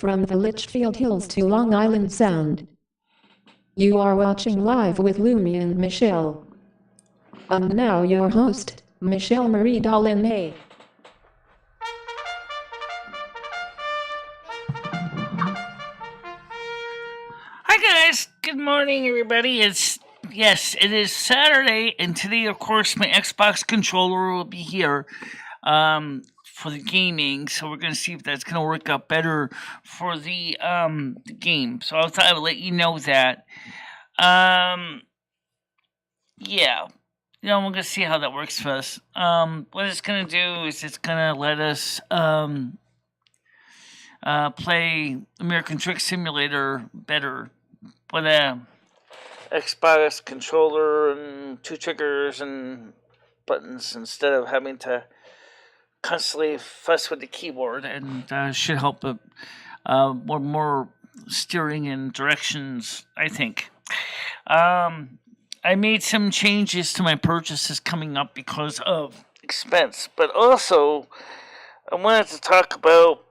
from the Litchfield Hills to Long Island Sound. You are watching Live with Lumi and Michelle. And now your host, MicheleMarieDalene. Hi guys, good morning everybody. It is Saturday, and today of course my Xbox controller will be here for the gaming, so we're gonna see if that's gonna work out better for the game. So I thought I would let you know that. Yeah. We're gonna see how that works for us. What it's gonna do is it's gonna let us play American Truck Simulator better with a Xbox controller and two triggers and buttons instead of having to constantly fuss with the keyboard, and should help more steering in directions, I think. I made some changes to my purchases coming up because of expense, but also I wanted to talk about,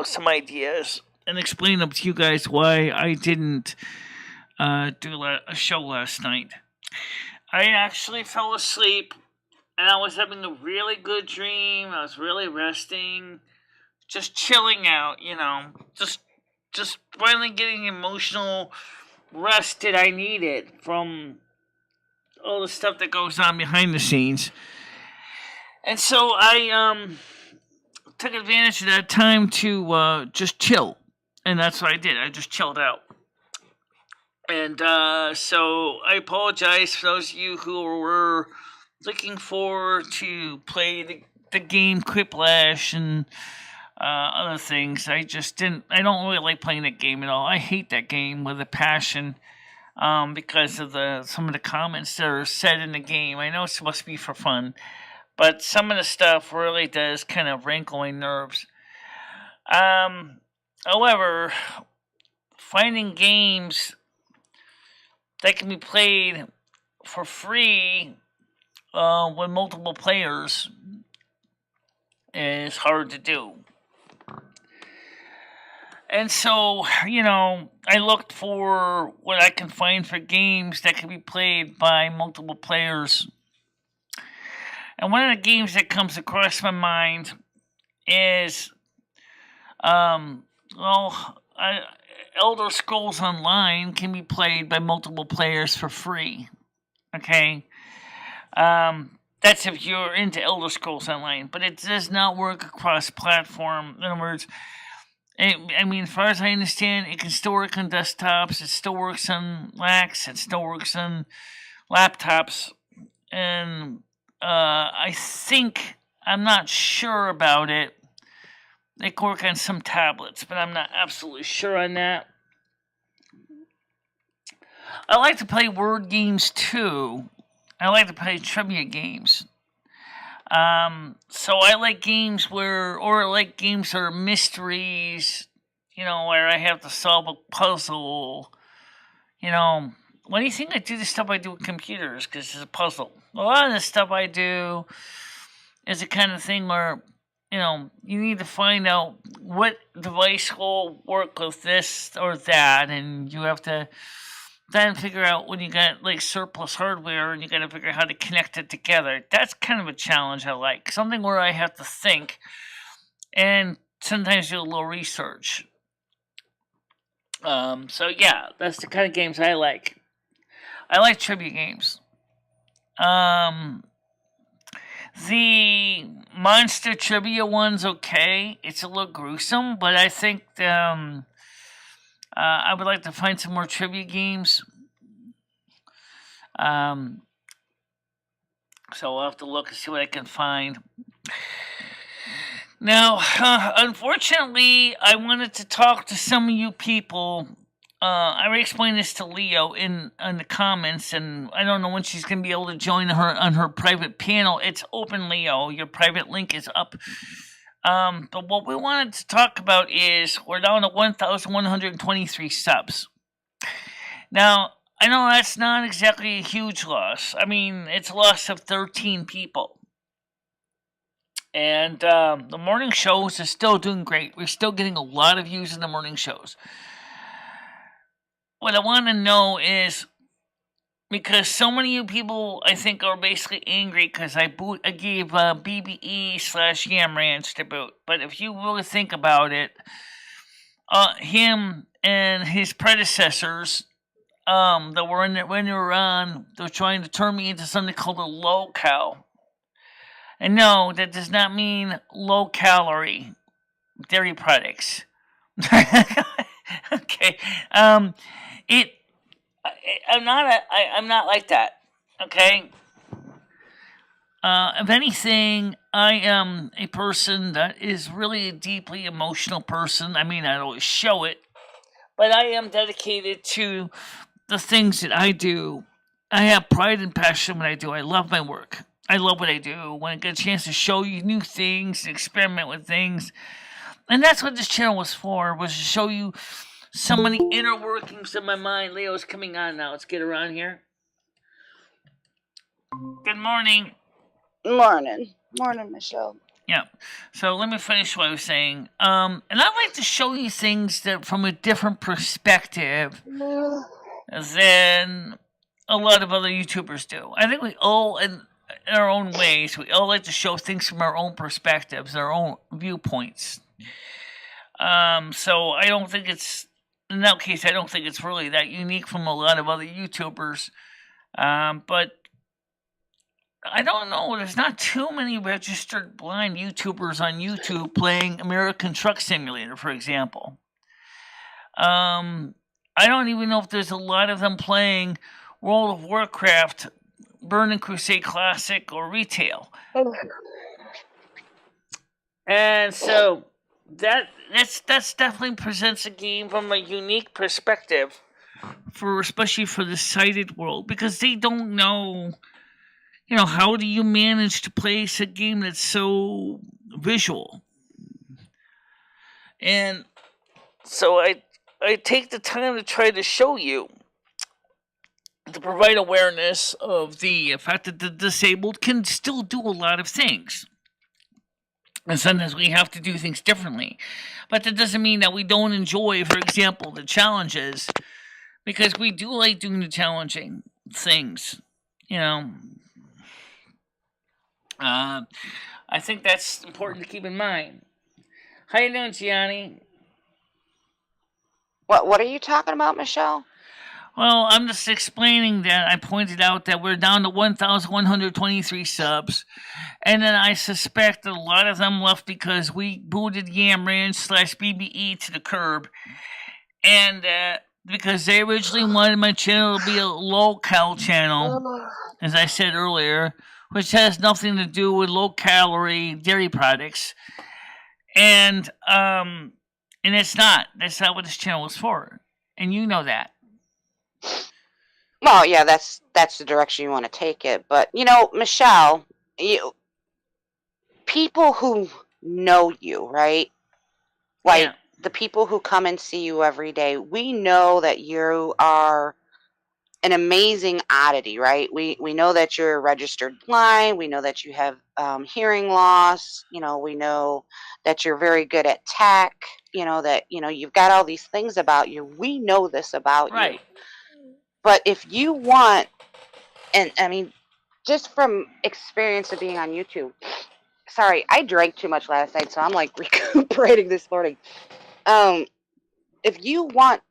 some ideas and explain them to you guys why I didn't do a show last night. I actually fell asleep, and I was having a really good dream. I was really resting, just chilling out, just finally getting emotional rest that I needed from all the stuff that goes on behind the scenes. And so I took advantage of that time to just chill. And that's what I did. I just chilled out. And so I apologize for those of you who were looking forward to play the game Quiplash and other things. I don't really like playing that game at all. I hate that game with a passion. Because of some of the comments that are said in the game. I know it's supposed to be for fun, but some of the stuff really does kind of rankle my nerves. However, finding games that can be played for free with multiple players is hard to do. And so, I looked for what I can find for games that can be played by multiple players. And one of the games that comes across my mind is, Elder Scrolls Online can be played by multiple players for free. Okay? That's if you're into Elder Scrolls Online. But it does not work across platform. In other words, as far as I understand, it can still work on desktops, it still works on Macs, it still works on laptops, and I'm not sure about it. It can work on some tablets, but I'm not absolutely sure on that. I like to play word games too. I like to play trivia games. So I like games games that are mysteries, where I have to solve a puzzle. Why do you think I do the stuff I do with computers? Because it's a puzzle. A lot of the stuff I do is the kind of thing where, you need to find out what device will work with this or that, and you have to then figure out when you got surplus hardware and you got to figure out how to connect it together. That's kind of a challenge I like. Something where I have to think and sometimes do a little research. So yeah, that's the kind of games I like. I like trivia games. The monster trivia one's okay. It's a little gruesome, but I think I would like to find some more trivia games. So I'll have to look and see what I can find. Now, unfortunately, I wanted to talk to some of you people. I already explained this to Leo in the comments, and I don't know when she's going to be able to join her on her private panel. It's open, Leo. Your private link is up. But what we wanted to talk about is we're down to 1,123 subs. Now, I know that's not exactly a huge loss. It's a loss of 13 people. And the morning shows are still doing great. We're still getting a lot of views in the morning shows. What I want to know is, because so many people, I think, are basically angry because I gave BBE/Yam Ranch to boot. But if you really think about it, him and his predecessors, that were in there when they were on, they're trying to turn me into something called a low cal. And no, that does not mean low calorie dairy products. Okay. It. I'm not like that. Okay. If anything, I am a person that is really a deeply emotional person. I mean, I don't always show it, but I am dedicated to the things that I do. I have pride and passion in what I do. I love my work. I love what I do. When I get a chance to show you new things, experiment with things. And that's what this channel was for, was to show you some of the inner workings of my mind. Leo's coming on now. Let's get around here. Good morning. Morning, Michelle. Yeah. So let me finish what I was saying. And I like to show you things that from a different perspective than a lot of other YouTubers do. I think we all, in our own ways, we all like to show things from our own perspectives, our own viewpoints. So I don't think it's, in that case, I don't think it's really that unique from a lot of other YouTubers. But I don't know. There's not too many registered blind YouTubers on YouTube playing American Truck Simulator, for example. I don't even know if there's a lot of them playing World of Warcraft, Burning Crusade Classic, or Retail. And so that's definitely presents a game from a unique perspective, especially for the sighted world, because they don't know. How do you manage to place a game that's so visual? And so I take the time to try to show you, to provide awareness of the fact that the disabled can still do a lot of things. And sometimes we have to do things differently. But that doesn't mean that we don't enjoy, for example, the challenges, because we do like doing the challenging things, I think that's important to keep in mind. How you doing, Gianni? What are you talking about, Michelle? Well, I'm just explaining that I pointed out that we're down to 1,123 subs, and then I suspect that a lot of them left because we booted Yam Ranch/BBE to the curb, and because they originally wanted my channel to be a low-cal channel, as I said earlier, which has nothing to do with low-calorie dairy products, and it's not. That's not what this channel is for, and you know that. Well, yeah, that's the direction you want to take it. But Michelle, people who know you, right? Like the people who come and see you every day, we know that you are an amazing oddity, right? We know that you're registered blind. We know that you have hearing loss. We know that you're very good at tech. That you've got all these things about you. We know this about you. But if you want, and I mean, just from experience of being on YouTube, sorry, I drank too much last night, so I'm like recuperating this morning. If you want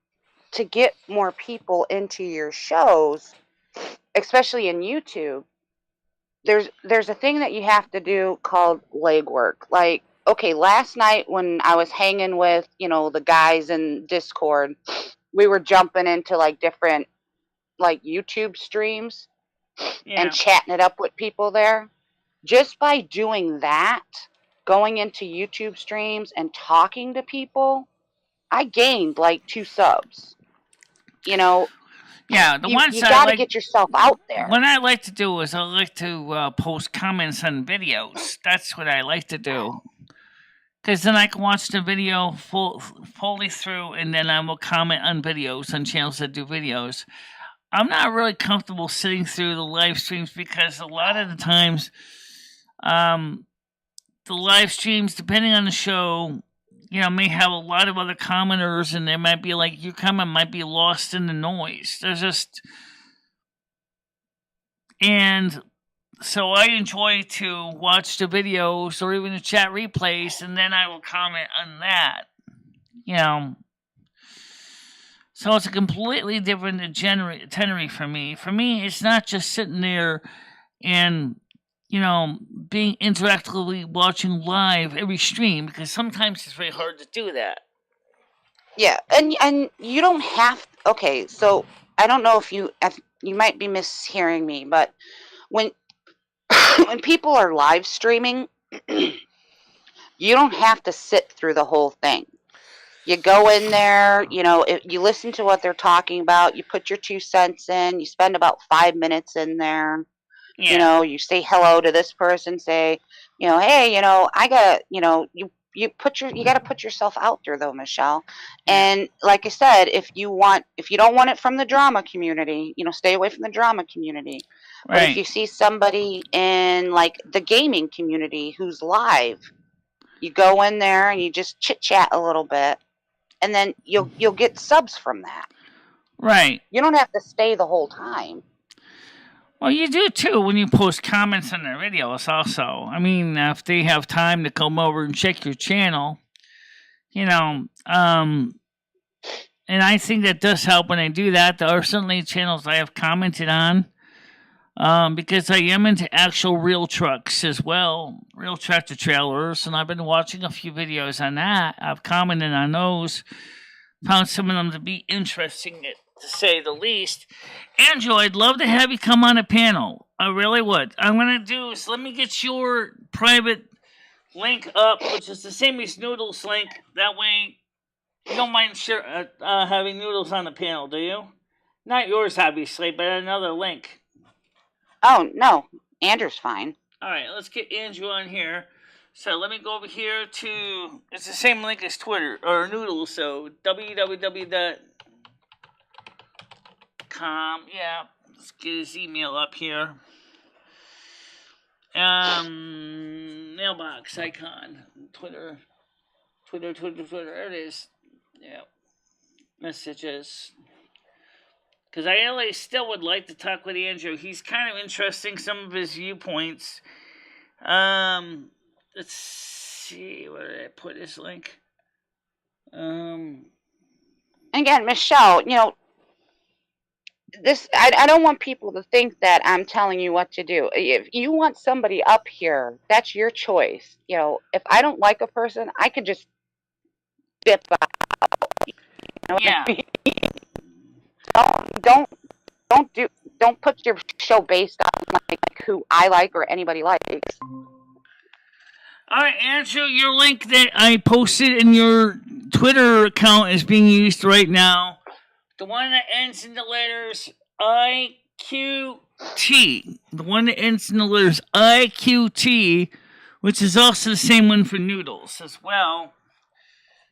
to get more people into your shows, especially in YouTube, there's a thing that you have to do called legwork. Like, okay, last night when I was hanging with, the guys in Discord, we were jumping into like different like YouTube streams and chatting it up with people there. Just by doing that, going into YouTube streams and talking to people, I gained like 2 subs. Yeah, the ones you got to get yourself out there. What I like to do is I like to post comments on videos. That's what I like to do. Because then I can watch the video fully through, and then I will comment on videos on channels that do videos. I'm not really comfortable sitting through the live streams because a lot of the times the live streams, depending on the show, you know, may have a lot of other commenters, and there might be like your comment might be lost in the noise. There's just, and so I enjoy to watch the videos or even the chat replays, and then I will comment on that. You know, so it's a completely different itinerary for me. For me, it's not just sitting there and, you know, being interactively watching live every stream, because sometimes it's very hard to do that. Yeah, and you don't have. Okay, so I don't know if you might be mishearing me, but when when people are live streaming, you don't have to sit through the whole thing. You go in there, you know, you listen to what they're talking about, you put your 2 cents in, you spend about 5 minutes in there. Yeah. You know, you say hello to this person, say, you know, hey, you know, I got, you know, you got to put yourself out there though, Michelle. And like I said, if you don't want it from the drama community, you know, stay away from the drama community. But if you see somebody in like the gaming community who's live, you go in there and you just chit chat a little bit, and then you'll get subs from that. Right. You don't have to stay the whole time. Well, you do too when you post comments on their videos also. I mean, if they have time to come over and check your channel, you know, and I think that does help when I do that. There are certainly channels I have commented on, because I am into actual real trucks as well, real tractor trailers, and I've been watching a few videos on that. I've commented on those, found some of them to be interesting, to say the least. Andrew, I'd love to have you come on a panel. I really would. I'm going to do is let me get your private link up, which is the same as Noodles' link. That way, you don't mind having Noodles on the panel, do you? Not yours, obviously, but another link. Oh, no. Andrew's fine. All right, let's get Andrew on here. So let me go over here to, it's the same link as Twitter, or Noodles, so www.com. Yeah, let's get his email up here. Mailbox icon. Twitter. There it is. Yeah. Messages. Because I really still would like to talk with Andrew. He's kind of interesting, some of his viewpoints. Let's see, where did I put his link? Again, Michelle, you know, this I don't want people to think that I'm telling you what to do. If you want somebody up here, that's your choice. You know, if I don't like a person, I could just dip out. You know yeah. what I mean? Don't put your show based on like who I like or anybody likes. All right, Andrew, your link that I posted in your Twitter account is being used right now. The one that ends in the letters IQT. The one that ends in the letters IQT, which is also the same one for Noodles as well.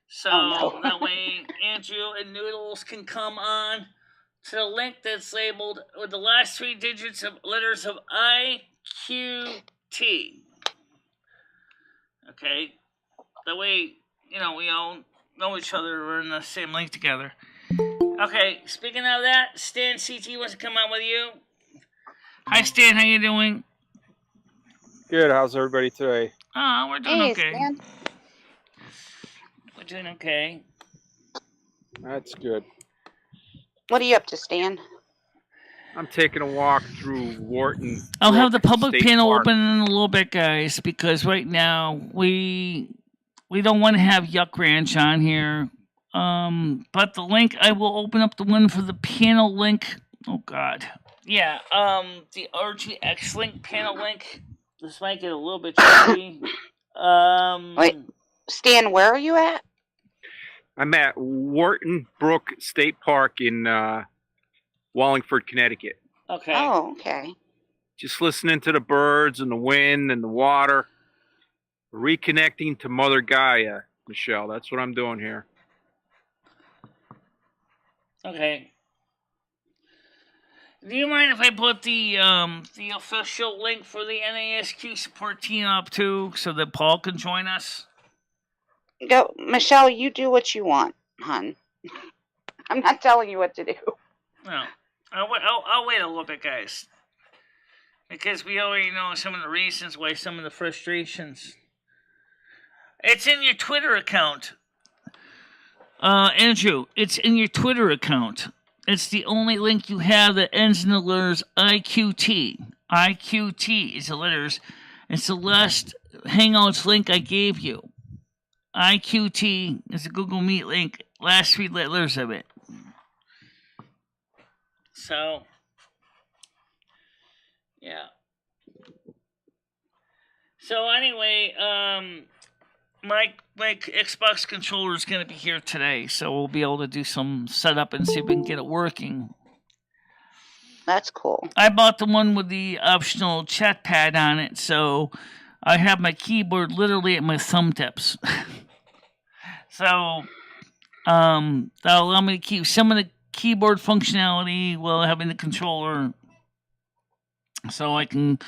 So that way Andrew and Noodles can come on to the link that's labeled with the last 3 digits of letters of IQT. Okay? That way, you know, we all know each other. We're in the same link together. Okay, speaking of that, Stan CT wants to come on with you. Hi, Stan. How you doing? Good. How's everybody today? Oh, we're doing okay. Stan. We're doing okay. That's good. What are you up to, Stan? I'm taking a walk through Wharton. I'll have the public State panel Park. open in a little bit, guys, because right now we don't want to have Yuck Ranch on here. But the link, I will open up the one for the panel link. Oh God. Yeah, the RGX link, panel link. This might get a little bit tricky. Wait, Stan, where are you at? I'm at Wharton Brook State Park in Wallingford, Connecticut. Okay. Oh, okay. Just listening to the birds and the wind and the water. Reconnecting to Mother Gaia, Michelle. That's what I'm doing here. Okay. Do you mind if I put the official link for the NASQ support team up too, so that Paul can join us? Go, Michelle. You do what you want, hon. I'm not telling you what to do. No, I'll wait a little bit, guys, because we already know some of the reasons why some of the frustrations. It's in your Twitter account, Andrew. It's in your Twitter account. It's the only link you have that ends in the letters IQT. IQT is the letters. It's the last Hangouts link I gave you. IQT is a Google Meet link. Last 3 letters of it. So, yeah. So anyway, my Xbox controller is going to be here today, so we'll be able to do some setup and see if we can get it working. That's cool. I bought the one with the optional chat pad on it, so I have my keyboard literally at my thumb tips. So that'll allow me to keep some of the keyboard functionality while having the controller, so I can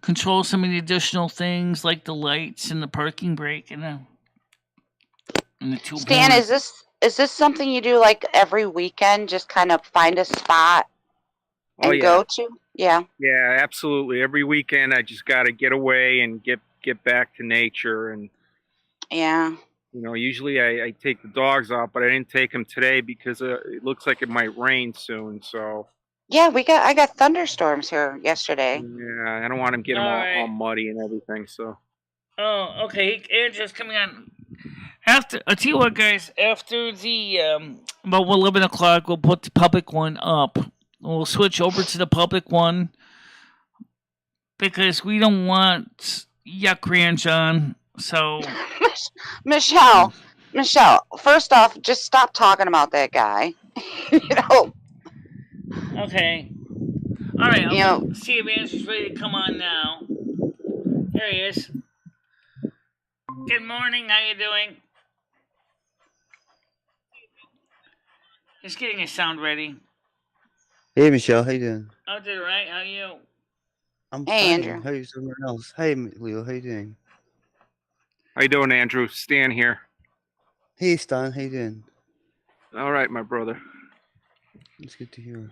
control some of the additional things like the lights and the parking brake and the 2 Stan, horns. is this something you do like every weekend? Just kind of find a spot and go to? Yeah. Yeah, absolutely. Every weekend, I just got to get away and get back to nature. And yeah, usually I take the dogs out, but I didn't take them today because it looks like it might rain soon. So yeah, I got thunderstorms here yesterday. Yeah, I don't want them getting all muddy and everything. So. Oh, okay. Andrew's coming on. I'll tell you what, guys. After the about 11 o'clock, we'll put the public one up. We'll switch over to the public one because we don't want Yuck Ranch on. So, Michelle, first off, just stop talking about that guy. Okay. All right. I'll see if Andrew's ready to come on now. There he is. Good morning. How you doing? Just getting his sound ready. Hey, Michelle, how you doing? I did right. How are you? I'm Hey, fine. Andrew. How's everyone else? Hey, Leo, how you doing? How you doing, Andrew? Stan here. Hey, Stan, how you doing? All right, my brother. It's good to hear.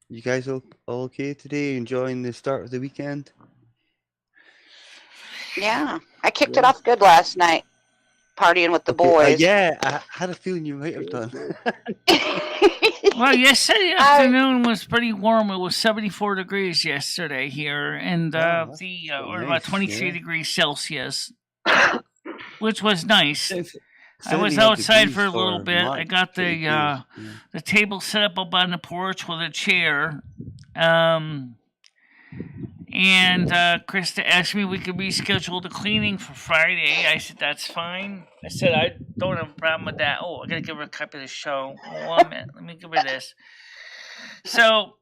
You guys all okay today? Enjoying the start of the weekend? Yeah, I kicked it off good last night, partying with the boys. Yeah, I had a feeling you might have done. Well, yesterday afternoon was pretty warm. It was 74 degrees yesterday here, and or about 23 degrees Celsius, which was nice. I was outside for a little bit. I got the table set up on the porch with a chair. And Krista asked me if we could reschedule the cleaning for Friday. I said, that's fine. I said, I don't have a problem with that. Oh, I got to give her a copy of the show. 1 minute. Let me give her this. So,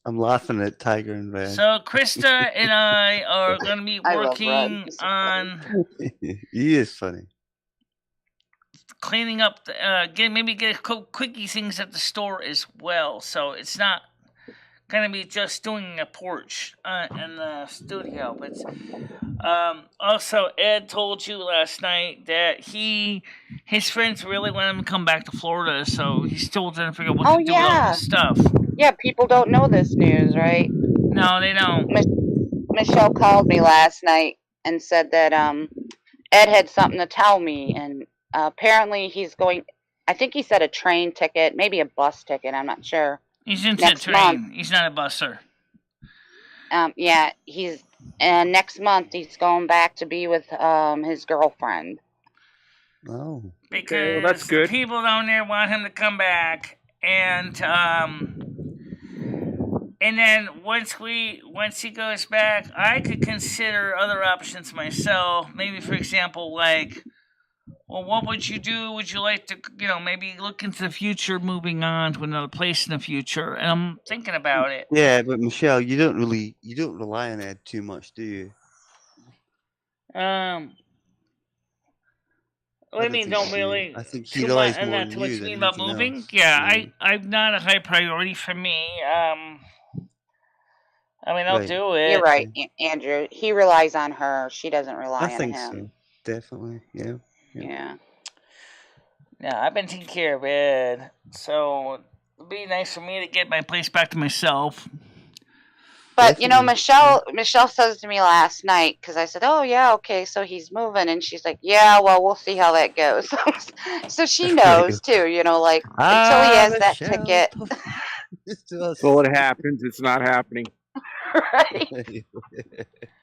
I'm laughing at Tiger and Red. So, Krista and I are going to be working on... He is funny. Cleaning up, maybe get quickie things at the store as well. So, it's not going to be just doing a porch in the studio, but also Ed told you last night that his friends really want him to come back to Florida, so he's still trying to figure out what to do with all this stuff. Yeah, people don't know this news, right? No, they don't. Michelle called me last night and said that Ed had something to tell me, and apparently he's going, I think he said a train ticket, maybe a bus ticket, I'm not sure. He's into a train. He's not a busser. Yeah, next month he's going back to be with his girlfriend. Oh. Because that's good. People down there want him to come back, and then once he goes back, I could consider other options myself. Maybe, for example, like, well, what would you do? Would you like to, maybe look into the future, moving on to another place in the future? And I'm thinking about it. Yeah, but Michelle, you don't rely on Ed too much, do you? What do you mean, don't really? I think he relies more on too much you than about anything moving? else. Yeah, I'm not a high priority for me. I mean, I'll Right. do it. You're right, Andrew. He relies on her. She doesn't I rely on think him. so. Definitely. Yeah. Yeah. Yeah, I've been taking care of it, so it'd be nice for me to get my place back to myself. But you know, Definitely. Michelle says to me last night, because I said, "Oh yeah, okay, so he's moving," and she's like, "Yeah, well, we'll see how that goes." So she Right. knows too, you know, like until he has that Michelle. ticket, It's to us. So it happens. It's not happening. right?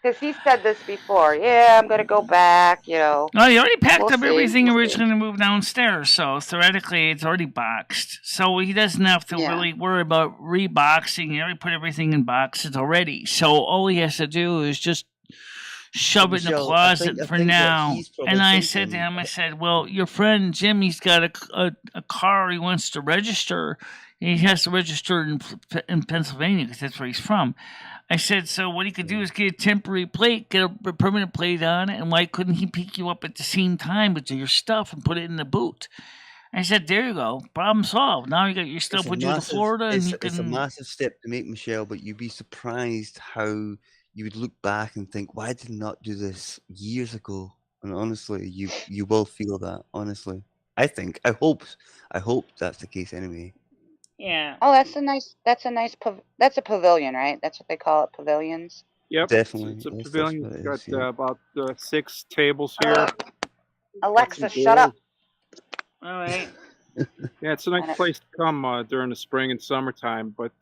Because he said this before. Yeah, I'm gonna go back. You know, No, he already packed we'll up see. everything We'll see. originally to move downstairs, so theoretically it's already boxed. So he doesn't have to Yeah. really worry about reboxing. He already put everything in boxes already. So all he has to do is just shove it in the Michelle, closet I for think what now. he's probably And I thinking. said to him, I said, well, your friend Jimmy's got a car he wants to register. He has to register in Pennsylvania because that's where he's from. I said, so what he could do is get a temporary plate, get a permanent plate on it, and why couldn't he pick you up at the same time with your stuff and put it in the boot? I said, there you go, problem solved. Now you got your stuff with you to Florida, and you It's a can. massive step to make, Michelle, but you'd be surprised how you would look back and think, why did I not do this years ago? And honestly, you will feel that. Honestly, I hope that's the case anyway. Yeah. Oh, that's a nice. That's a pavilion, right? That's what they call it, pavilions. Yep. Definitely, It's a that's pavilion. what it Got is. Yeah. about 6 tables here. Alexa, Some shut up. All right. Yeah, it's a nice place to come during the spring and summertime, but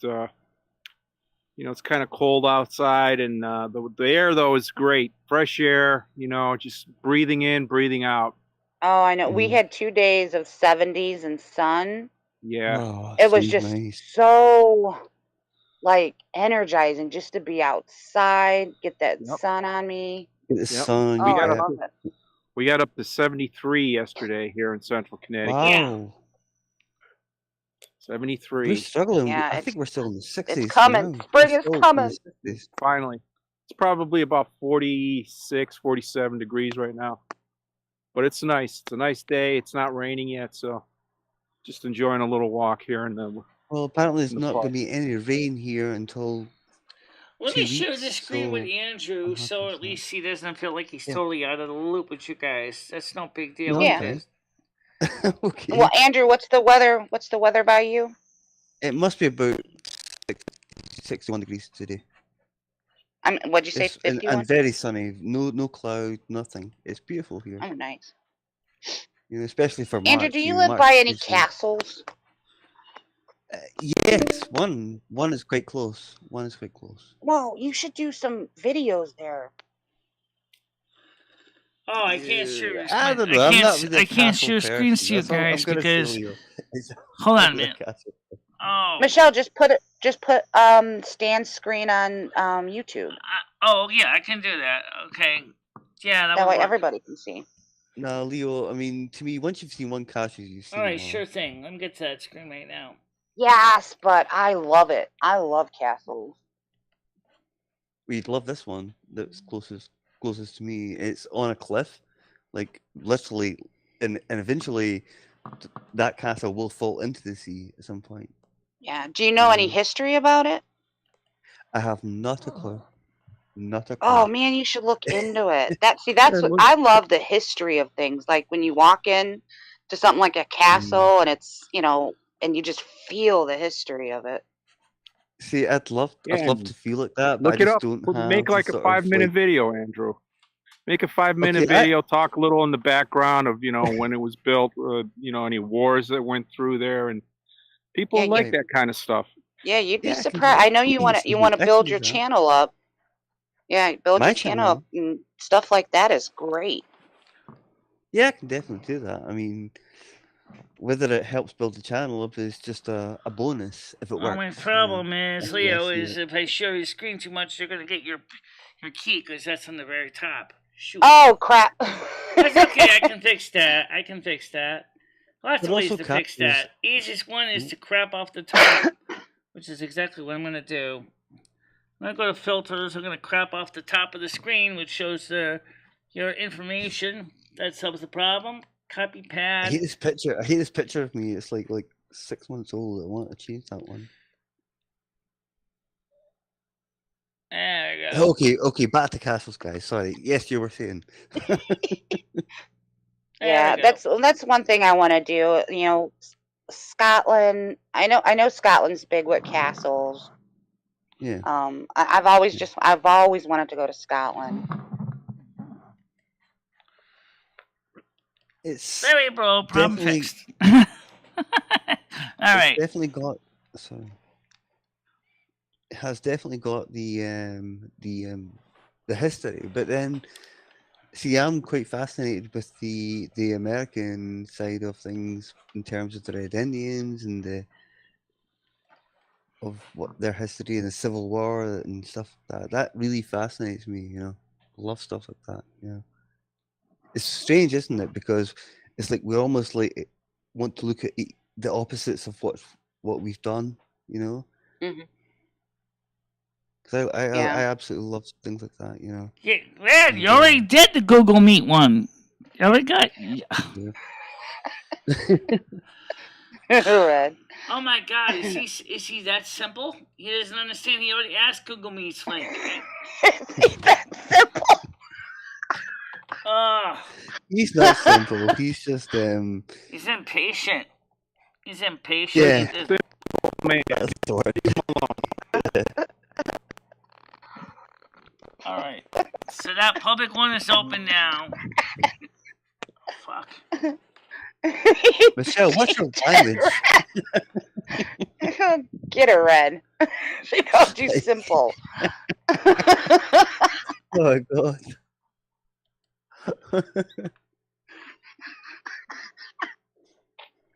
you know, it's kind of cold outside, and the air though is great, fresh air. You know, just breathing in, breathing out. Oh, I know. We Mhm. had 2 days of 70s and sun. Yeah, Oh, It was seems just nice. so like energizing just to be outside, get that Yep. sun on me. Get the Yep. sun. Oh, We you I got get- love it. we got up to 73 yesterday here in Central Connecticut. Wow. 73. We're struggling. Yeah, I it's think we're still in the 60s. coming. now. Spring We're is still in coming. the 60s. Finally, it's probably about 46, 47 degrees right now, but it's nice. It's a nice day. It's not raining yet, so just enjoying a little walk here in the. Well, apparently there's in the not going to park. be any rain here until Let 2 me share weeks. the screen with So Andrew, I'm so happy at with least he doesn't feel like he's Yeah. totally out of the loop with you guys. That's no big deal. No, Yeah. okay. Okay. Well, Andrew, what's the weather? What's the weather by you? It must be about 61 degrees today. What'd you say? It's, and 51? very sunny. No cloud, nothing. It's beautiful here. Oh, nice. You know, especially for March. Andrew, do you know, live March by any usually- castles? Yes, one is quite close. One is quite close. Well, you should do some videos there. Oh, I can't share. I don't know. I'm not really a I can't castle share screens person. to you That's all I'm guys gonna say, because. Leo. Hold on a I'm not minute. castle. Oh. Michelle, just put Stan's screen on YouTube. Oh yeah, I can do that. Okay. Yeah, that That would way work. everybody can see. No, Leo. I mean, to me, once you've seen one castle, you've seen All right, them all. sure thing. Let me get to that screen right now. Yes, but I love it. I love castles. We'd love this one. That's closest to me. It's on a cliff, like literally, and eventually, that castle will fall into the sea at some point. Yeah. Do you know any Mhm. history about it? I have not a clue. Not a clue. Oh man, you should look into it. That's what I love, the history of things. Like when you walk in to something like a castle and it's, you know, and you just feel the history of it. See, I'd love Yeah, to feel like that, but look I it just up. don't have Make the like a sort of, 5-minute like- video, Andrew. Make a 5-minute Okay, video. Talk a little in the background of when it was built. Any wars that went through there, and people Yeah, like yeah. that kind of stuff. Yeah, you'd be Yeah, I can do surprised. that. I know you want to I build can your do that. channel up. Yeah, build My your channel channel? up and stuff like that is great. Yeah, I can definitely do that. I mean, whether it helps build the channel up is just a bonus if it works. My you know. problem is, That's Leo, the- is if I show your screen too much, you're gonna get your key because that's on the very top. Shoot. Oh crap! That's okay. I can fix that. Lots But of ways also to fix castles- that. Easiest one is to crap off the top, which is exactly what I'm gonna do. I'm gonna go to filters. I'm gonna crap off the top of the screen, which shows your information. That solves the problem. Copy I pad. hate this picture. I hate this picture of me. It's like 6 months old. I want to change that one. I go. Okay, back to castles, guys. Sorry. Yes, you were saying. Yeah, that's one thing I want to do. You know, Scotland. I know Scotland's big with castles. Yeah. I've always wanted to go to Scotland. It's Very bro, problem definitely fixed. All right. it's definitely got sorry. It has definitely got the history, but then see, I'm quite fascinated with the American side of things in terms of the Red Indians and of what their history and the Civil War and stuff like that. That really fascinates me. You know, love stuff like that. You know, it's strange, isn't it? Because it's like we almost like want to look at the opposites of what we've done. You know. Hmm. Because I Yeah. absolutely love things like that, you know. Yeah, Red, you already did the Google Meet one. You already got. Yeah. Red. Oh my God, is he that simple? He doesn't understand. He already asked Google Meet's link. Is that simple? He's not simple. He's just He's impatient. He's impatient. Yeah. He just- Man, that's the word. All right. So that public one is open now. Oh, fuck. Michelle, what's your language? Get her, Red. She called you simple. Oh my god.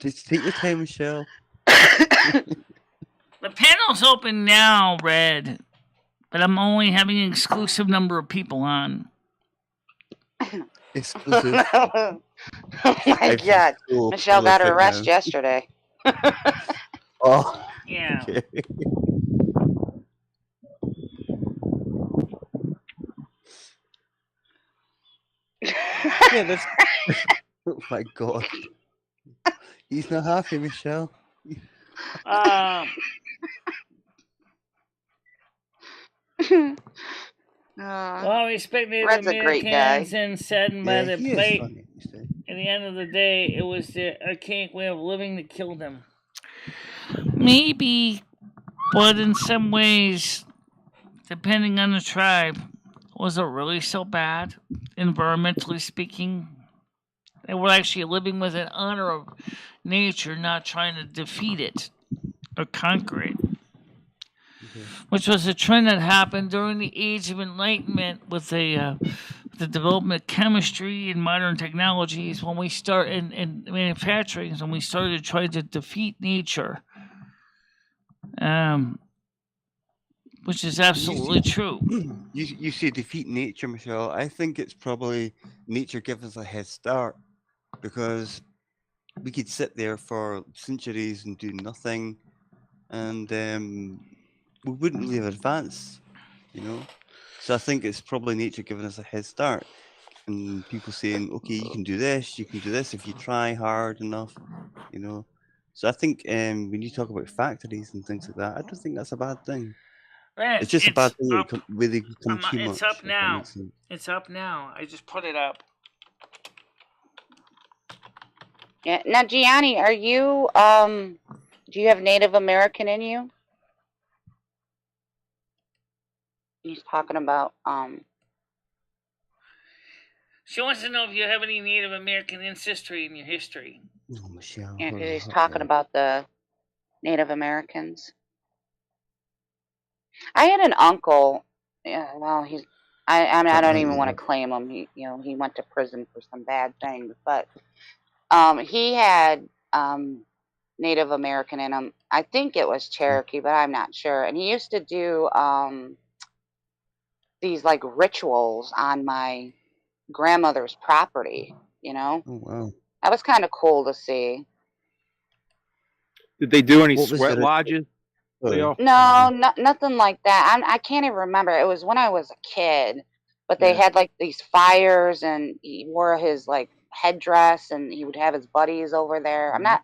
Just take your time, Michelle. The panel's open now, Red. But I'm only having an exclusive number of people on. Exclusive. Oh my god. Michelle got her arrest yesterday. Oh. Yeah. Okay. Yeah, that's. Oh my god. He's not happy, Michelle. Well, respect Native Red's a great Americans guy. and said by the he is plate. funny. At the end of the day, it was the archaic way of living that killed them. Maybe, but in some ways, depending on the tribe, was it really so bad, environmentally speaking? They were actually living with an honor of nature, not trying to defeat it or conquer it. Which was a trend that happened during the Age of Enlightenment with the development of chemistry and modern technologies when we start in manufacturing, when we started to try to defeat nature. Which is absolutely true. You say defeat nature, Michelle. I think it's probably nature gives us a head start because we could sit there for centuries and do nothing, and we wouldn't really have advanced, you know. So I think it's probably nature giving us a head start, and people saying, "Okay, you can do this if you try hard enough," you know. So I think when you talk about factories and things like that, I don't think that's a bad thing. Right, It's just a bad thing up. where they become too much. It's up if that now. makes sense. It's up now. I just put it up. Yeah. Now, Gianni, are you do you have Native American in you? He's talking about She wants to know if you have any Native American ancestry in your history. Oh, Michelle. yeah, because he's talking about the Native Americans. I had an uncle. Yeah, well, I mean, I don't even want to claim him. He went to prison for some bad things, but he had Native American in him. I think it was Cherokee, but I'm not sure. And he used to do these like rituals on my grandmother's property. Oh wow! That was kind of cool to see. Did they do any What was sweat the- lodges? No, nothing like that. I can't even remember. It was when I was a kid, but they had like these fires, and he wore his like headdress, and he would have his buddies over there. I'm not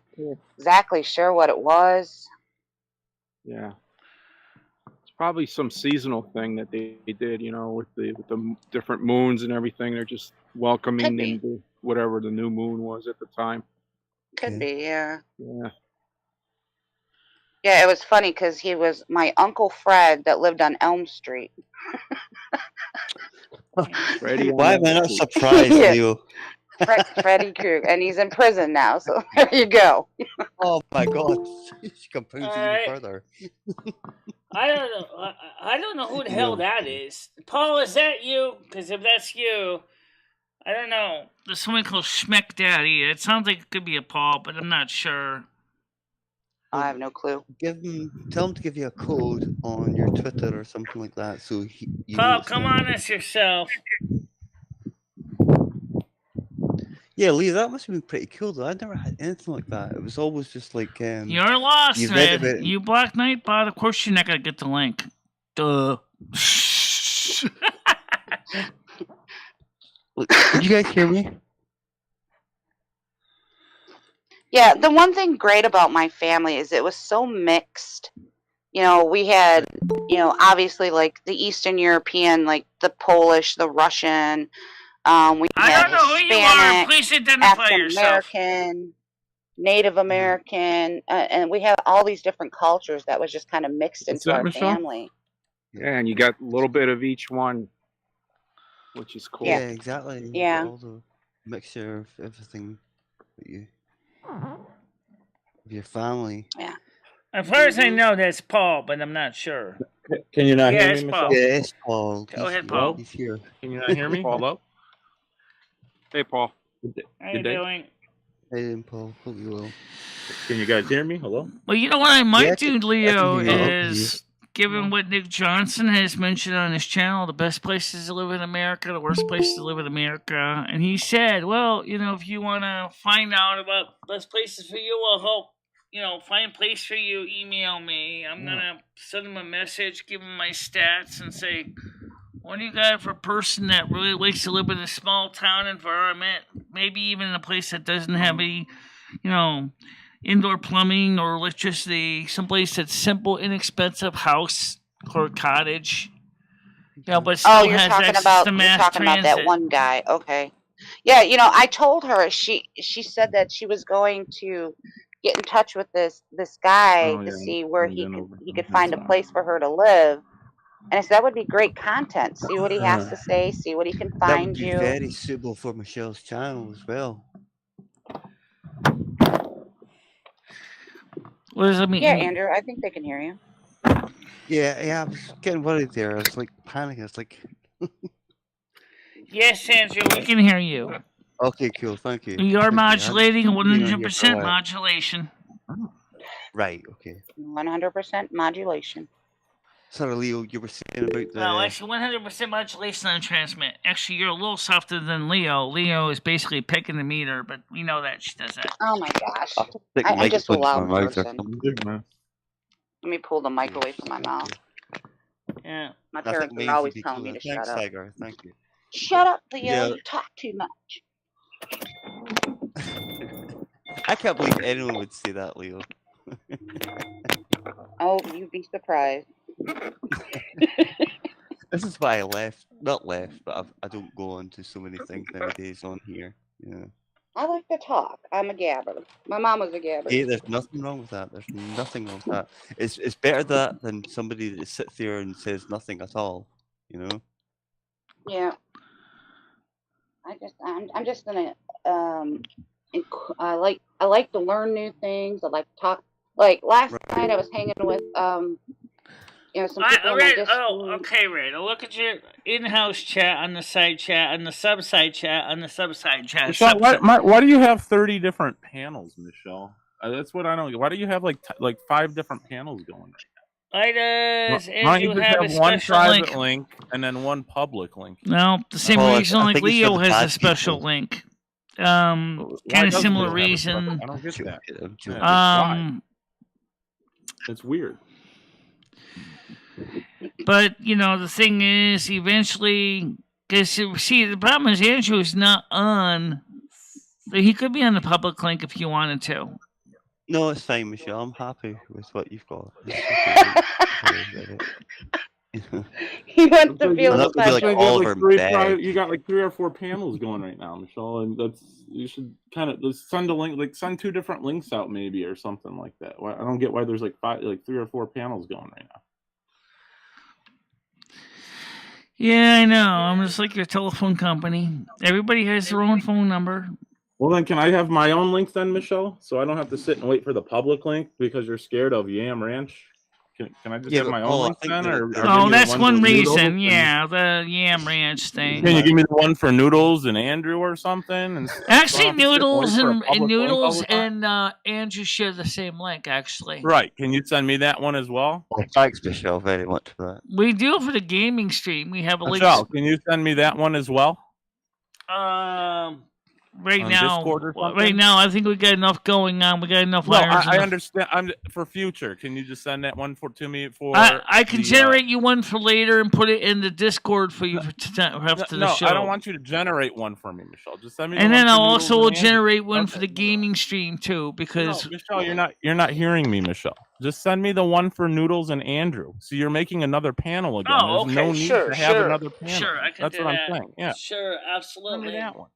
exactly sure what it was. Yeah, it's probably some seasonal thing that they did, with the different moons and everything. They're just welcoming into whatever the new moon was at the time. Could be, yeah. Yeah. Yeah, it was funny because he was my Uncle Fred that lived on Elm Street. Freddie, why am I not surprised, Leo? Freddy Krueger, and he's in prison now. So there you go. Oh my God! She compounds it even further. I don't know. I don't know who the hell that is. Paul, is that you? Because if that's you, I don't know. There's someone called Schmeck Daddy. It sounds like it could be a Paul, but I'm not sure. I have no clue. Tell him to give you a code on your Twitter or something like that. So Paul, come on us yourself. Yeah, Lee, that must have been pretty cool though. I never had anything like that. It was always just like you're lost, man. You Black Knight bot. Of course, you're not gonna get the link. Duh. Look, did you guys hear me? Yeah, the one thing great about my family is it was so mixed. We had, obviously like the Eastern European, like the Polish, the Russian. We had don't know who you are. Please identify yourself. African-American, Native American, and we have all these different cultures that was just kind of mixed into our family. Yeah, and you got a little bit of each one, which is cool. Yeah, exactly. Yeah. All the mixture of everything that your family. Yeah. As far as I know, that's Paul, but I'm not sure. Can you not hear me, Paul. Yeah, it's Paul. Go ahead, Paul. He's here. Can you not hear me? Hello? Hey, Paul. How you doing? Hey, Paul. Hope you will. Can you guys hear me? Hello? Well, you know what I might do, Leo, I can hear you. is given what Nick Johnson has mentioned on his channel, the best places to live in America, the worst places to live in America, and he said, well, if you want to find out about best places for you, I'll help, find a place for you, email me. I'm going to send him a message, give him my stats, and say, what do you got for a person that really likes to live in a small town environment, maybe even in a place that doesn't have any, indoor plumbing or electricity, someplace that's simple, inexpensive house or cottage. But still you're has talking access about to mass about that transit. one guy. Okay. Yeah, I told her she said that she was going to get in touch with this guy to see where he could find a place for her to live. And I said that would be great content. See what he has to say. See what he can find you. That would be very suitable for Michelle's channel as well. What does that mean? Yeah, Andrew, I think they can hear you. Yeah, I was getting worried there. I was like panicking. It's like. Yes, Andrew, we can hear you. Okay, cool. Thank you. You are modulating 100% modulation. Right. Okay. 100% modulation. Sorry, Leo, you were saying about the... No, actually, 100% modulation on transmit. Actually, you're a little softer than Leo. Leo is basically picking the meter, but we know that she does that. Oh, my gosh. I'm just a loud person. Let me pull the mic away from my mouth. Yeah. My parents are always telling me to shut up. Tiger. Thank you. Shut up, Leo. You talk too much. I can't believe anyone would say that, Leo. Oh, you'd be surprised. This is why I not left, but I don't go on to so many things nowadays on here. Yeah. I like to talk. I'm a gabber. My mom was a gabber. Hey, there's nothing wrong with that. There's nothing wrong with that. It's better that than somebody that sits there and says nothing at all. Yeah. I'm just gonna I like to learn new things. I like to talk. Like last night, I was hanging with some people. Okay, Red. Look at your in-house chat on the side chat, on the sub-side chat, on the sub-side chat. Michelle, why do you have 30 different panels, Michelle? That's what I don't get. Why do you have like 5 different panels going right now? Why don't you just have one private link and then one public link? No, the same reason like Leo has a special link. Kind of similar reason. I don't get that. It's weird. But, the thing is, eventually, because, the problem is Andrew is not on, he could be on the public link if you wanted to. No, it's fine, Michelle. I'm happy with what you've got. He wants to feel That would be like Oliver you got like 3 or 4 panels going right now, Michelle, and you should kind of send a link, like send 2 different links out maybe or something like that. I don't get why there's like 3 or 4 panels going right now. Yeah, I know. I'm just like your telephone company. Everybody has their own phone number. Well, then can I have my own link then, Michelle? So I don't have to sit and wait for the public link because you're scared of Yam Ranch? Can I just have my own link then? Oh, that's one reason. Yeah, the Yam Ranch thing. Can you give me the one for Noodles and Andrew or something? Actually, Noodles and Andrew share the same link, actually. Right. Can you send me that one as well? Oh, thanks, Michelle, very much for that. We do for the gaming stream. We have a link. Michelle, can you send me that one as well? Right now, I think we got enough going on. We got enough. No, I understand. For future, can you just send that one to me for? I can generate you one for later and put it in the Discord for you after the show. I don't want you to generate one for me, Michelle. Just send me. And then I'll also generate one for the gaming stream too, because Michelle, you're not hearing me, Michelle. Just send me the one for Noodles and Andrew. So you're making another panel again. Oh, okay. There's no need to have another panel. Sure, I can That's do what that. I'm saying. Yeah. Sure, absolutely. Send me that one.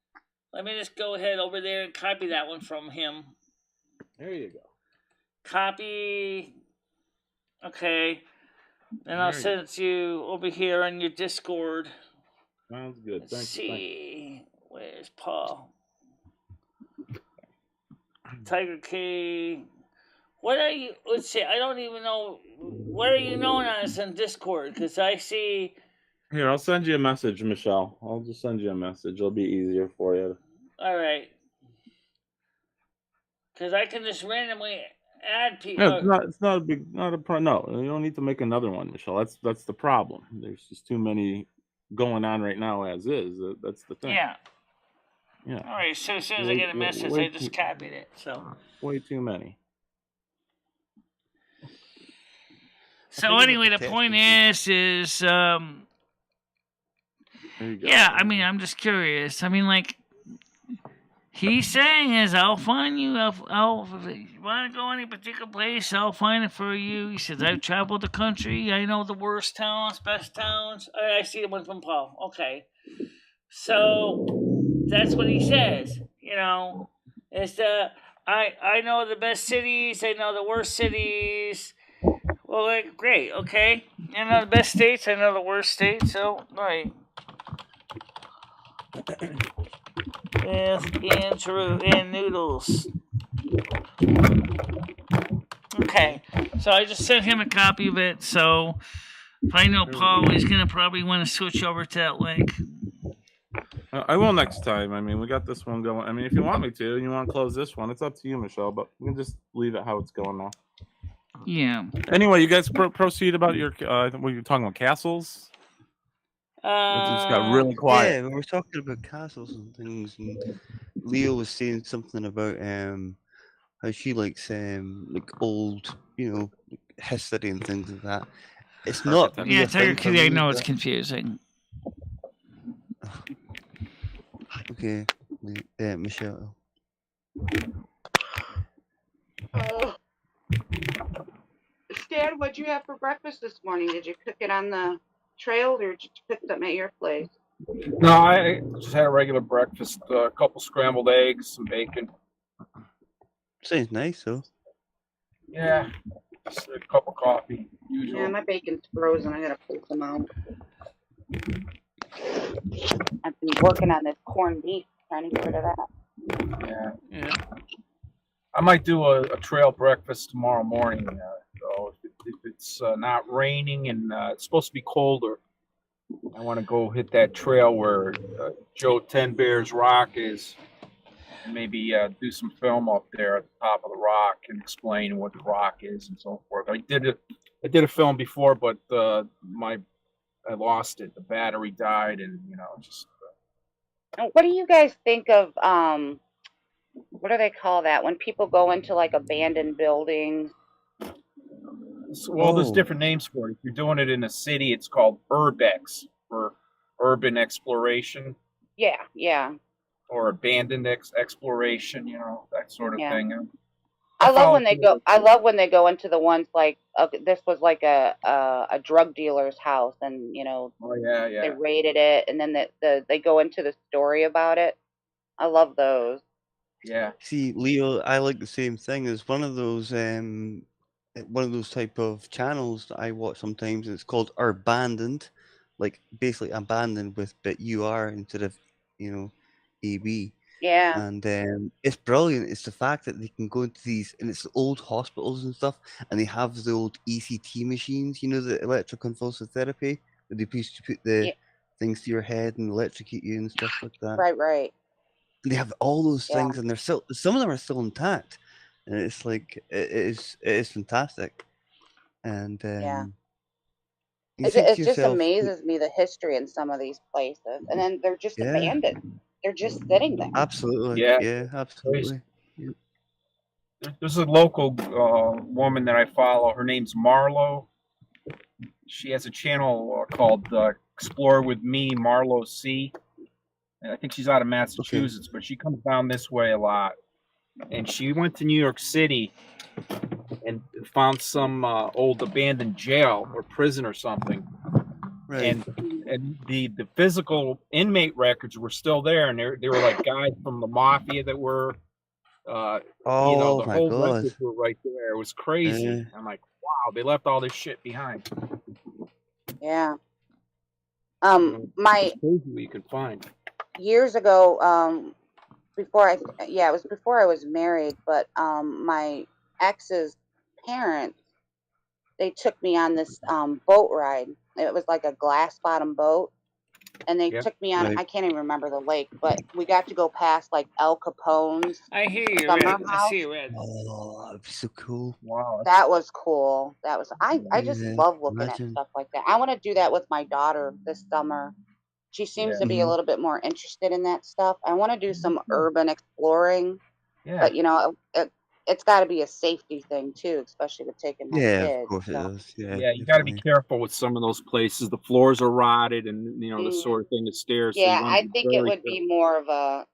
Let me just go ahead over there and copy that one from him. There you go. Copy. Okay. Then I'll send it to you over here on your Discord. Sounds good. Let's see. Where's Paul? Tiger K. What are you? Let's see. I don't even know. What are you known as on Discord? Because I see. Here, I'll send you a message, Michelle. I'll just send you a message. It'll be easier for you. All right. Because I can just randomly add people. No, it's not a problem. No, you don't need to make another one, Michelle. That's the problem. There's just too many going on right now as is. That's the thing. Yeah. Yeah. All right. So as soon as I get a message, I just copied it. So. Way too many. So anyway, the point is yeah, I mean, I'm just curious. I mean, like, he's saying is, I'll find you. If you want to go any particular place, I'll find it for you. He says, I've traveled the country. I know the worst towns, best towns. I see the one from Paul. Okay. So, that's what he says. You know, it's I know the best cities. I know the worst cities. Well, like, great. Okay. I know the best states. I know the worst states. So, all right. With Andrew and Noodles. Okay, so I just sent him a copy of it. So if I know Paul, he's gonna probably want to switch over to that link. I will next time. I mean, we got this one going. I mean, if you want me to, and you want to close this one, it's up to you, Michelle. But we can just leave it how it's going now. Yeah. Anyway, you guys proceed about your. Were you talking about castles? It just got really quiet. Yeah, we were talking about castles and things, and Leo was saying something about how she likes like old, history and things like that. It's not. Really yeah, Tiger Kitty. I know it's confusing. Okay, Michelle. Stan, what'd you have for breakfast this morning? Did you cook it on the trail, or did you pick something at your place? No, I just had a regular breakfast. A couple scrambled eggs, some bacon. Sounds nice, though. Yeah, just a cup of coffee. Usual. Yeah, my bacon's frozen. I gotta pull some out. I've been working on this corned beef, trying to get rid of that. Yeah. I might do a trail breakfast tomorrow morning. So if it's not raining and it's supposed to be colder, I want to go hit that trail where Joe 10 Bears Rock is, and maybe do some film up there at the top of the rock and explain what the rock is and so forth. I did a film before, but I lost it. The battery died, and just. What do you guys think of what do they call that when people go into like abandoned buildings? Well, there's different names for it. If you're doing it in a city, it's called urbex, for urban exploration. Yeah. Or abandoned exploration, that sort of thing. I love when they go. I love when they go into the ones like this was like a drug dealer's house, and Oh yeah, they raided it, and then they go into the story about it. I love those. Yeah. See, Leo, I like the same thing. As one of those type of channels that I watch sometimes. It's called Abandoned, like basically abandoned with but UR instead of AB. Yeah. And it's brilliant. It's the fact that they can go into these, and it's old hospitals and stuff, and they have the old ECT machines, the electroconvulsive therapy, where they used to put the things to your head and electrocute you and stuff like that. Right. And they have all those things, and some of them are still intact, and it's like it is fantastic. And it just amazes me the history in some of these places, and then they're just abandoned. They're just sitting there. Absolutely. Yeah. Absolutely. Yeah. There's a local woman that I follow. Her name's Marlo. She has a channel called Explore with Me, Marlo C. And I think she's out of Massachusetts, but she comes down this way a lot. And she went to New York City and found some old abandoned jail or prison or something. Right. And the physical inmate records were still there, and they were like guys from the mafia that were, the whole records were right there. It was crazy. I'm like, wow, they left all this shit behind. Yeah. It's crazy what you can find. Years ago, it was before I was married, but my ex's parents, they took me on this boat ride. It was like a glass bottom boat, and they took me on. I can't even remember the lake, but we got to go past like Al Capone's summer house. I see you, Red. Oh, that'd be so cool. Wow, that was cool. That was I just love looking at stuff like that. I want to do that with my daughter this summer. She seems to be a little bit more interested in that stuff. I want to do some urban exploring, but it's got to be a safety thing too, especially with taking my kids. Of course it does. Yeah, you got to be careful with some of those places. The floors are rotted, and the sort of thing. The stairs. Yeah, I think it would be more of a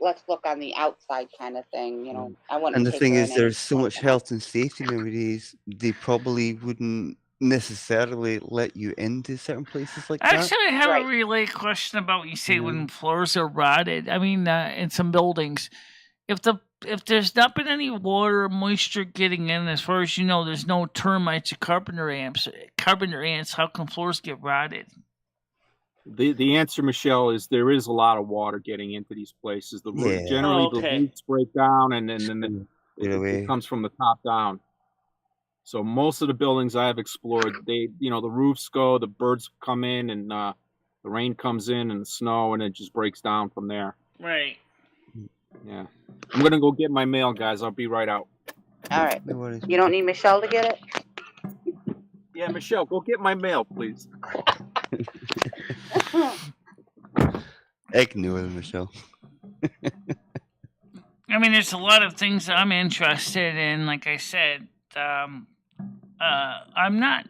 let's look on the outside kind of thing. I wouldn't. And the thing is, there's so much health and safety nowadays. They probably wouldn't necessarily let you into certain places like that. Actually, I have a related question about what you say when floors are rotted. I mean, in some buildings, if there's not been any water or moisture getting in, as far as there's no termites or carpenter ants. How can floors get rotted? The answer, Michelle, is there is a lot of water getting into these places. Generally, the roofs break down, and then it comes from the top down. So most of the buildings I have explored, the roofs go, the birds come in, and the rain comes in, and the snow, and it just breaks down from there. Right. Yeah. I'm gonna go get my mail, guys. I'll be right out. All right. You don't need Michelle to get it? Yeah, Michelle, go get my mail, please. Ignore Michelle. I mean, there's a lot of things I'm interested in. Like I said, I'm not.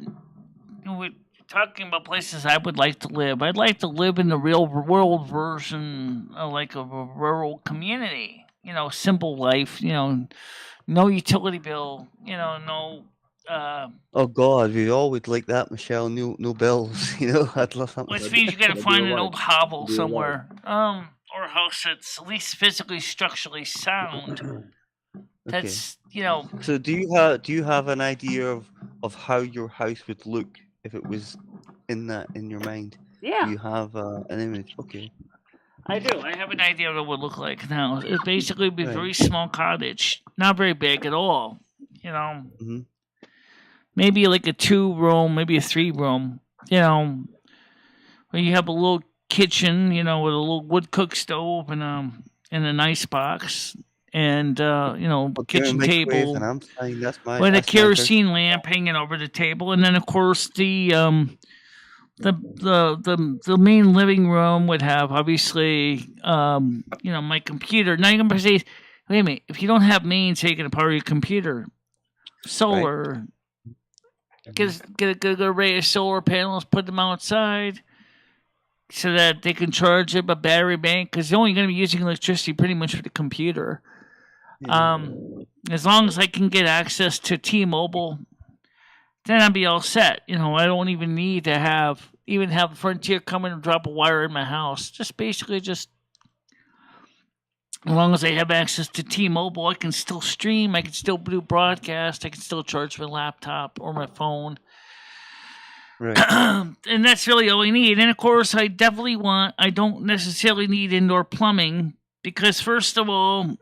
We're talking about places I would like to live. I'd like to live in the real world version, of a rural community. Simple life. No utility bill. No. Oh God, we all would like that, Michelle. No bills. I'd love that. Which means you got to find an old hovel somewhere, or a house that's at least physically, structurally sound. That's So do you have an idea of how your house would look if it was in your mind? Yeah. Do you have an image? Okay. I do. I have an idea of what it would look like now. It basically would be a very small cottage, not very big at all. Mm-hmm. Maybe like a 2-room, maybe a 3-room. Where you have a little kitchen, with a little wood cook stove and an ice box. And kitchen table with a kerosene lamp hanging over the table, and then of course the main living room would have obviously my computer. Now you're gonna say, wait a minute, if you don't have mains taking apart your computer, solar, get a good array of solar panels, put them outside. So that they can charge up a battery bank, because they're only going to be using electricity pretty much for the computer. As long as I can get access to T-Mobile, then I'd be all set. You know, I don't even need to have Frontier come in and drop a wire in my house. Just basically just as long as I have access to T-Mobile, I can still stream, I can still do broadcast, I can still charge my laptop or my phone. Right. And that's really all I need. And of course, I don't necessarily need indoor plumbing because, first of all,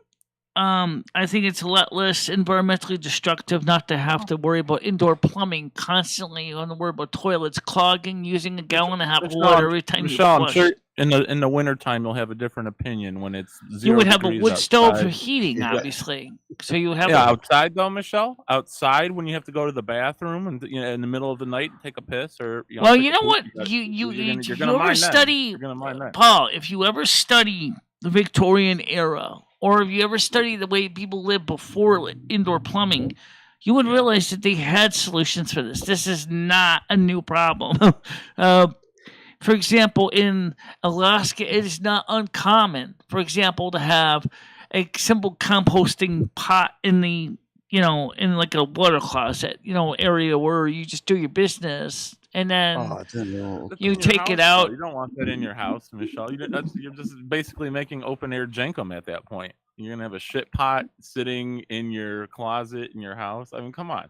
I think it's a lot less environmentally destructive not to have to worry about indoor plumbing constantly. On the worry about toilets clogging, using a gallon and a half of water every time you flush. I'm sure in the wintertime you'll have a different opinion when it's 0 You would have a wood stove for outside. heating, obviously. So you have outside though, Michelle. Outside when you have to go to the bathroom and in the middle of the night and take a piss or well, you know what you ever study, Paul? If you ever study the Victorian era, or if you ever study the way people lived before indoor plumbing, you would realize that they had solutions for this. This is not a new problem. For example, in Alaska, it is not uncommon, for example, to have a simple composting pot in the, in like a water closet, area where you just do your business. And then you take it out. Though. You don't want that in your house, Michelle. You're just basically making open air jankum at that point. You're gonna have a shit pot sitting in your closet in your house. I mean, come on.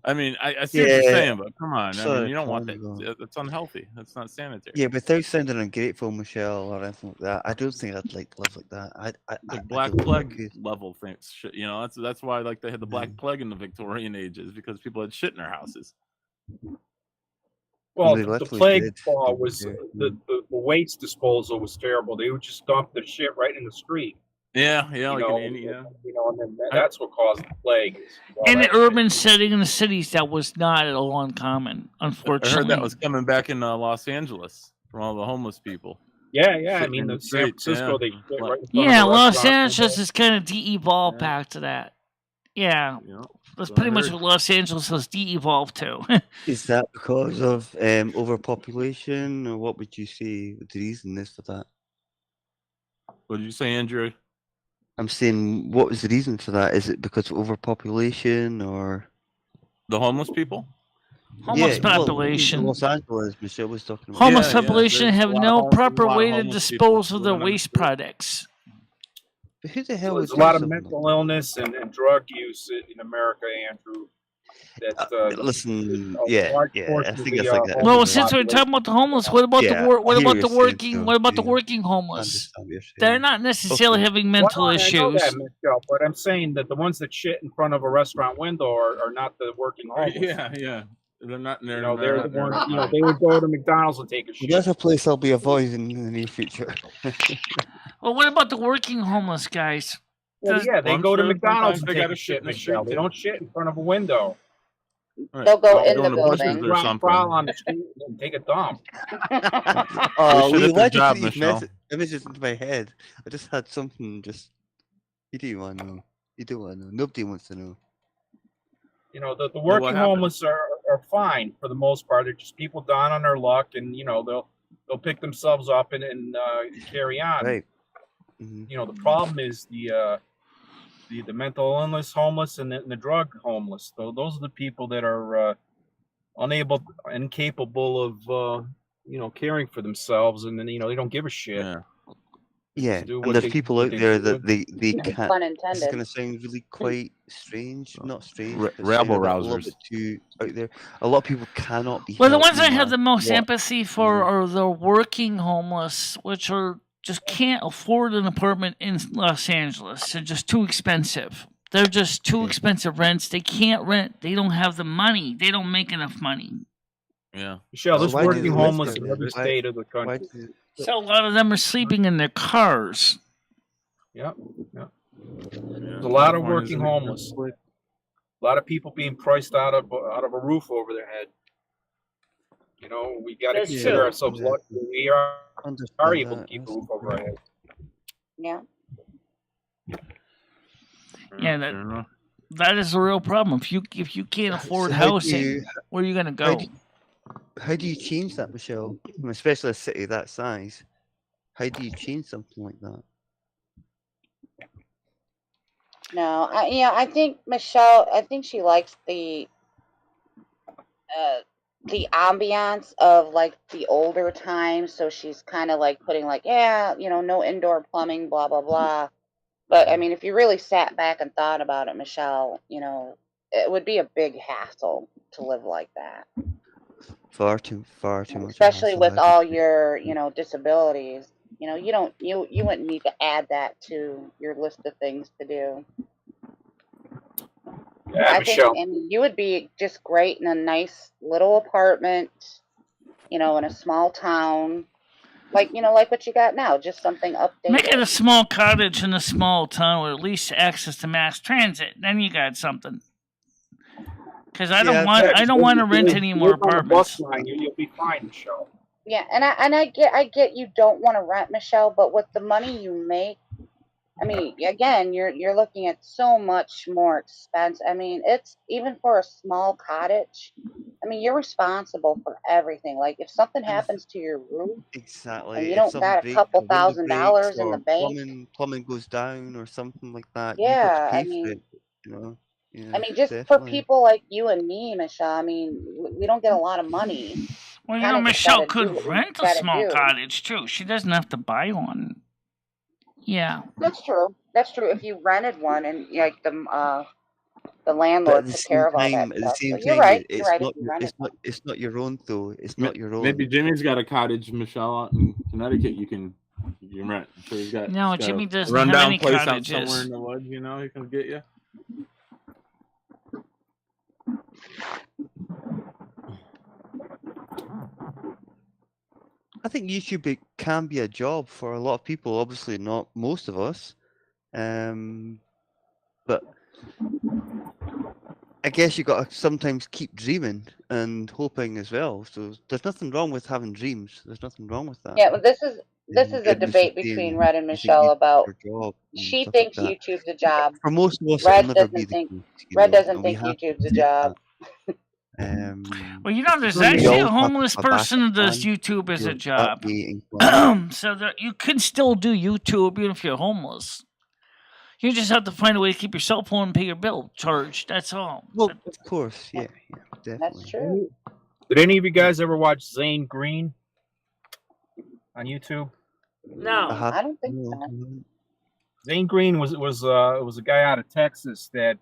I mean, I see what you're saying, but come on. I mean, you don't want that. It's unhealthy. That's not sanitary. Yeah, without sounding ungrateful, Michelle, or anything like that, I don't think I'd like to live like that. The Black Plague level things. Shit, that's why like they had the Black Plague in the Victorian ages because people had shit in their houses. Well, the plague was the waste disposal was terrible. They would just dump the shit right in the street. Yeah, like in India. And then that's what caused the plague. In the urban setting in the cities, that was not at all uncommon, unfortunately. I heard that was coming back in Los Angeles from all the homeless people. Yeah. I mean, the San Francisco, they right in front of the Los Angeles is kind of de-evolved back to that. Yeah. That's pretty much what Los Angeles has de-evolved to. Is that because of overpopulation, or what would you say the reason is for that? What did you say, Andrew? I'm saying, what was the reason for that? Is it because of overpopulation, or the homeless people? Homeless population. Los Angeles, Michelle was talking about. Homeless population have no proper way to dispose of their waste products. But who the hell There's a lot of mental illness and drug use in America, Andrew. Listen, I think it's like that. Well, since we're talking about the homeless, what about the working homeless? They're not necessarily having mental issues. I know that, Michelle, but I'm saying that the ones that shit in front of a restaurant window are not the working homeless. Yeah. They're not. They're the ones. They would go to McDonald's and take a shit. That's a place I'll be avoiding in the near future. Well, what about the working homeless guys? Well, they go to McDonald's and take a shit, Michelle. They don't shit in front of a window. They'll go in the building. Crawl on the street and take a dump. Why did you mess images into my head? I just had something. You don't want to know. You don't want to know. Nobody wants to know. The working homeless are fine for the most part. They're just people down on their luck, and they'll pick themselves up and carry on. Right. The problem is the mental illness homeless and the drug homeless. So those are the people that are incapable of caring for themselves, and then they don't give a shit. Yeah, and there's people out there that they can't. It's going to sound really quite strange, not strange. Rabble rousers. A little bit too out there. A lot of people cannot be. Well, the ones I have the most empathy for are the working homeless, which just can't afford an apartment in Los Angeles. They're just too expensive. They're just too expensive rents. They can't rent. They don't have the money. They don't make enough money. Yeah, Michelle, there's working homeless in every state of the country. So a lot of them are sleeping in their cars. Yeah. There's a lot of working homeless. A lot of people being priced out of a roof over their head. We got to consider ourselves lucky. We are able to keep a roof over our head. Yeah. Yeah, that is a real problem. If you can't afford housing, where are you going to go? How do you change that, Michelle? Especially a city that size. How do you change something like that? No, I think Michelle. I think she likes the ambiance of like the older times. So she's kind of like putting like, yeah, no indoor plumbing, blah blah blah. But I mean, if you really sat back and thought about it, Michelle, it would be a big hassle to live like that. Far too much. Especially with all your, disabilities. You wouldn't need to add that to your list of things to do. Yeah, I Michelle. think, and you would be just great in a nice little apartment, in a small town, like what you got now, just something updated. Make it a small cottage in a small town with at least access to mass transit. Then you got something. Because I don't want to rent any more apartments. You'll be fine, Michelle. Yeah, and I get you don't want to rent, Michelle, but with the money you make, I mean, again, you're looking at so much more expense. I mean, it's even for a small cottage. I mean, you're responsible for everything. Like if something happens to your roof, exactly, and you don't got a couple $1,000 in the bank, plumbing goes down or something like that. Yeah, you got to pay for it, Yeah, I mean, just definitely. for people like you and me, Michelle. I mean, we don't get a lot of money. Well, Michelle could rent a small cottage too. She doesn't have to buy one. Yeah, that's true. That's true. If you rented one and like the landlord took care of all that stuff. So you're right. It's not your own though. It's not your own. Maybe Jimmy's got a cottage, Michelle, out in Connecticut. You can rent. I'm sure he's got. No, Jimmy doesn't have any place cottages. Out somewhere in the woods, he can get you. I think YouTube can be a job for a lot of people. Obviously, not most of us, but I guess you got to sometimes keep dreaming and hoping as well. So there's nothing wrong with having dreams. There's nothing wrong with that. Yeah, but this is a debate between Red and Michelle about. She thinks YouTube's a job. For most of us, Red doesn't think YouTube's a job. Well, there's actually a homeless person who does YouTube as a job. So you can still do YouTube even if you're homeless. You just have to find a way to keep your cell phone and pay your bill charged. That's all. Well, of course, yeah, definitely. That's true. Did any of you guys ever watch Zane Green on YouTube? No, I don't think so. Zane Green was a guy out of Texas that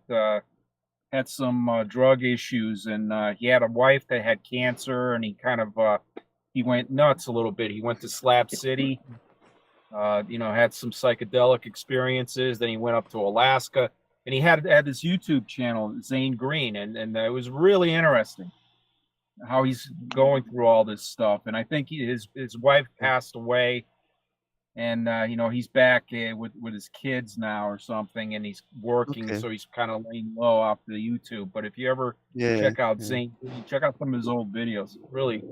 had some drug issues, and he had a wife that had cancer, and he kind of he went nuts a little bit. He went to Slab City, had some psychedelic experiences. Then he went up to Alaska, and he had this YouTube channel, Zane Green, and it was really interesting how he's going through all this stuff. And I think his wife passed away. And he's back with his kids now or something, and he's working, so he's kind of laying low off the YouTube. But if you ever check out Zane, check out some of his old videos. Really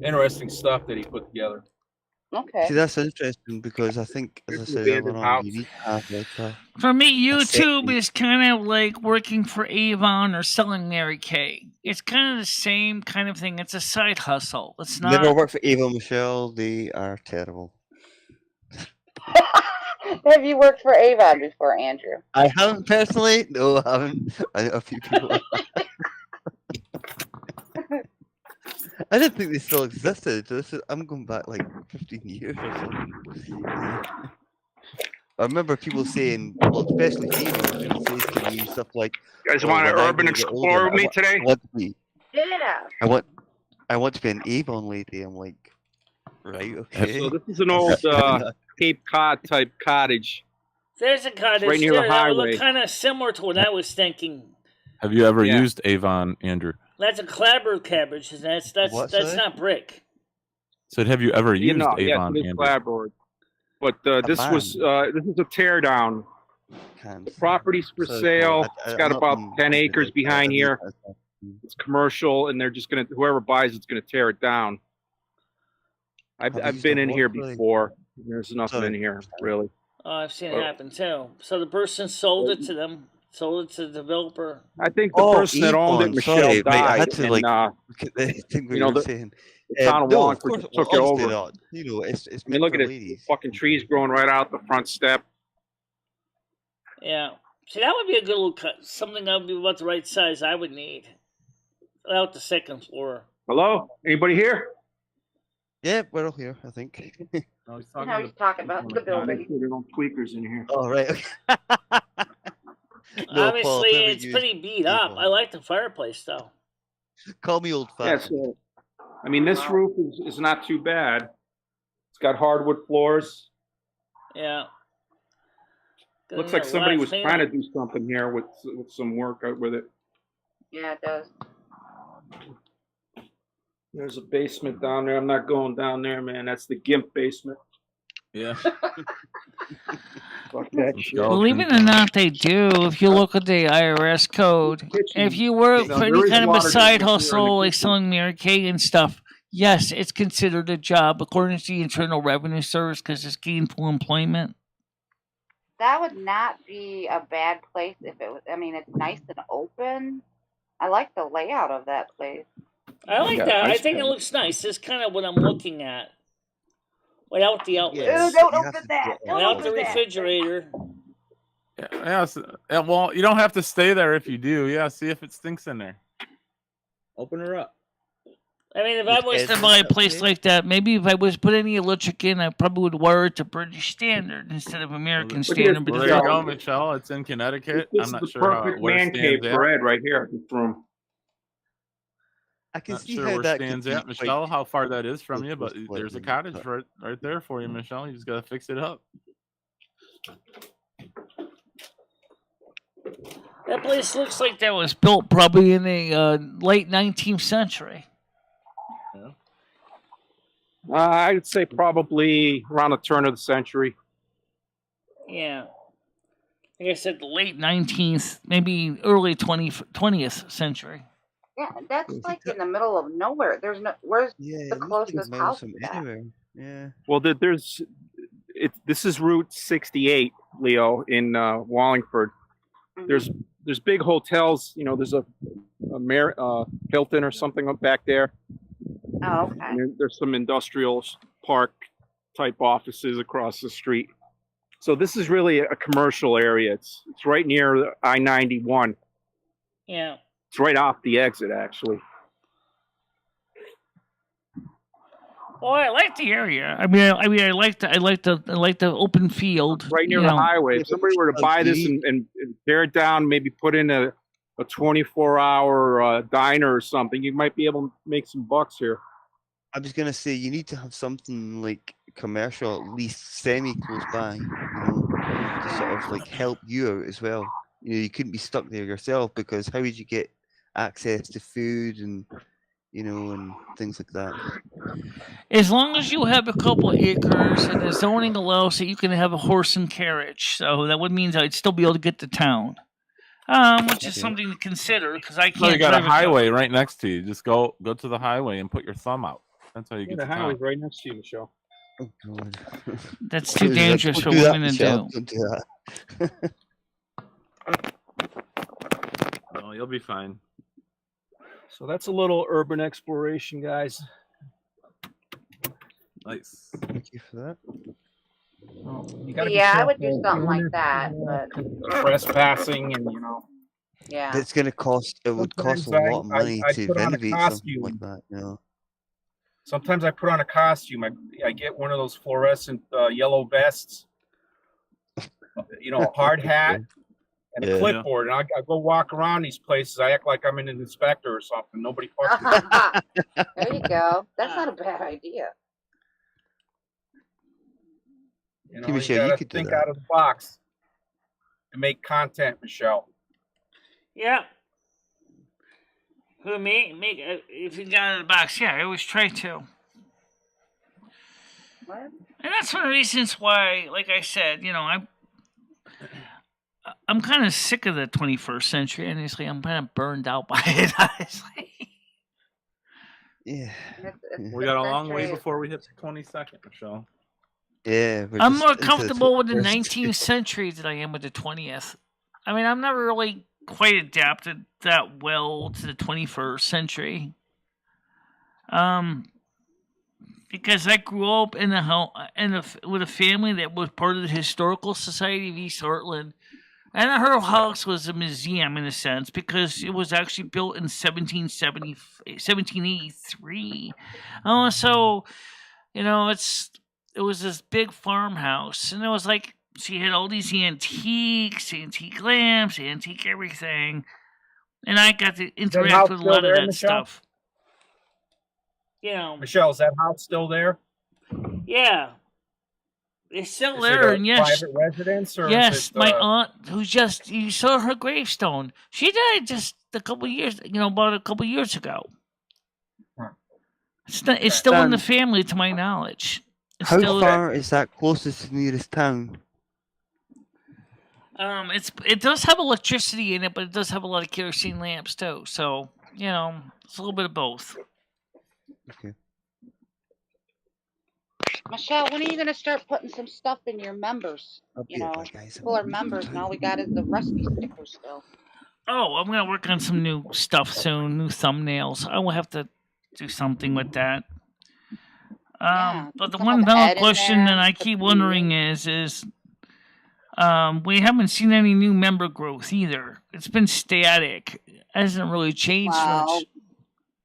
interesting stuff that he put together. Okay. See, that's interesting because I think, as I said earlier on, you need to have like for me, YouTube is kind of like working for Avon or selling Mary Kay. It's kind of the same kind of thing. It's a side hustle. It's not. Never worked for Avon, Michelle. They are terrible. Have you worked for Avon before, Andrew? I haven't personally. No, I haven't. I know a few people. I didn't think they still existed. I'm going back like 15 years or something. I remember people saying, well, especially females, say to me stuff like, "You guys want to urban explore with me today?" I want to be an Avon lady. I'm like, right, okay. So this is an old Cape Cod type cottage. There's a cottage right near the highway. That would look kind of similar to what I was thinking. Have you ever used Avon, Andrew? That's a clapboard cabbage. That's not brick. So have you ever used Avon, Andrew? Clapboard. But this is a tear down. The property's for sale. It's got about 10 acres behind here. It's commercial, and they're just whoever buys it's gonna tear it down. I've been in here before. There's nothing in here, really. Oh, I've seen it happen too. So the person sold it to them, sold it to the developer. I think the person that owned it, Michelle, died. I had to and, the town of Wallingford took it over. Not. It's look at it, fucking trees growing right out the front step. Yeah. See, that would be a good little cut. Something that would be about the right size I would need. Out the second floor. Hello? Anybody here? Yeah, we're all here, I think. No, he's He's talking about the building. Make sure there are no tweakers in here. Oh, right. Okay. No, Obviously, Paul, I've never it's used pretty beat up. Avon. I like the fireplace, though. Call me old Yeah, fashioned. so, I mean, this roof is not too bad. It's got hardwood floors. Yeah. Looks like somebody was trying to do something here with some work with it. Yeah, it does. There's a basement down there. I'm not going down there, man. That's the GIMP basement. Yeah. Fuck that shit. Believe it or not, they do. If you look at the IRS code, if you work for any kind of a side hustle, like selling Mary Kay and stuff, yes, it's considered a job according to the Internal Revenue Service because it's gainful employment. That would not be a bad place if it was. I mean, it's nice and open. I like the layout of that place. I like that. I think it looks nice. That's kind of what I'm looking at. Without the outlets. Yes, Don't you open have to that. get Don't Without open the that. refrigerator. Yeah, well, you don't have to stay there if you do. Yeah, see if it stinks in there. Open her up. I mean, if I was to buy a place like that, maybe if I was put any electric in, I probably would wire it to British standard instead of American standard. Well, there you go, Michelle. It's in Connecticut. This I'm not is the sure perfect where man it cave stands for at. Ed right here. This room. I can Not see sure how where that stands could be at, Michelle. quite- How far that is from quite you, but close there's a to cottage but- right there for you, Michelle. You just gotta fix it up. That place looks like that was built probably in the late 19th century. I'd say probably around the turn of the century. Yeah. Like I said, the late 19th, maybe early 20th century. Yeah, that's like in the middle of nowhere. There's no. Where's Yeah, the it looks like closest miles house from to that? anywhere. Yeah. Well, this is Route 68, Leo, in Wallingford. Mhm. There's big hotels. You know, there's a Hilton or something up back there. Oh, okay. And there's some industrial park type offices across the street. So this is really a commercial area. It's right near I-91. Yeah. It's right off the exit, actually. Well, I like the area. I mean, I like the open field. Right near the highway. If somebody were to buy this and tear it down, maybe put in a 24-hour diner or something, you might be able to make some bucks here. I was gonna say you need to have something like commercial, at least semi close by, you know, to sort of like help you out as well. You know, you couldn't be stuck there yourself because how would you get access to food and and things like that? As long as you have a couple of acres and the zoning allows that you can have a horse and carriage, so that would mean I'd still be able to get to town. Which is something to consider because I can't. So you got a drive highway right next to you. Just go to the highway and put your thumb out. That's how you get The to highway's town. right next to you, Michelle. Oh God. That's too dangerous for women to do. Don't do that. No, you'll be fine. So that's a little urban exploration, guys. Nice. Thank you for that. You gotta be Yeah, I would do careful. something like that, but Trespassing and yeah. It's gonna cost. It would cost a Sometimes lot of money I to put on a renovate something costume. like that. You know. Sometimes I put on a costume. I get one of those fluorescent yellow vests, a hard hat and a Yeah. clipboard, and I go walk around these places. I act like I'm an inspector or something. Nobody fucks with me. There you go. That's not a bad idea. Hey, Michelle, you you gotta could do think that. out of the box and make content, Michelle. Yeah. Who me? If you got out of the box, yeah, I always try to. What? And that's one of the reasons why, like I said, I'm kind of sick of the 21st century. Honestly, I'm kind of burned out by it. Honestly. Yeah. We got a long way century. before we hit the 22nd, Michelle. Yeah. we're I'm just more into the comfortable with the 21st. 19th century than I am with the 20th. I mean, I'm never really quite adapted that well to the 21st century. Because I grew up in with a family that was part of the Historical Society of East Heartland, And her house was a museum in a sense because it was actually built in 1783. So, it was this big farmhouse, and it was like she had all these antiques, antique lamps, antique everything, and I got to interact with a lot of that stuff. Michelle, is that house still there? Yeah. It's still there, and yes. Private residence, or yes, my aunt, you saw her gravestone. She died just about a couple years ago. It's still in the family, to my knowledge. How far is that closest to the nearest town? It does have electricity in it, but it does have a lot of kerosene lamps too. So it's a little bit of both. Okay. Michelle, when are you going to start putting some stuff in your members? People are members, and all we got is the rusty stickers still. Oh, I'm going to work on some new stuff soon, new thumbnails. I will have to do something with that. But the one question that I keep wondering is we haven't seen any new member growth either. It's been static. It hasn't really changed much.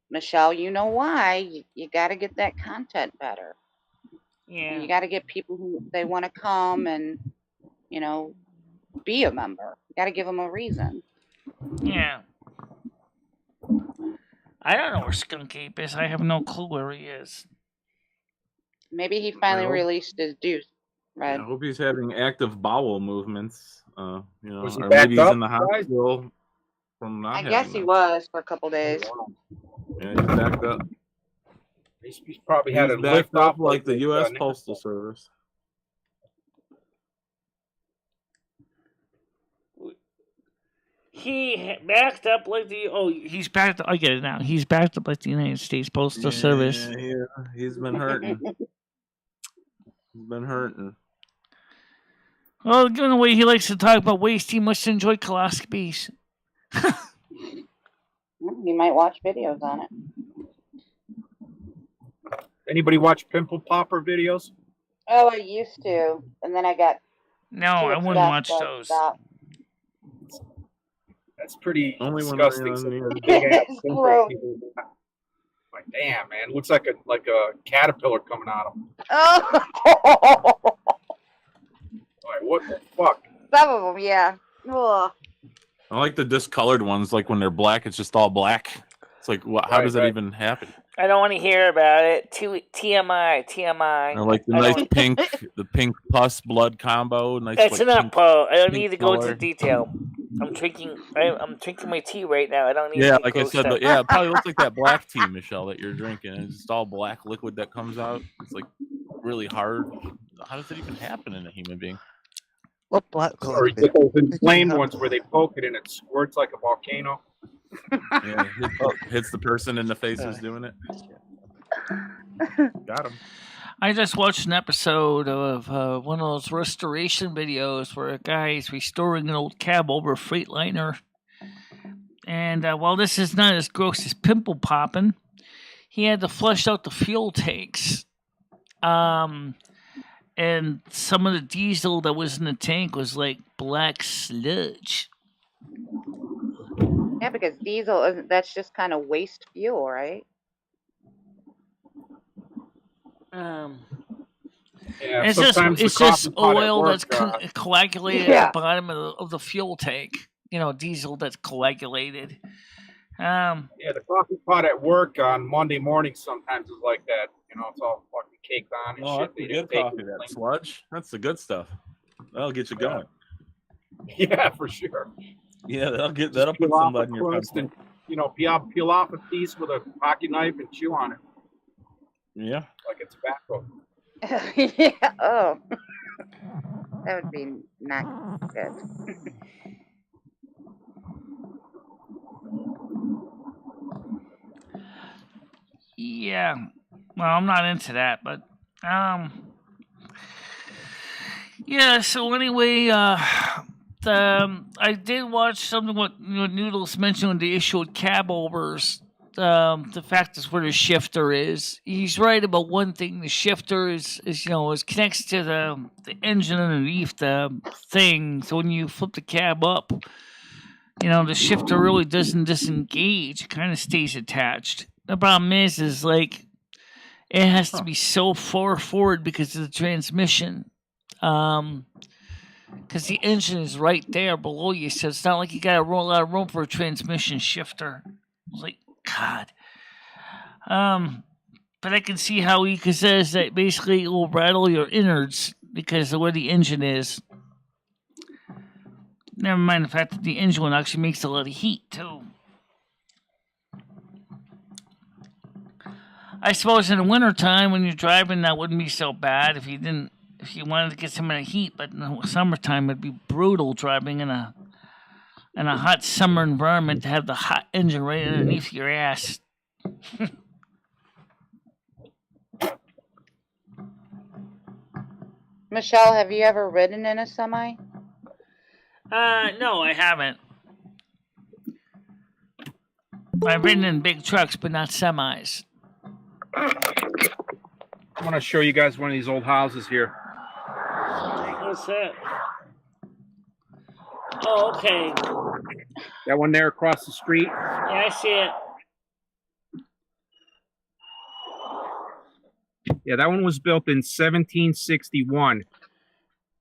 Michelle, you know why? You got to get that content better. Yeah. You got to get people who they want to come and, be a member. You got to give them a reason. Yeah. I don't know where Skunk Ape is. I have no clue where he is. Maybe he finally released his deuce. Right. I hope he's having active bowel movements. Was he or backed maybe he's up, in the hospital from not I guess he was for a couple days. Yeah, he's backed up. He's probably had a backed lift up off like the U.S. Postal Service. He backed up like he's backed up. I get it now. He's backed up like the United States Postal Service. Yeah, he's been hurting. He's been hurting. Well, given the way he likes to talk about waste, he must enjoy coloscopies. You might watch videos on it. Anybody watch pimple popper videos? Oh, I used to, and then I got. No, I wouldn't watch those. That's pretty Only disgusting. It's gross. Like, damn, man, it looks like a caterpillar coming out of him. Oh. Like, what the fuck? Some of them, yeah. Ugh. I like the discolored ones. Like when they're black, it's just all black. It's like, how does that even happen? I don't want to hear about it. TMI. Or like the nice pink, the pink pus blood combo. Nice. That's enough, Paul. I don't need to go color. into detail. I'm drinking my tea right now. I don't need. Yeah, like I said, but it probably looks like that black tea, Michelle, that you're drinking. It's just all black liquid that comes out. It's like really hard. How does it even happen in a human being? What black color? Or you get those inflamed ones where they poke it and it squirts like a volcano. Yeah, hits the person in the face who's doing it. Got him. I just watched an episode of one of those restoration videos where a guy is restoring an old cab over a Freightliner. And while this is not as gross as pimple popping, he had to flush out the fuel tanks. And some of the diesel that was in the tank was like black sludge. Yeah, because diesel, that's just kind of waste fuel, right? Yeah, it's just oil that's coagulated at the bottom of the fuel tank. Diesel that's coagulated. Yeah, the coffee pot at work on Monday morning sometimes is like that. It's all fucking caked on and shit. That's good coffee, that sludge. That's the good stuff. That'll get you going. Yeah, for sure. Yeah, that'll put some blood in your pump. And, peel off a piece with a pocket knife and chew on it. Yeah. Like it's tobacco. Yeah. Oh. That would be not good. Yeah. Well, I'm not into that, but yeah, so anyway, I did watch something what Noodles mentioned on the issue of cab overs. the fact is where the shifter is. He's right about one thing. The shifter is connects to the engine underneath the thing. So when you flip the cab up, the shifter really doesn't disengage. It kind of stays attached. The problem is like it has to be so far forward because of the transmission. Because the engine is right there below you, so it's not like you got a lot of room for a transmission shifter. It's like, God. But I can see how he says that basically it will rattle your innards because of where the engine is. Never mind the fact that the engine one actually makes a lot of heat, too. I suppose in the wintertime when you're driving, that wouldn't be so bad if you wanted to get some of the heat, but in the summertime it'd be brutal driving in a hot summer environment to have the hot engine right underneath your ass. Michelle, have you ever ridden in a semi? No, I haven't. I've ridden in big trucks, but not semis. I want to show you guys one of these old houses here. What's that? Oh, okay. That one there across the street. Yeah, I see it. Yeah, that one was built in 1761.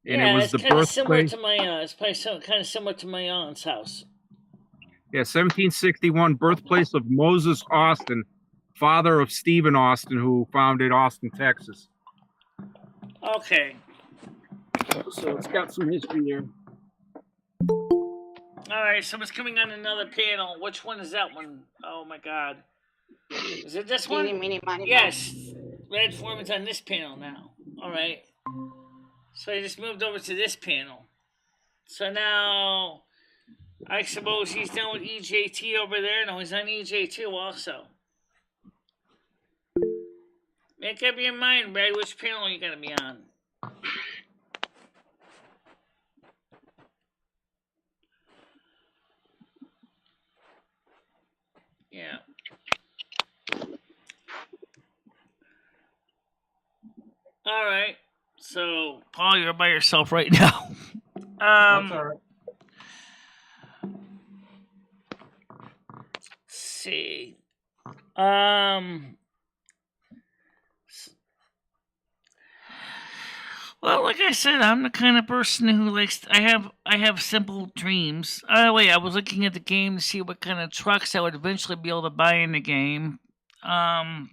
And it was the birthplace. It's probably kind of similar to my aunt's house. Yeah, 1761, birthplace of Moses Austin, father of Stephen Austin, who founded Austin, Texas. Okay. So it's got some history there. All right, someone's coming on another panel. Which one is that one? Oh my God. Is it this one? Yes. Red Foreman's on this panel now. All right. So I just moved over to this panel. So now, I suppose he's done with EJT over there. No, he's on EJ2 also. Make up your mind, Brad. Which panel are you going to be on? Yeah. All right. So, Paul, you're by yourself right now. That's all right. See. Well, like I said, I'm the kind of person who likes. I have simple dreams. Wait, I was looking at the game to see what kind of trucks I would eventually be able to buy in the game. And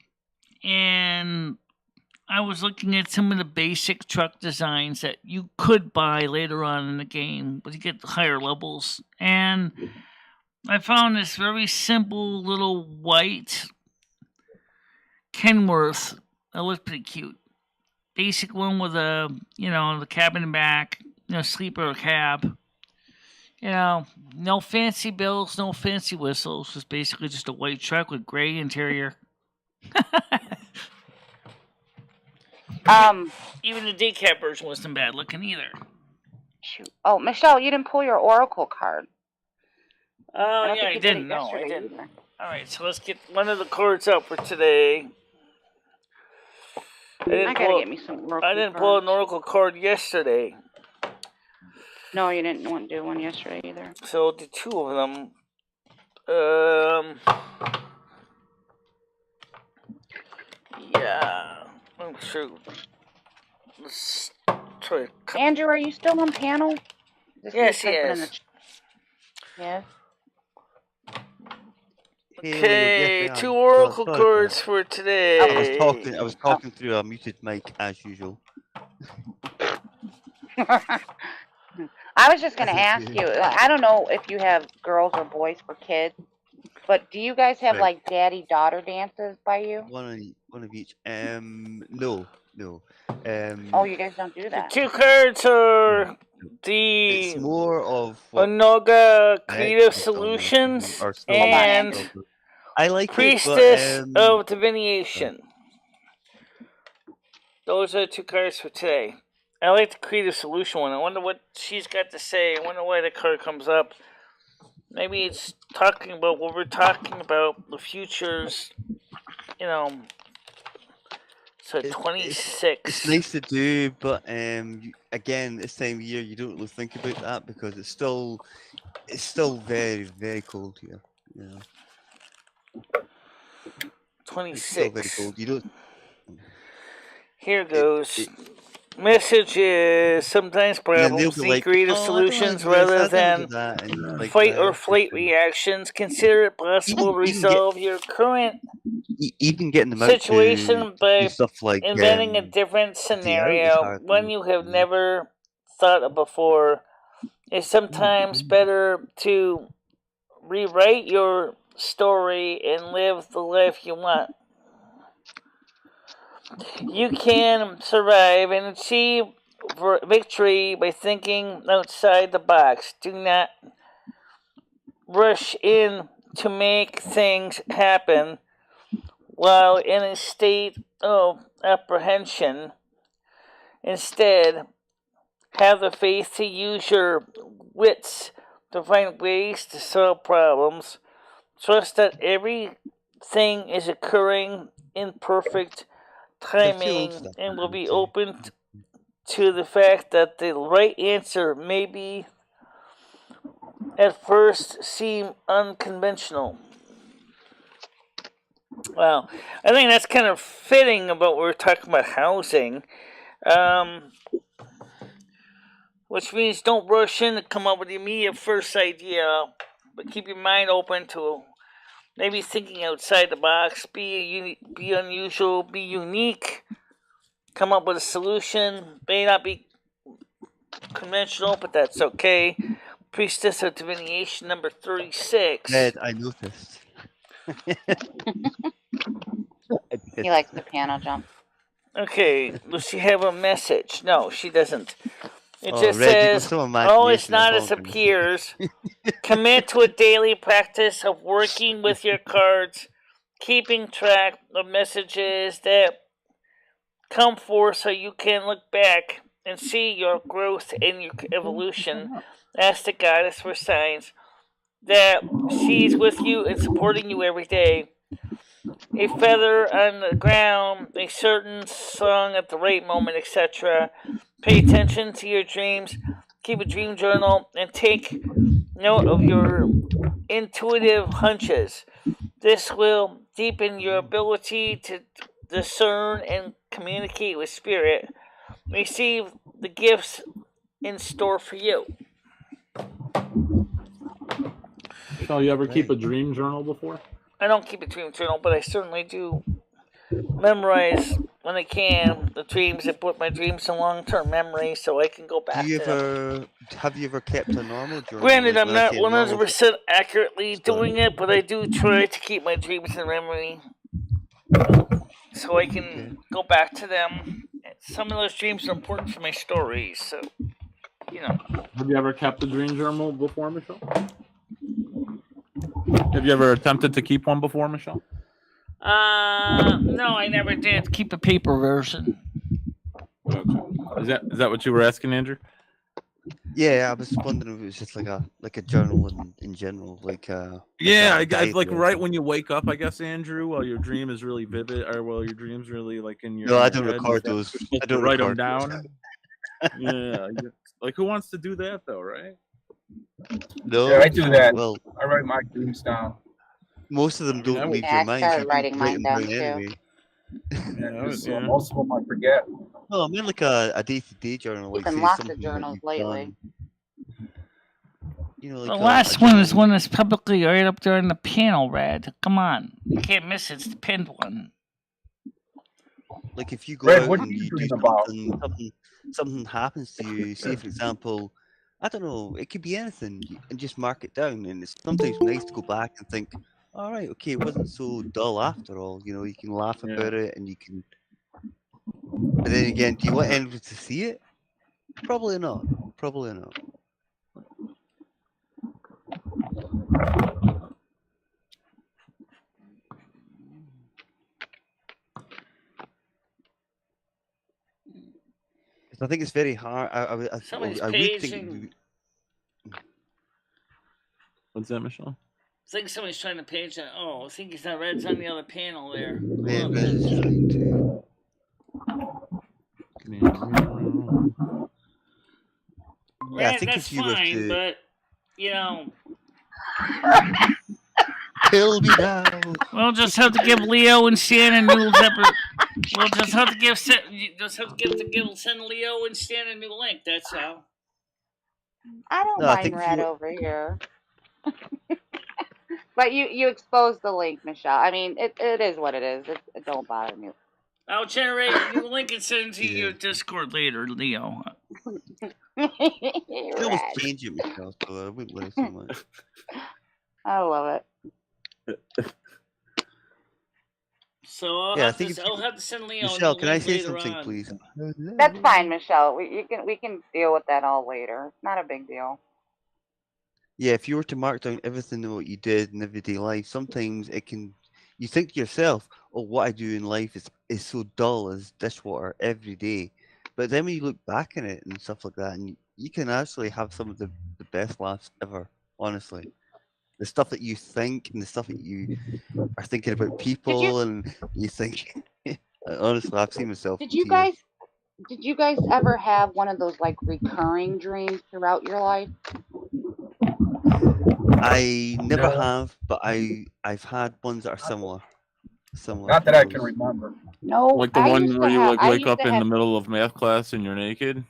I was looking at some of the basic truck designs that you could buy later on in the game, but you get the higher levels. And I found this very simple little white Kenworth that looked pretty cute. Basic one with a, the cab in the back, sleeper cab. No fancy bells, no fancy whistles. It's basically just a white truck with gray interior. Even the decap version wasn't bad looking either. Shoot. Oh, Michelle, you didn't pull your Oracle card. Oh, yeah, I didn't. No, I didn't. Either. All right, so let's get one of the cards out for today. I gotta get me some Oracle I didn't pull an Oracle card yesterday. No, you didn't want to do one yesterday either. So I'll do two of them. Yeah. Oh, shoot. Let's try. Andrew, are you still on panel? Yes, he is. Yes. Okay, two Oracle cards for today. I was talking through a muted mic as usual. I was just going to ask you, I don't know if you have girls or boys for kids, but do you guys have like daddy-daughter dances by you? One of each. No. Oh, you guys don't do that. The two cards are it's more of Onoga Creative Solutions and I like Priestess of Divination. Those are the two cards for today. I like the Creative Solution one. I wonder what she's got to say. I wonder why the card comes up. maybe it's talking about what we're talking about, the futures, so 26. It's nice to do, but again, this time of year you don't really think about that because it's still very, very cold here. 26. It's still very cold. You don't. Here goes. Message is sometimes problems need creative solutions rather than fight or flight reactions. Consider it possible to resolve your current even getting them situation by stuff like inventing a different scenario, one you have never thought of before. It's sometimes better to rewrite your story and live the life you want. You can survive and achieve victory by thinking outside the box. Do not rush in to make things happen while in a state of apprehension. Instead, have the faith to use your wits to find ways to solve problems. Trust that everything is occurring in perfect timing and will be open to the fact that the right answer may be at first seem unconventional. Well, I think that's kind of fitting about what we're talking about housing, which means don't rush in to come up with the immediate first idea, but keep your mind open to maybe thinking outside the box, be unusual, be unique, come up with a solution. May not be conventional, but that's okay. Priestess of Divination number 36. Ned, I noticed. He likes the piano jump. Okay, does she have a message? No, she doesn't. It just says, "Oh, it's not as appears." Commit to a daily practice of working with your cards, keeping track of messages that come forth so you can look back and see your growth and your evolution. Ask the goddess for signs that she's with you and supporting you every day. A feather on the ground, a certain song at the right moment, etc. Pay attention to your dreams, keep a dream journal, and take note of your intuitive hunches. This will deepen your ability to discern and communicate with spirit. Receive the gifts in store for you. Shall you ever keep a dream journal before? I don't keep a dream journal, but I certainly do memorize when I can the dreams and put my dreams in long-term memory so I can go back to them. Have you ever kept a normal journal? Granted, I'm not 100% accurately doing it, but I do try to keep my dreams in memory so I can go back to them. Some of those dreams are important for my stories, so, Have you ever kept a dream journal before, Michelle? Have you ever attempted to keep one before, Michelle? No, I never did. Keep a paper version. Gotcha. Is that what you were asking, Andrew? Yeah, I was wondering if it was just like a journal in general, like right when you wake up, I guess, Andrew, while your dream is really vivid, or while your dream's really like in your. No, I don't record those. I don't write them down. Yeah, like who wants to do that though, right? No, yeah, I do that. Well, I write my dreams down. Most of them don't leave your mind. I started writing mine down too. Anyway. Most of them I forget. No, I mean like a day-to-day journal. You've been lots of journals lately. The last one is one that's publicly right up there in the panel, Red. Come on, you can't miss it. It's the pinned one. Like if you go Red, out what and you do something happens to you. Say, for example, I don't know, it could be anything, and just mark it down. And it's sometimes nice to go back and think, all right, okay, it wasn't so dull after all. You can laugh about it, and you can. But then again, do you want anyone to see it? Probably not. Probably not. I think it's very hard. I would think. What's that, Michelle? I think somebody's trying to page that. Oh, I think it's not Red's on the other panel there. Yeah, Red is trying to. Yeah, I think that's fine, but you know. Kill me now. We'll just have to give Leo and Stan a new separate. We'll just have to give send Leo and Stan a new link. That's all. I don't mind Red over here. But you exposed the link, Michelle. I mean, it is what it is. It don't bother me. I'll generate a new link and send it to your Discord later, Leo. You almost change it, Michelle, so I wouldn't worry so much. I love it. So I'll have to send Leo. Michelle, can I say something, on. please? That's fine, Michelle. We can deal with that all later. It's not a big deal. Yeah, if you were to mark down everything that what you did in everyday life, sometimes you think to yourself, oh, what I do in life is so dull as dishwater every day. But then when you look back on it and stuff like that, and you can actually have some of the best laughs ever, honestly. The stuff that you think and the stuff that you are thinking about people and you think, honestly, I've seen myself. Did you guys ever have one of those like recurring dreams throughout your life? I never have, but I've had ones that are similar. Not that I can remember. No, like the one where you wake up in the middle of math class and you're naked,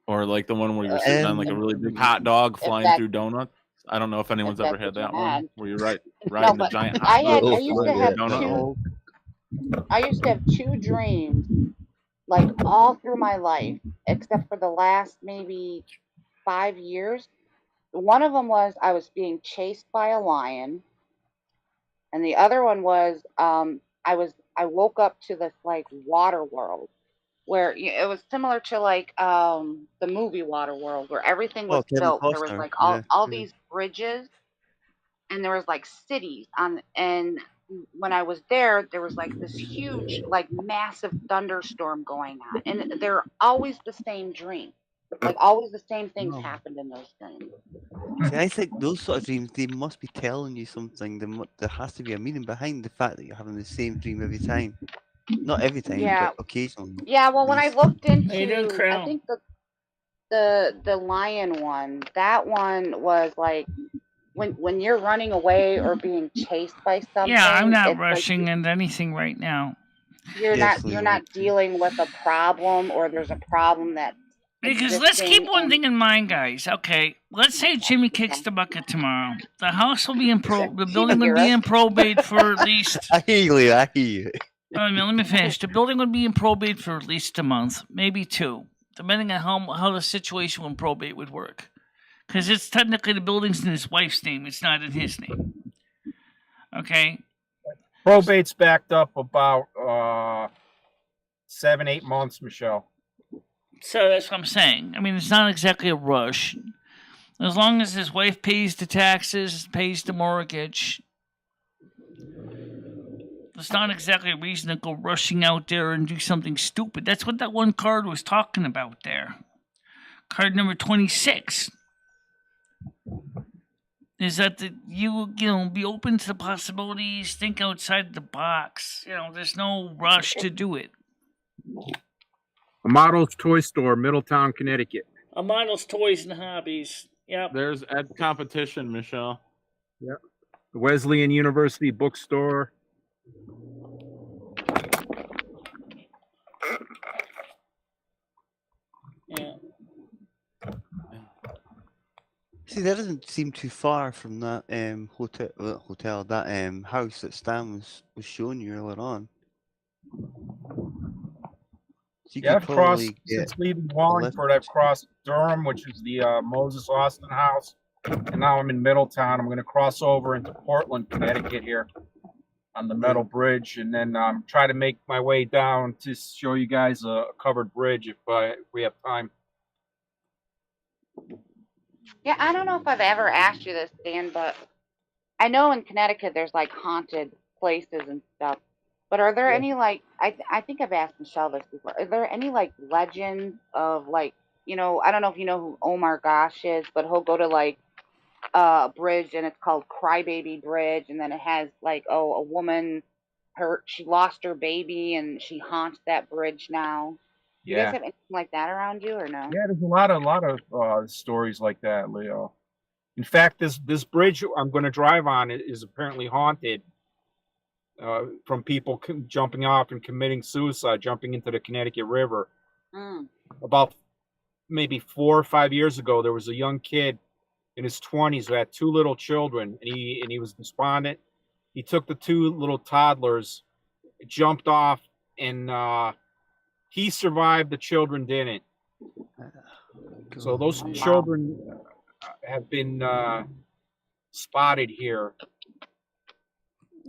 or like the one where you're sitting on like a really big hot dog flying through donuts. I don't know if anyone's ever had that one where you're riding the giant hot dog. I used to have two dreams, like all through my life, except for the last maybe 5 years. One of them was I was being chased by a lion, and the other one was I woke up to this like water world where it was similar to like the movie Water World, where everything was built. There was like all these bridges, and there was like cities on. And when I was there was like this huge, like massive thunderstorm going on, and they're always the same dream. Like always the same things happened in those dreams. See, I think those sort of dreams, they must be telling you something. There has to be a meaning behind the fact that you're having the same dream every time. Not every time, but occasionally. Yeah, well, when I looked into, I think the lion one, that one was like when you're running away or being chased by something. Yeah, I'm not rushing into anything right now. You're not dealing with a problem, or there's a problem that. Because let's keep one thing in mind, guys. Okay, let's say Jimmy kicks the bucket tomorrow. The house will be the building would be in probate for at least. I hear you. Let me finish. The building would be in probate for at least a month, maybe 2, depending on how the situation when probate would work. Because it's technically the building's in his wife's name; it's not in his name. Okay. Probate's backed up about 7-8 months, Michelle. So that's what I'm saying. I mean, it's not exactly a rush. As long as his wife pays the taxes, pays the mortgage, it's not exactly a reason to go rushing out there and do something stupid. That's what that one card was talking about there. Card number 26 is that you be open to the possibilities, think outside the box. There's no rush to do it. Amado's Toy Store, Middletown, Connecticut. Amado's Toys and Hobbies. Yep. There's Ed Competition, Michelle. Yep. The Wesleyan University Bookstore. Yeah. See, that doesn't seem too far from that hotel, that house that Stan was showing you earlier on. So I've crossed since leaving Wallingford. I've crossed Durham, which is the Moses Austin house, and now I'm in Middletown. I'm going to cross over into Portland, Connecticut here on the metal bridge, and then try to make my way down to show you guys a covered bridge if we have time. Yeah, I don't know if I've ever asked you this, Dan, but I know in Connecticut there's like haunted places and stuff. But are there any like I think I've asked Michelle this before. Are there any like legends of like I don't know if you know who Omar Gosh is, but he'll go to like bridge, and it's called Crybaby Bridge, and then it has like, oh, a woman, she lost her baby and she haunts that bridge now. You guys Yeah. have anything like that around you or no? Yeah, there's a lot of stories like that, Leo. In fact, this bridge I'm going to drive on is apparently haunted from people jumping off and committing suicide, jumping into the Connecticut River. About maybe 4 or 5 years ago, there was a young kid in his 20s who had 2 little children, and he was despondent. He took the 2 little toddlers, jumped off, and he survived. The children didn't. So those children have been spotted here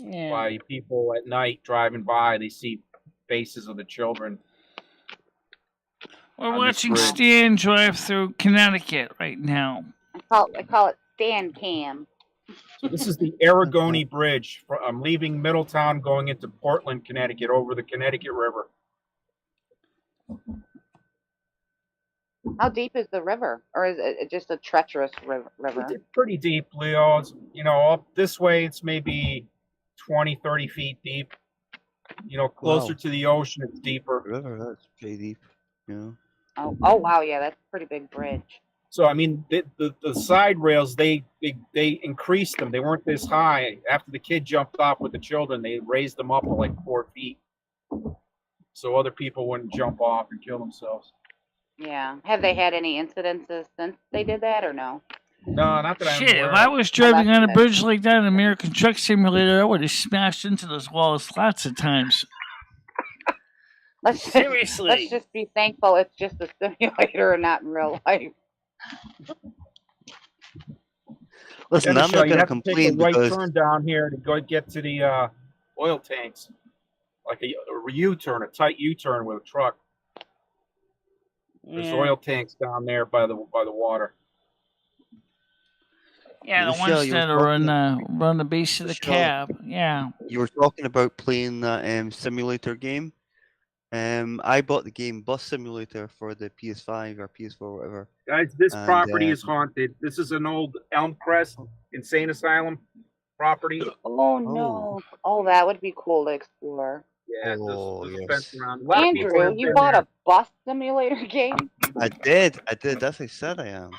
by people at night driving by. They see faces of the children. We're watching Stan drive through Connecticut right now. I call it Stan Cam. So this is the Aragoni Bridge. I'm leaving Middletown, going into Portland, Connecticut, over the Connecticut River. How deep is the river, or is it just a treacherous river? It's pretty deep, Leo. It's, up this way, it's maybe 20, 30 feet deep. Closer to the ocean, it's deeper. River, that's pretty deep. Oh wow, yeah, that's a pretty big bridge. So I mean, the side rails, they increased them. They weren't this high. After the kid jumped off with the children, they raised them up to like 4 feet, so other people wouldn't jump off and kill themselves. Yeah. Have they had any incidences since they did that, or no? No, not that I'm Shit, aware if I was driving on a good. bridge like that in American Truck Simulator, I would have smashed into those walls lots of times. Seriously. Let's just be thankful it's just a simulator and not in real life. Listen, I'm not going to complain right because turn down here to go get to the oil tanks, like a U-turn, a tight U-turn with a truck. There's oil tanks down there by the water. Yeah, the Michelle, ones that are on the base of the cab. Yeah. You were talking about playing that simulator game. I bought the game Bus Simulator for the PS5 or PS4 or whatever. Guys, this property is haunted. This is an old Elmcrest Insane Asylum property. Oh no! Oh, that would be cool to explore. Yeah, yes. fence around. Andrew, you bought a bus simulator game? I did. That's what I said I am.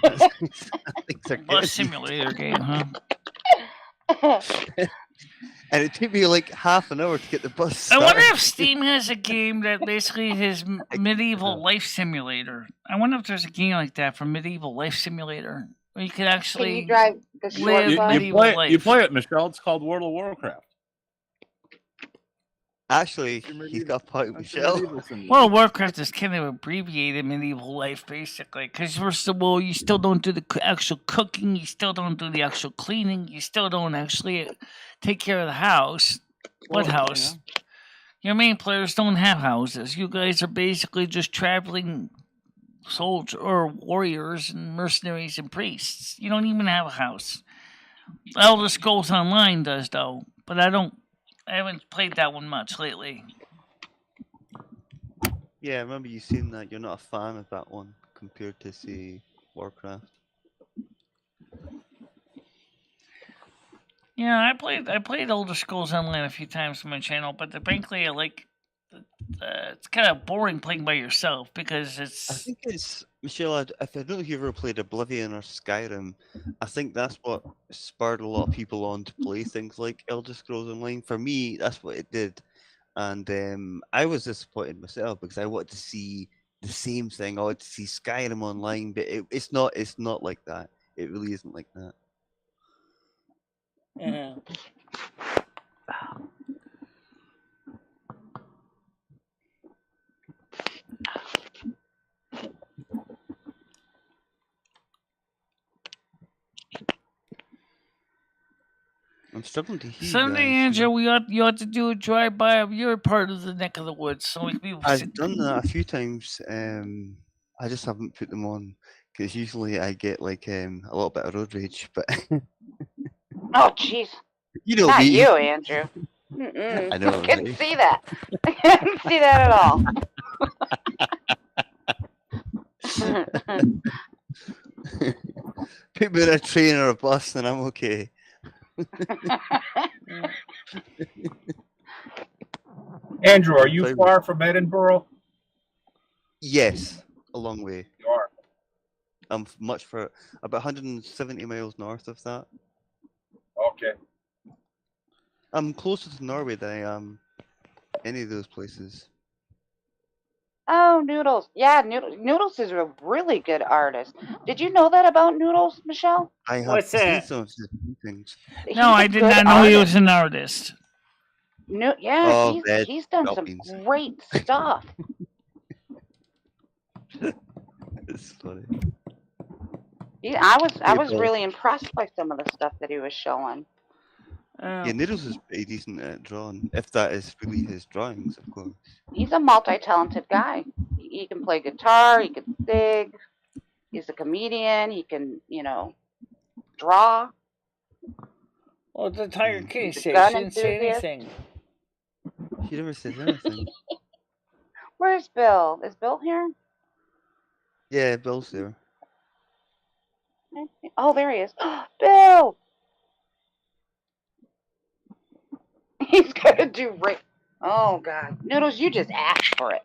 Bus simulator game, huh? And it took me like half an hour to get the bus I started. wonder if Steam has a game that basically is medieval life simulator. I wonder if there's a game like that for medieval life simulator where you can actually Can you drive the short bus? You play it, Michelle. It's called World of Warcraft. Actually, he's got point, Michelle. Well, Warcraft is kind of abbreviated medieval life, basically. Because first of all, you still don't do the actual cooking, you still don't do the actual cleaning, you still don't actually take care of the house. What house? Yeah. Your main players don't have houses. You guys are basically just traveling soldiers or warriors and mercenaries and priests. You don't even have a house. Elder Scrolls Online does, though, but I haven't played that one much lately. Yeah, I remember you saying that you're not a fan of that one compared to, say, Warcraft. Yeah, I played Elder Scrolls Online a few times on my channel, but frankly, I like it's kind of boring playing by yourself because it's. I think it's Michelle. I don't know if you ever played Oblivion or Skyrim. I think that's what spurred a lot of people on to play things like Elder Scrolls Online. For me, that's what it did, and I was disappointed myself because I wanted to see the same thing. I wanted to see Skyrim Online, but it's not. It's not like that. It really isn't like that. Yeah. I'm struggling to hear. Someday, Andrew, you ought to do a drive-by of your part of the neck of the woods, so we can. I've done that a few times. I just haven't put them on because usually I get like a little bit of road rage. But oh, jeez. You know not me. You, Andrew. Mm-mm. I know. I couldn't see that. I couldn't see that at all. Put me in a train or a bus and I'm okay. Andrew, are you far from Edinburgh? Yes, a long way. You are. I'm much for about 170 miles north of that. Okay. I'm closer to Norway than I am any of those places. Oh, Noodles. Yeah, Noodles is a really good artist. Did you know that about Noodles, Michelle? I have What's seen that? some of his paintings. No, I did not know he was an artist. No, yeah, Oh, he's done some great stuff. It's funny. Yeah, I was really impressed by some of the stuff that he was showing. Yeah, Noodles is pretty decent at drawing, if that is really his drawings, of course. He's a multi-talented guy. He can play guitar, he can sing, he's a comedian, he can, draw. Well, the entire case He's she a gun didn't say enthusiast. anything. She never says anything. Where's Bill? Is Bill here? Yeah, Bill's there. Oh, there he is. Bill! He's gonna do right. Oh, God. Noodles, you just asked for it.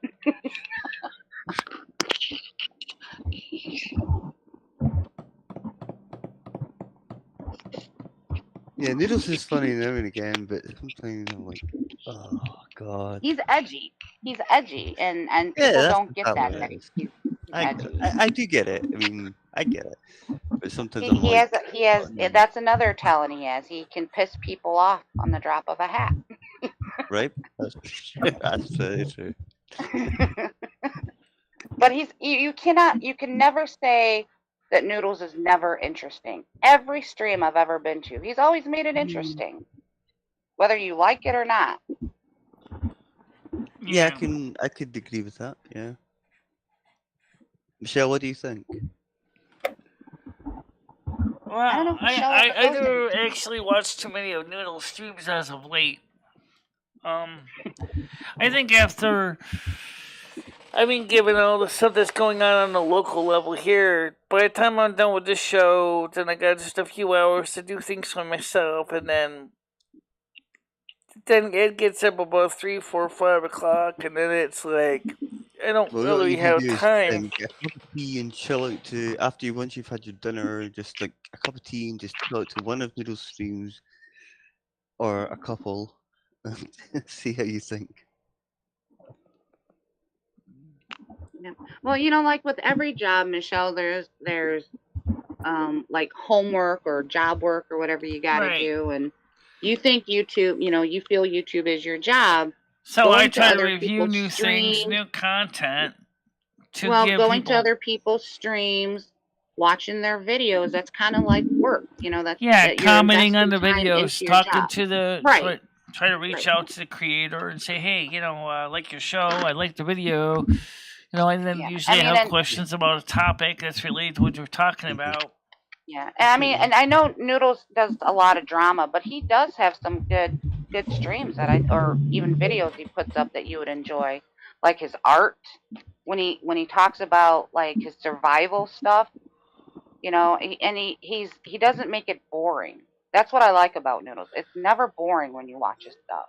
Yeah, Noodles is funny now and again, but sometimes I'm like, oh, God. He's edgy. He's edgy, and Yeah, people that's don't get that. what it is. He's edgy. I do get it. I mean, I get it. But sometimes He has, that's another talent he has. He can piss people off on the drop of a hat. Right? That's very true. But you can never say that Noodles is never interesting. Every stream I've ever been to, he's always made it interesting, whether you like it or not. Yeah, I could agree with that. Yeah. Michelle, what do you think? Well, I never actually watched too many of Noodle's streams as of late. I think after, given all the stuff that's going on the local level here, by the time I'm done with this show, then I got just a few hours to do things for myself, and then it gets up about 3, 4, 5 o'clock, and then it's like I don't really have time. Get a cup of tea and chill out to once you've had your dinner, just like a cup of tea and just chill out to one of Noodle's streams or a couple. See how you think. Yeah. Well, like with every job, Michelle, there's like homework or job work or whatever you got to do, and you think YouTube, you feel YouTube is your job. So I try to review new things, new content. Going to other people's streams, watching their videos, that's kind of like work, that's commenting on the videos, talking to the try to reach out to the creator and say, hey, I like your show, I like the video, and then usually I have questions about a topic that's related to what you're talking about. Yeah, and I know Noodles does a lot of drama, but he does have some good streams or even videos he puts up that you would enjoy, like his art when he talks about like his survival stuff, he doesn't make it boring. That's what I like about Noodles. It's never boring when you watch his stuff.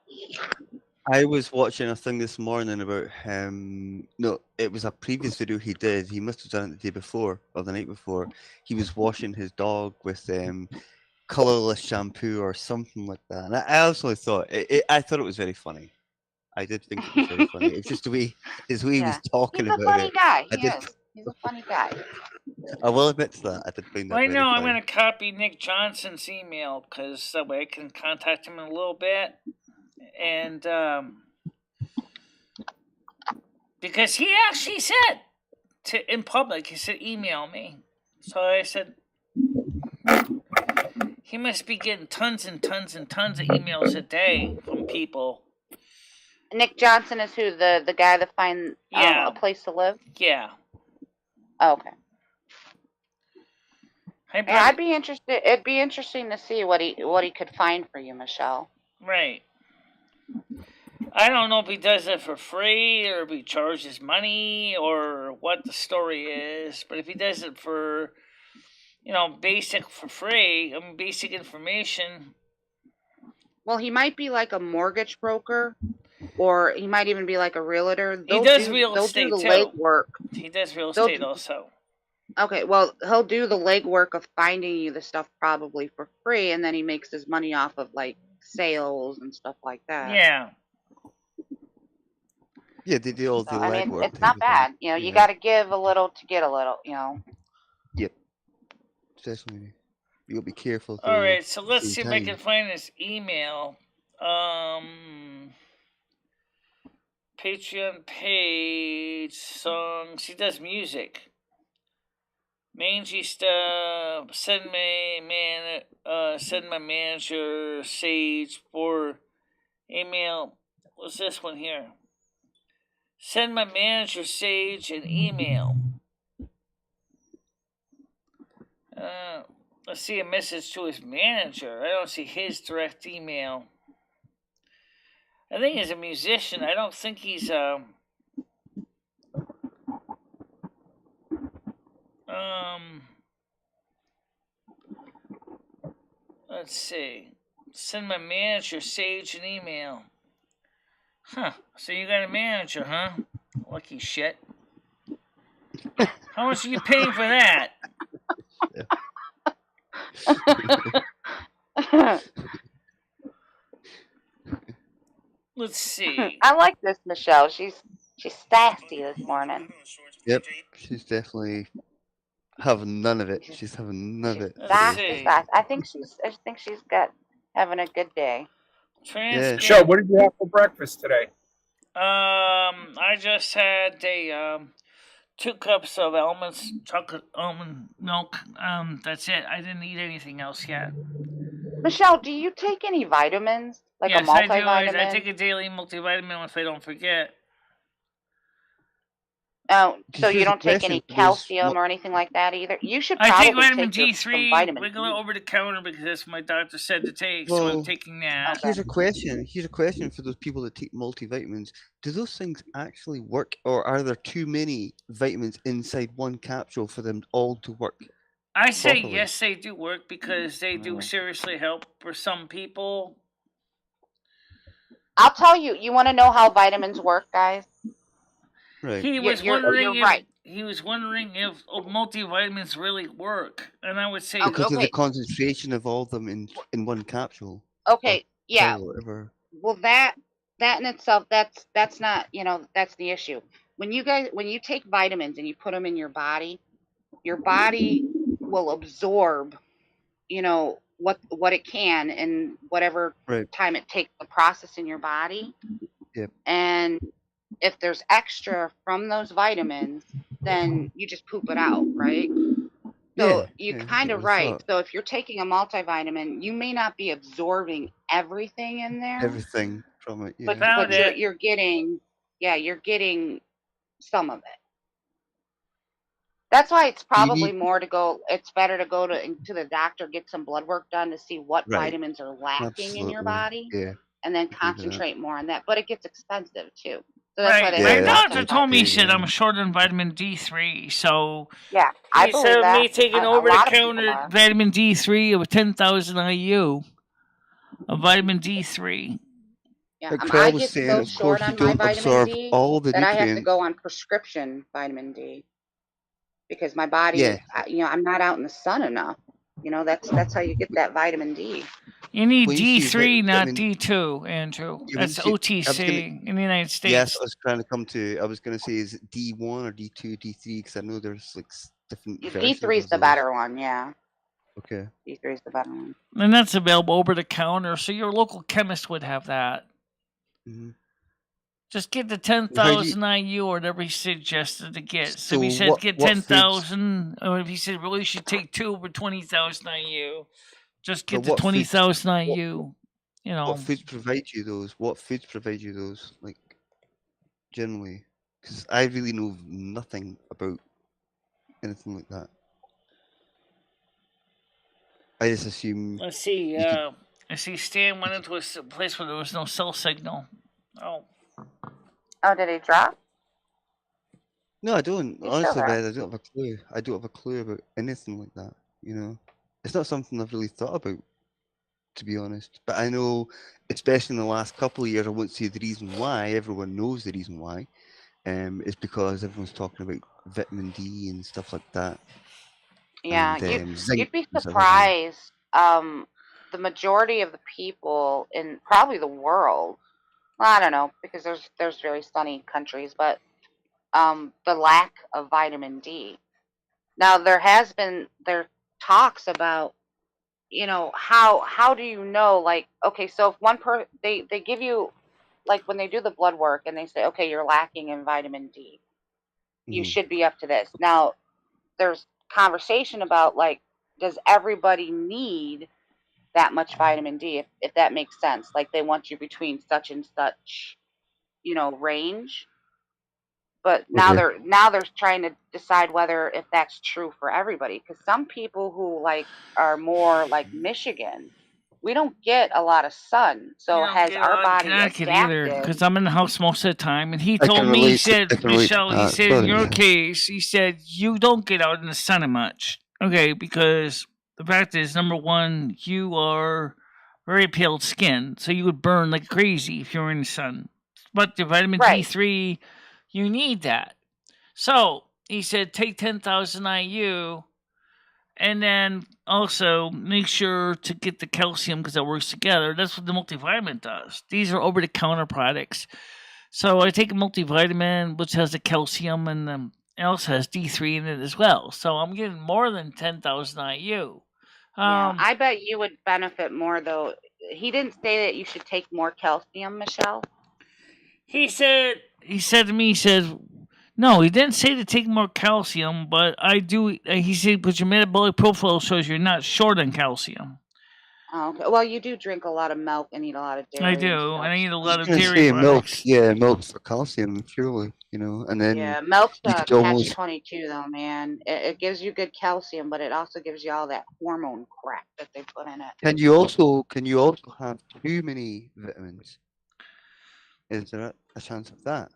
I was watching a thing this morning about no, it was a previous video he did. He must have done it the day before or the night before. He was washing his dog with colorless shampoo or something like that. And I also thought I thought it was very funny. I did think it was very funny. It's just the way he was talking about it. He's a funny guy. He's a funny guy. I will admit to that. I did find that. Right now, I'm going to copy Nick Johnson's email because that way I can contact him in a little bit. And because he actually said in public, he said, email me. So I said, he must be getting tons and tons and tons of emails a day from people. Nick Johnson is who? The guy that finds a place to live? Yeah. Oh, okay. I'd be interested. It'd be interesting to see what he could find for you, Michelle. Right. I don't know if he does it for free or if he charges money or what the story is, but if he does it for basic for free. I mean, basic information. Well, he might be like a mortgage broker, or he might even be like a realtor. He does real estate, they'll do the too. legwork. He does real estate also. Okay, well, he'll do the legwork of finding you the stuff probably for free, and then he makes his money off of like sales and stuff like that. Yeah. Yeah, they do all the legwork. It's not bad. You got to give a little to get a little. Yep. Definitely. You got to be careful. All right, so let's see if I can find this email. Patreon page, songs. He does music. Mangy stuff. Send my manager Sage for email. What's this one here? Send my manager Sage an email. Let's see a message to his manager. I don't see his direct email. I think he's a musician. I don't think he's let's see. Send my manager Sage an email. Huh. So you got a manager, huh? Lucky shit. How much are you paying for that? Let's see. I like this Michelle. She's sassy this morning. Yep, she's definitely having none of it. She's having none of it. Sassy. I think she's having a good day. Michelle, what did you have for breakfast today? I just had 2 cups of chocolate almond milk. That's it. I didn't eat anything else yet. Michelle, do you take any vitamins? Like yes, a multivitamin? I do. I take a daily multivitamin if I don't forget. Oh, so you don't take any calcium or anything like that either? You should probably take vitamin D3 regular over the counter because that's what my doctor said to take, so I'm taking that. Okay. Here's a question for those people that take multivitamins. Do those things actually work, or are there too many vitamins inside one capsule for them all to work? I say yes, they do work because they do seriously help for some people. I'll tell you, you want to know how vitamins work, guys? Right. He was wondering if multivitamins really work, and I would say because of the concentration of all of them in one capsule. Okay, yeah. Whatever. Well, that in itself, that's not, that's the issue. When you take vitamins and you put them in your body will absorb, what it can in whatever time it takes to process in your body. Yep. And if there's extra from those vitamins, then you just poop it out, right? So you're kind of right. So if you're taking a multivitamin, you may not be absorbing everything in there. Everything from it, yeah. But you're getting some of it. That's why it's probably it's better to go to the doctor, get some blood work done to see what vitamins are lacking in your body. Yeah. And then concentrate more on that. But it gets expensive too. So that's why my doctor told me he said I'm short on vitamin D3, so I believe that. Me taking over-the-counter vitamin D3 of 10,000 IU of vitamin D3. Yeah, I get so short on my vitamin D that I have to go on prescription vitamin D because my body, I'm not out in the sun enough. That's how you get that vitamin D. You need D3, not D2, Andrew. That's OTC in the United States. Yes, I was trying to come to. I was going to say, is it D1 or D2, D3? Because I know there's like different. D3 is the better one, yeah. Okay. D3 is the better one. And that's available over the counter, so your local chemist would have that. Mm-hmm. Just get the 10,000 IU or whatever he suggested to get. So if he said get 10,000, or if he said really you should take 2 over 20,000 IU. Just get the 20,000 IU. What foods provide you those? What foods provide you those? Like, generally, because I really know nothing about anything like that. I just assume. Let's see. I see Stan went into a place where there was no cell signal. Oh, did he drop? No, I don't. Honestly, I don't have a clue. I don't have a clue about anything like that. You know, it's not something I've really thought about, to be honest. But I know, especially in the last couple of years, I won't say the reason why. Everyone knows the reason why. It's because everyone's talking about vitamin D and stuff like that, Yeah, and zinc you'd be and stuff like that. surprised. The majority of the people in probably the world, well, I don't know, because there's very sunny countries, but the lack of vitamin D. Now there talks about, how do you know, like, okay, so if they give you, like, when they do the blood work and they say, okay, you're lacking in vitamin D, you Mhm. should be up to this. Now there's conversation about, like, does everybody need that much vitamin D, if that makes sense? Like, they want you between such and such, range. But Okay. now they're trying to decide whether if that's true for everybody, because some people who, like, are more like Michigan, we don't get a lot of sun, You so don't has get our out in body Connecticut either, adapted? because I'm in the house most of the time. And he I told can me, he relate. said, I can relate to Michelle, he that. said, in Sorry. your case, he said, you don't get out in the sun much. Okay, because the fact is, number one, you are very pale skin, so you would burn like crazy if you were in the sun. But the vitamin Right. D3, you need that. So he said, take 10,000 IU. And then also make sure to get the calcium because it works together. That's what the multivitamin does. These are over the counter products. So I take a multivitamin, which has the calcium, and it also has D3 in it as well. So I'm getting more than 10,000 IU. Yeah, I bet you would benefit more, though. He didn't say that you should take more calcium, Michelle. He said to me, he says, no, he didn't say to take more calcium, but I do. He said, but your metabolic profile shows you're not short on calcium. Oh, okay. Well, you do drink a lot of milk and eat a lot of dairy. I do, and stuff. and I eat a I was lot of going to dairy say milk. products. Yeah, milk's for calcium, purely. And then Yeah, milk's you a could almost. catch-22 though, man. It gives you good calcium, but it also gives you all that hormone crap that they put in it. Can you also have too many vitamins? Is there a chance of that?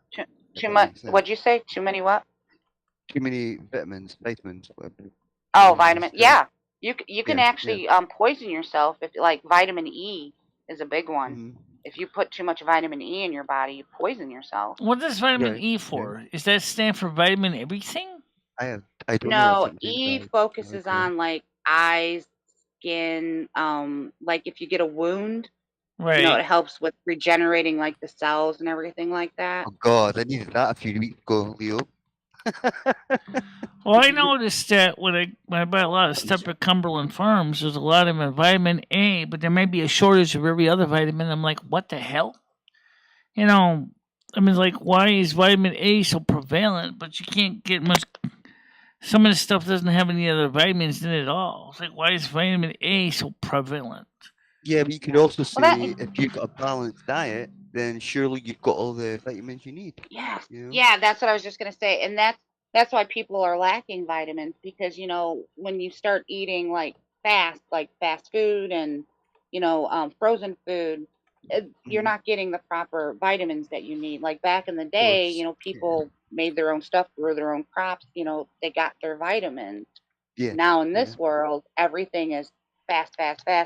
Too much. What'd you say? Too many what? Too many vitamins, whatever. Oh, vitamin. Yeah, you can Yeah, actually poison yourself if, like, vitamin E is a big one. Mhm. If you put too much vitamin E in your body, you poison yourself. What does vitamin Right, E for? Is that stand for vitamin everything? I don't know No, if it means E that. focuses on, like, eyes, skin. Like, if you get a wound, Right. it helps with regenerating, like, the cells and everything like that. Oh God, I needed that a few weeks ago, Leo. Well, I noticed that when I buy a lot of stuff at Cumberland Farms, there's a lot of vitamin A, but there may be a shortage of every other vitamin. I'm like, what the hell? I mean, like, why is vitamin A so prevalent, but you can't get much? Some of the stuff doesn't have any other vitamins in it at all. It's like, why is vitamin A so prevalent? Yeah, but you could also say if you've got a balanced diet, then surely you've got all the vitamins you need. Yes. Yeah, that's what I was just gonna say, and that's why people are lacking vitamins, because when you start eating like fast food and frozen food, you're not getting the proper vitamins that you need. Like back in the day, people made their own stuff, grew their own crops. They got their vitamins. Yeah. Now in this world, everything is fast.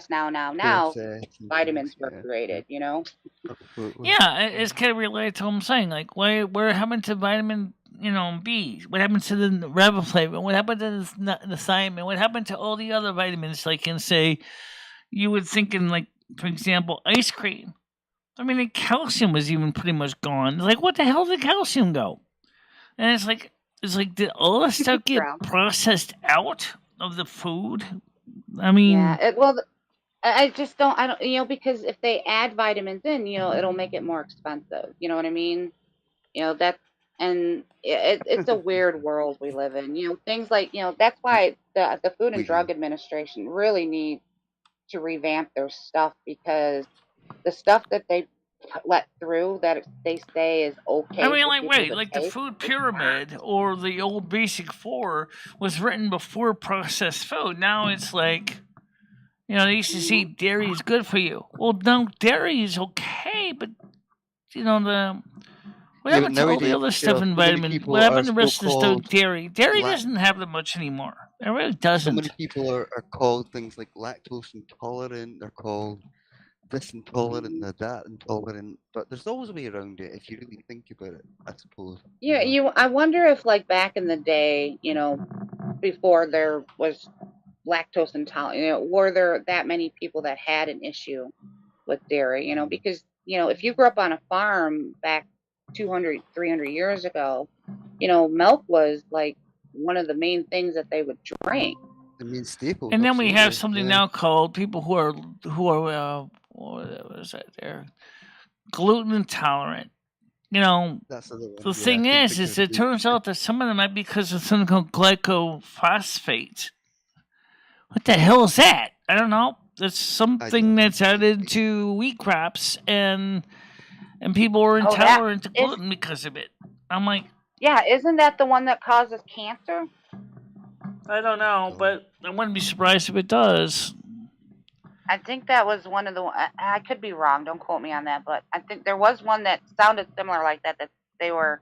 Now, vitamins were created. Yeah, it's kind of related to what I'm saying. Like, what happened to vitamin, B? What happened to the riboflavin? What happened to the thiamine? What happened to all the other vitamins? Like, in say, you would think in, like, for example, ice cream. I mean, the calcium was even pretty much gone. Like, what the hell did calcium go? And it's like, did all this stuff get processed out of the food? I mean, yeah. I just don't. I don't. Because if they add vitamins in, it'll make it more expensive. You know what I mean? That's and it's a weird world we live in. Things like that's why the Food and Drug Administration really needs to revamp their stuff, because the stuff that they let through that they say is okay. I mean, like, wait, like the food pyramid or the old Basic Four was written before processed food. Now it's like, they used to say dairy is good for you. Well, no, dairy is okay, but what What happened to all the other stuff in vitamin? What happened to the rest of the stuff? Dairy. Dairy doesn't have that much anymore. It really doesn't. So many people are called things like lactose intolerant. They're called this intolerant, that intolerant. But there's always a way around it if you really think about it, I suppose. Yeah, I wonder if, like, back in the day, before there was lactose intolerant, were there that many people that had an issue with dairy? Because if you grew up on a farm back 200, 300 years ago, milk was like one of the main things that they would drink. The main staple. And then we have something now called people who are what is that there? Gluten intolerant. That's the thing is it turns out that some of them might be because of something called glycophosphate. What the hell is that? I don't know. It's something that's added to wheat crops, and people are intolerant to gluten because of it. I'm like, yeah, isn't that the one that causes cancer? I don't know, but I wouldn't be surprised if it does. I think that was one of the. I could be wrong. Don't quote me on that, but I think there was one that sounded similar like that. That they were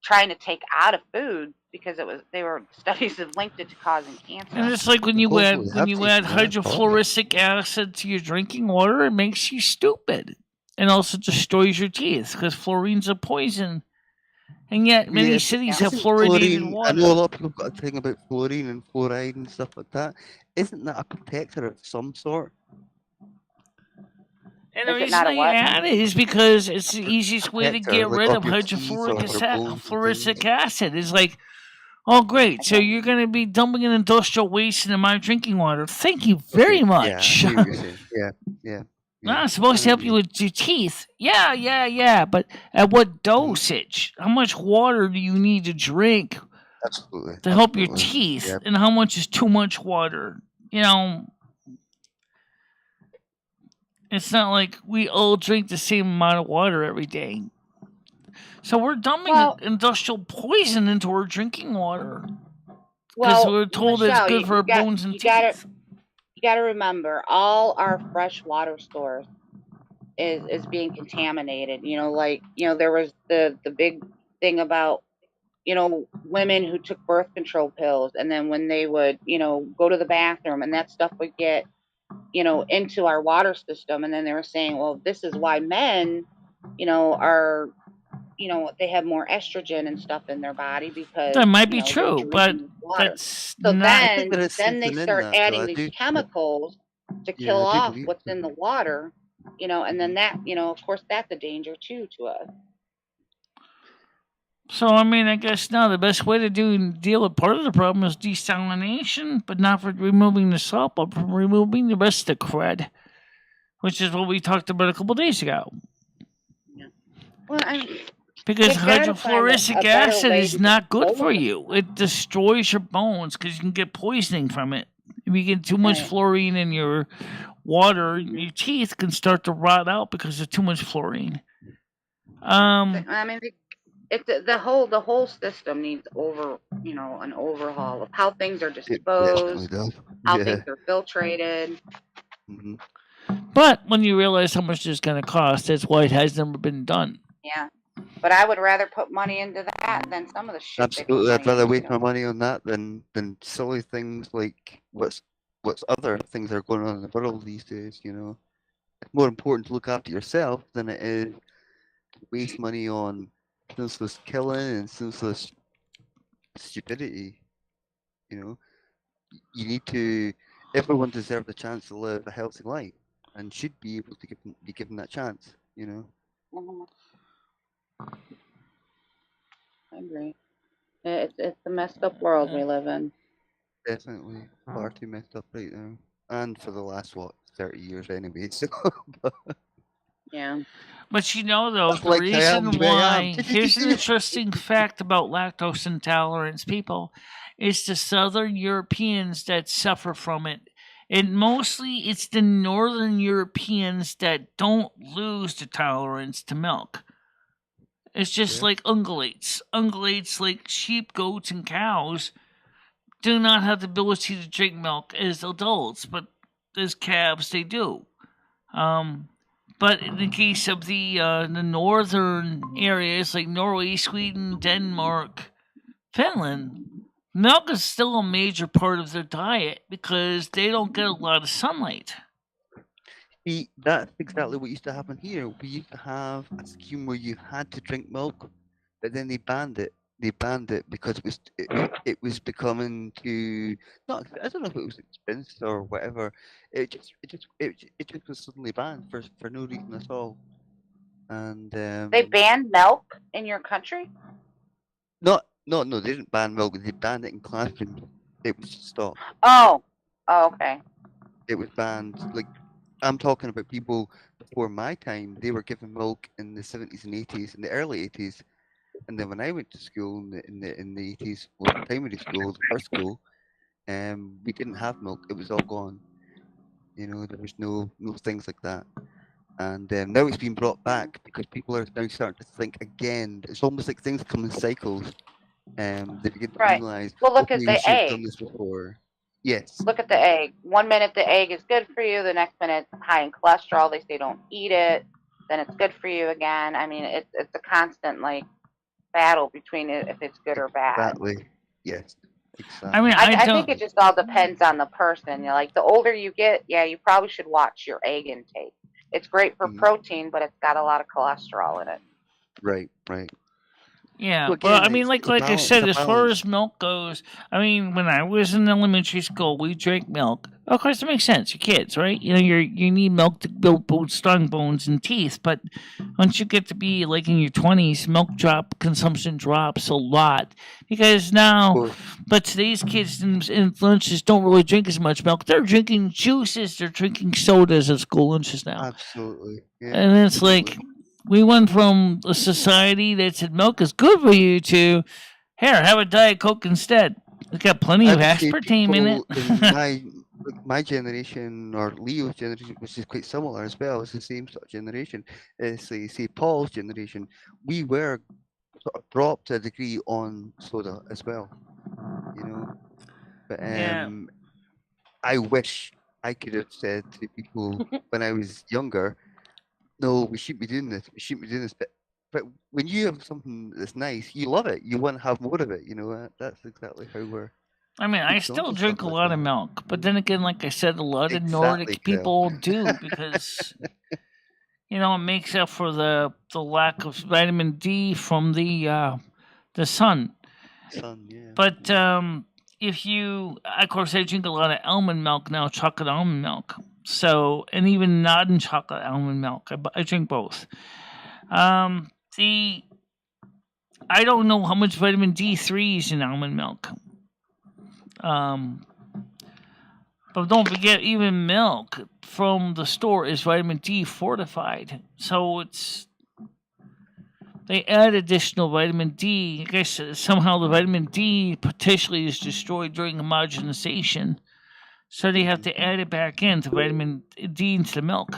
trying to take out of food because studies have linked it to causing cancer. And it's like when you add hydrofluoric acid to your drinking water, it makes you stupid, and also destroys your teeth because fluorine's a poison. And yet, many cities have fluoridated water. I know a lot of people have got a thing about fluorine and fluoride and stuff like that. Isn't that a protector of some sort? And the reason they add it is because it's the easiest way to get rid of hydrofluoric acid. It's like, oh, great. So you're going to be dumping an industrial waste into my drinking water. Thank you very much. Yeah. It's supposed to help you with your teeth. Yeah. But at what dosage? How much water do you need to drink to help your teeth? Yep. And how much is too much water? It's not like we all drink the same amount of water every day. So we're dumping industrial poison into our drinking water. Because we're told it's good for our bones and teeth. You got to remember, all our fresh water source is being contaminated. There was the big thing about, women who took birth control pills, and then when they would, go to the bathroom, and that stuff would get, into our water system. And then they were saying, well, this is why men, are, they have more estrogen and stuff in their body because that might be true, but that's so then they start adding these chemicals to kill off what's in the water, and then that, of course, that's a danger too to us. So I guess now the best way to deal with part of the problem is desalination, but not for removing the salt, but for removing the rest of the crud, which is what we talked about a couple days ago. Yeah. Well, because hydrofluoric acid is not good for you. It destroys your bones because you can get poisoning from it. If you get too much fluorine in your water, your teeth can start to rot out because of too much fluorine. The whole system needs an overhaul of how things are disposed, how things are filtrated. Mm-hmm. But when you realize how much it's going to cost, that's why it has never been done. Yeah. But I would rather put money into that than some of the shit. Absolutely, I'd rather waste my money on that than silly things like what's other things that are going on in the world these days. It's more important to look after yourself than it is to waste money on senseless killing and senseless stupidity. You need to. Everyone deserves a chance to live a healthy life and should be able to be given that chance. Mm-hmm. I agree. It's a messed up world we live in. Definitely far too messed up right now, and for the last 30 years anyway. So, yeah. But though, the reason why here's an interesting fact about lactose intolerance people is the Southern Europeans that suffer from it. And mostly it's the Northern Europeans that don't lose the tolerance to milk. It's just like ungulates. Ungulates, like sheep, goats, and cows, do not have the ability to drink milk as adults, but as calves, they do. But in the case of the northern areas like Norway, Sweden, Denmark, Finland, milk is still a major part of their diet because they don't get a lot of sunlight. See, that's exactly what used to happen here. We used to have a scheme where you had to drink milk, but then they banned it. They banned it because it was becoming too not. I don't know if it was expensive or whatever. It just was suddenly banned for no reason at all. And they banned milk in your country? No, they didn't ban milk. They banned it in classrooms. It was stopped. Oh, okay. It was banned. Like, I'm talking about people before my time. They were given milk in the 70s and 80s, in the early 80s, and then when I went to school in the 80s, well, primary school, first school, we didn't have milk. It was all gone. You know, there was no things like that. And now it's been brought back because people are now starting to think again. It's almost like things come in cycles. They begin to realize. Well, look at we the should have egg. done this before. Yes. Look at the egg. 1 minute the egg is good for you. The next minute it's high in cholesterol. They say don't eat it. Then it's good for you again. I mean, it's a constant like battle between it if it's good or bad. Exactly. Yes. Exactly. I mean, I think it just all depends on the person. You know, like the older you get, yeah, you probably should watch your egg intake. It's great for protein, but it's got a lot of cholesterol in it. Right. Yeah, So well, again, I mean, like I said, as far as milk goes, I mean, when I was in elementary school, we drank milk. Of course, it makes sense. You're kids, right? You know, you need milk to build strong bones and teeth. But once you get to be like in your 20s, consumption drops a lot because now. But today's kids in lunches don't really drink as much milk. They're drinking juices. They're drinking sodas at school lunches now. Absolutely. Yeah, and it's like. We went from a society that said milk is good for you to, here, have a Diet Coke instead. It's got plenty of aspartame in it. In my generation, or Leo's generation, which is quite similar as well, it's the same sort of generation. Say Paul's generation, we were sort of dropped to a degree on soda as well, you know. But I wish I could have said to people when I was younger, no, we shouldn't be doing this. We shouldn't be doing this. But when you have something that's nice, you love it. You want to have more of it. You know, that's exactly how we're. I mean, I still drink a lot of milk, but then again, like I said, a lot of Nordic people do because it makes up for the lack of vitamin D from the sun. Sun, yeah. But if you, of course, I drink a lot of almond milk now, chocolate almond milk. So, and even not in chocolate almond milk, I drink both. I don't know how much vitamin D3 is in almond milk. But don't forget, even milk from the store is vitamin D fortified. So they add additional vitamin D. I guess somehow the vitamin D potentially is destroyed during homogenization. So they have to add it back in to vitamin D into the milk.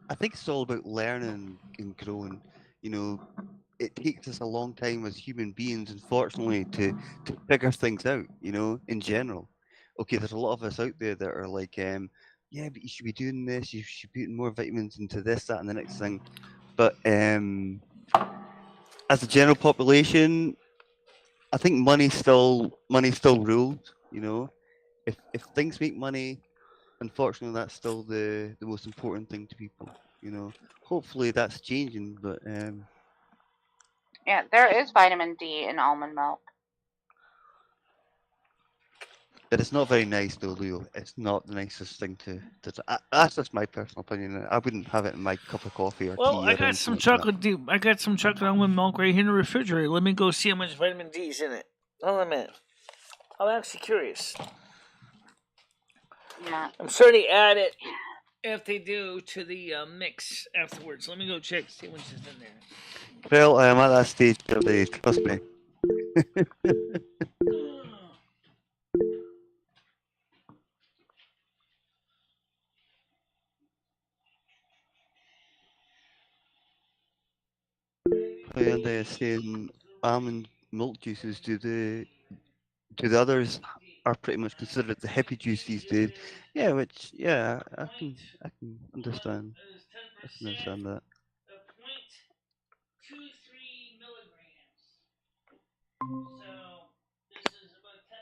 I think it's all about learning and growing. You know, it takes us a long time as human beings, unfortunately, to figure things out, you know, in general. Okay, there's a lot of us out there that are like, yeah, but you should be doing this, you should be putting more vitamins into this, that, and the next thing. But as a general population, I think money still rules, you know. If things make money, unfortunately, that's still the most important thing to people. You know, hopefully that's changing, but yeah, there is vitamin D in almond milk. But it's not very nice, though, Leo. It's not the nicest thing to that's just my personal opinion. I wouldn't have it in my cup of coffee or tea. Well, I got some chocolate. I got some chocolate almond milk right here in the refrigerator. Let me go see how much vitamin D is in it. Hold on a minute. I'm actually curious. Yeah. I'm sure they add it if they do to the mix afterwards. Let me go check, see how much is in there. Well, I am at that stage of the trust me. And saying almond milk juices, do the others are pretty much considered the hippie juice these days? Yeah, which I can understand. can understand that. 0.23 milligrams. So this is about 10%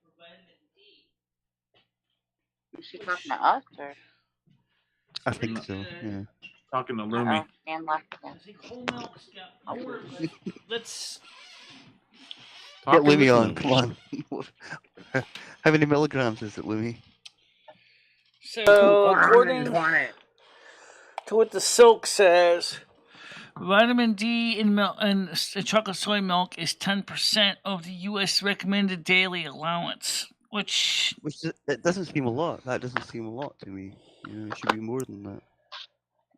for vitamin D. Is she talking to us or? I think so. Yeah. Talking to Lumi. And left I again. think whole milk's got more, but let's Get Lumi on. Come on. How many milligrams is it, Lumi? So according to what the Silk says, vitamin D in milk and chocolate soy milk is 10% of the U.S. recommended daily allowance, which it doesn't seem a lot. That doesn't seem a lot to me. You know, it should be more than that.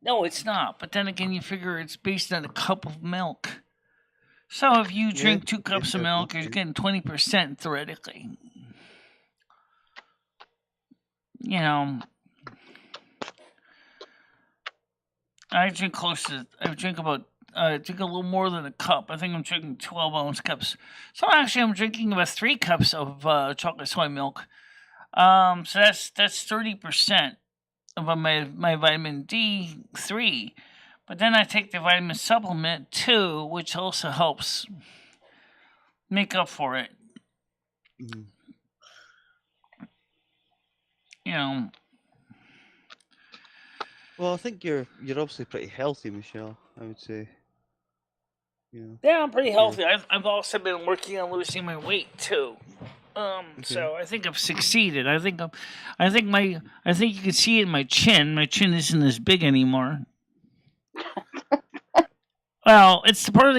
No, it's not. But then again, you figure it's based on a cup of milk. So if you drink 2 cups of milk, you're getting 20% theoretically. You know, I drink a little more than a cup. I think I'm drinking 12-ounce cups. So actually, I'm drinking about 3 cups of chocolate soy milk. So that's 30% of my vitamin D3. But then I take the vitamin supplement too, which also helps make up for it. Mm-hmm. You know. Well, I think you're obviously pretty healthy, Michelle. I would say. Yeah, I'm pretty healthy. I've also been working on losing my weight too. So I think I've succeeded. I think you can see it in my chin. My chin isn't as big anymore. Well, it's the part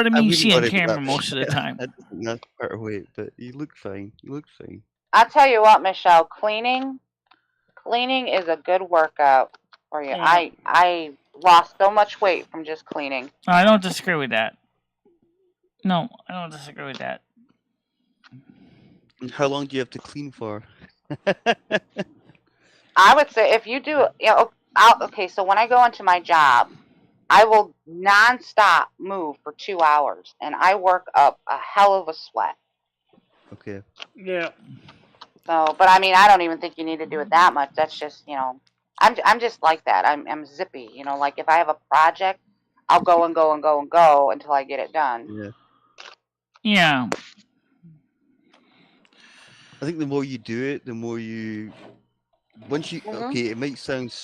of me you see on camera most of the time. That's part of weight, but you look fine. I'll tell you what, Michelle. Cleaning is a good workout for you. Yeah. I lost so much weight from just cleaning. I don't disagree with that. No, I don't disagree with that. How long do you have to clean for? I would say if you do, okay, so when I go into my job, I will nonstop move for 2 hours, and I work up a hell of a sweat. Okay. Yeah. So, but I mean, I don't even think you need to do it that much. That's just, I'm just like that. I'm zippy. Like if I have a project, I'll go and go and go and go until I get it done. Yeah. Yeah. I think the more you do it, the more you. Okay, it might sound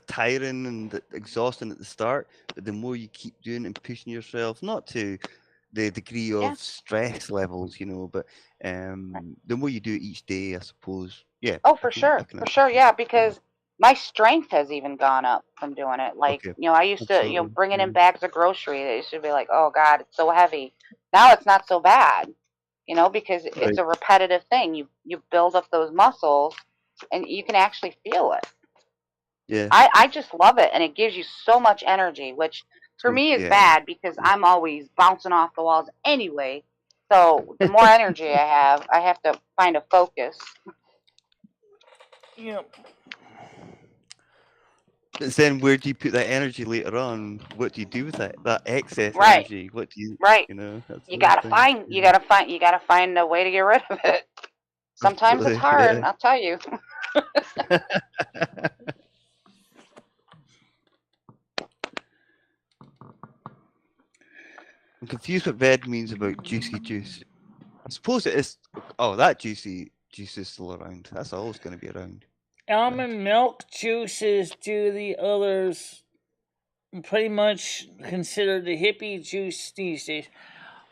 tiring and exhausting at the start, but the more you keep doing it and pushing yourself, not to the degree of stress levels, but the more you do it each day, I suppose. Yeah. Oh, for sure, yeah, because my strength has even gone up from doing it. Like, I used to, bringing in bags of groceries, it used to be like, oh God, it's so heavy. Now it's not so bad, because it's a repetitive thing. You build up those muscles, and you can actually feel it. Yeah. I just love it, and it gives you so much energy, which for me is bad because I'm always bouncing off the walls anyway. So the more energy I have to find a focus. Yep. But then where do you put that energy later on? What do you do with that excess energy? What do you you gotta find a way to get rid of it. Sometimes it's hard, I'll tell you. I'm confused what Ved means about juicy juice. I suppose it is. Oh, that juicy juice is still around. That's always going to be around. Almond milk juices do the others pretty much considered the hippie juice these days.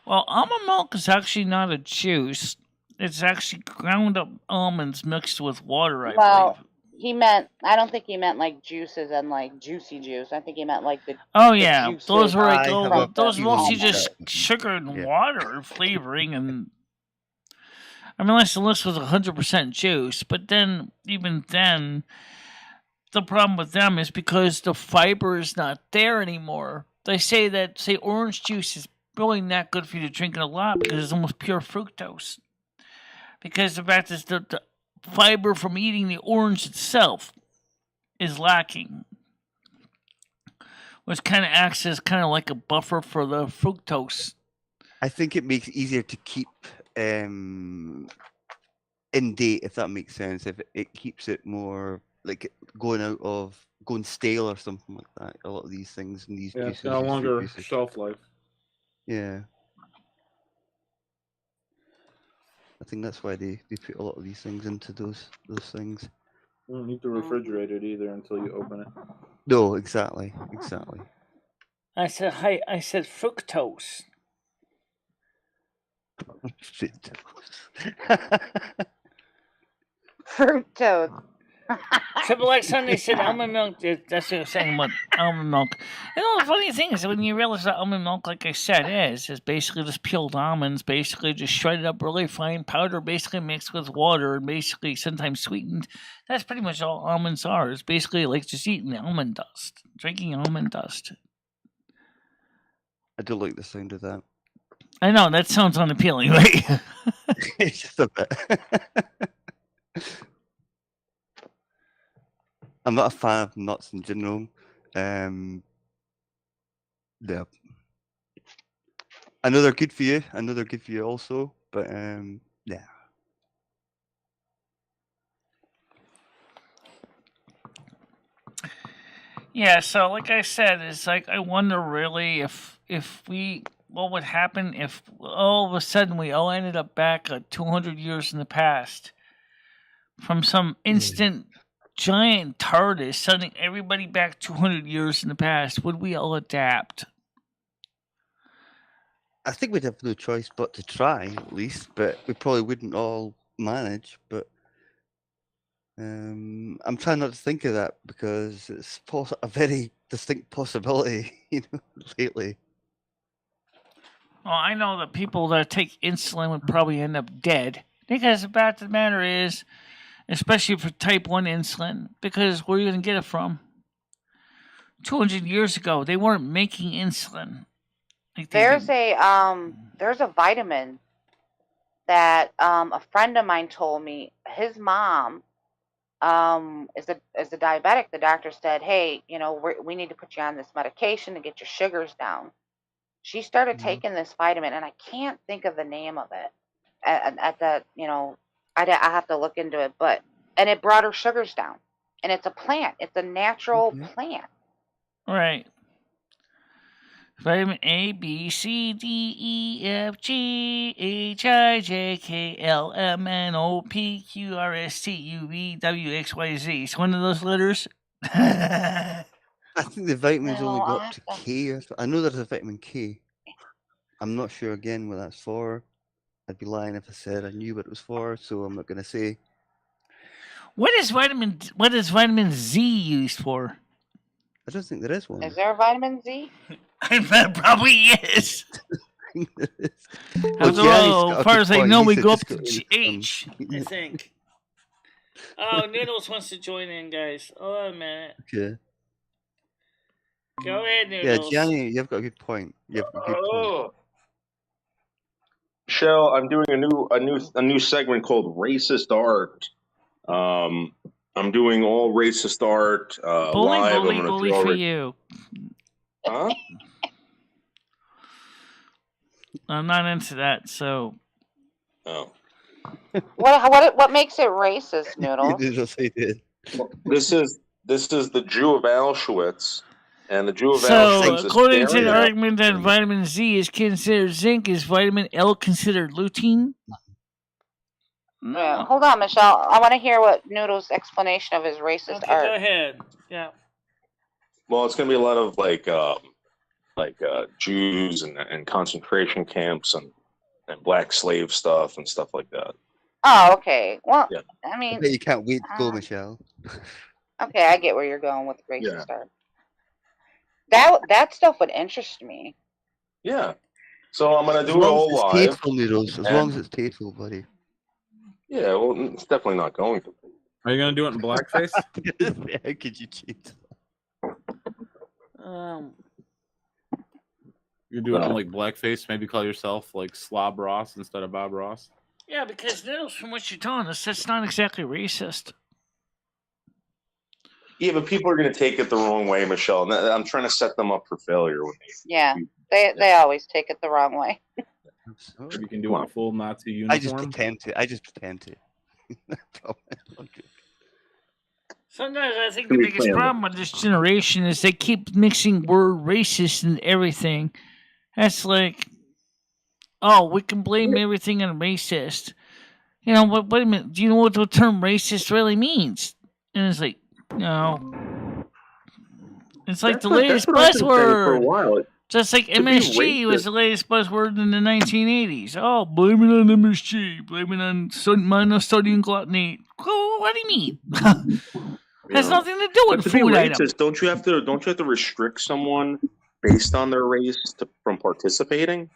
Well, almond milk is actually not a juice. It's actually ground up almonds mixed with water, I believe. I don't think he meant like juices and like juicy juice. I think he meant like the. Oh yeah, those were like those mostly just sugar and water flavoring, and I mean, unless the list was 100% juice, but then even then, the problem with them is because the fiber is not there anymore. They say that orange juice is really not good for you to drink it a lot because it's almost pure fructose. Because the fact is that the fiber from eating the orange itself is lacking, which kind of acts as kind of like a buffer for the fructose. I think it makes it easier to keep in date, if that makes sense. If it keeps it more like going out of going stale or something like that. A lot of these things and these Yeah, juices, got a these fruit longer juices. shelf life. Yeah. I think that's why they put a lot of these things into those things. You don't need to refrigerate it either until you open it. No, exactly. I said fructose. Fructose. Triple X Sunday said almond milk. That's what I was saying about almond milk. You know, the funny thing is when you realize that almond milk, like I said, is basically just peeled almonds, basically just shredded up really fine powder, basically mixed with water, and basically sometimes sweetened. That's pretty much all almonds are. It's basically like just eating almond dust, drinking almond dust. I do like the sound of that. I know that sounds unappealing, right? It's just a bit. I'm not a fan of nuts in general. Yeah. I know they're good for you. I know they're good for you also. But yeah. Yeah, so like I said, it's like I wonder really if what would happen if all of a sudden we all ended up back 200 years in the past from some instant giant TARDIS sending everybody back 200 years in the past. Would we all adapt? I think we'd have no choice but to try, at least. But we probably wouldn't all manage. But I'm trying not to think of that because it's a very distinct possibility, lately. Well, I know that people that take insulin would probably end up dead. Because the fact of the matter is, especially for type 1 insulin, because where are you going to get it from? 200 years ago, they weren't making insulin. There's a vitamin that a friend of mine told me. His mom is a diabetic. The doctor said, "Hey, we need to put you on this medication to get your sugars down." She started taking this vitamin, and I can't think of the name of it. At the I have to look into it, and it brought her sugars down. And it's a plant. It's a natural plant. Right. Vitamin A, B, C, D, E, F, G, H, I, J, K, L, M, N, O, P, Q, R, S, T, U, V, W, X, Y, Z. It's one of those letters. I think the vitamins only go up to K. I know there's a vitamin K. I'm not sure again what that's for. I'd be lying if I said I knew what it was for, so I'm not going to say. What is vitamin Z used for? I don't think there is one. Is there a vitamin Z? That probably is. Well, as far as I know, we go up to H, I think. Oh, Noodles wants to join in, guys. Hold on a minute. Okay. Go ahead, Noodles. Yeah, Gianni, you've got a good point. Michelle, I'm doing a new segment called Racist Art. I'm doing all racist art live. Bully for you. Huh? I'm not into that, so. Oh. What makes it racist, Noodles? Well, this is the Jew of Auschwitz, and the Jew of So, Auschwitz. according to the argument that vitamin Z is considered zinc, is vitamin L considered lutein? No. Yeah, hold on, Michelle. I want to hear what Noodles' explanation of his racist art. Go ahead. Yeah. Well, it's going to be a lot of Jews and concentration camps and black slave stuff and stuff like that. Oh, okay. Well, yeah. I mean, you can't wait to go, Michelle. Okay, I get where you're going with racist art. That stuff would interest me. Yeah. So I'm going to do it all live. Tasteful, Noodles, as long as it's tasteful, buddy. Yeah, well, it's definitely not going to be. Are you going to do it in blackface? How could you cheat? You're doing it like blackface. Maybe call yourself like Slob Ross instead of Bob Ross. Yeah, because Noodles, from what you're telling us, that's not exactly racist. Yeah, but people are going to take it the wrong way, Michelle. And I'm trying to set them up for failure with me. Yeah, they always take it the wrong way. You can do a full Nazi uniform. I just pretend to. Sometimes I think the biggest problem with this generation is they keep mixing word racist and everything. That's like, oh, we can blame everything on racist. You know, but wait a minute. Do you know what the term racist really means? And it's like, no. It's like the latest buzzword. For a while. Just like MSG was the latest buzzword in the 1980s. Oh, blame it on MSG. Blame it on monosodium glutamate. What do you mean? Has nothing to do with food items. Don't you have to restrict someone based on their race from participating?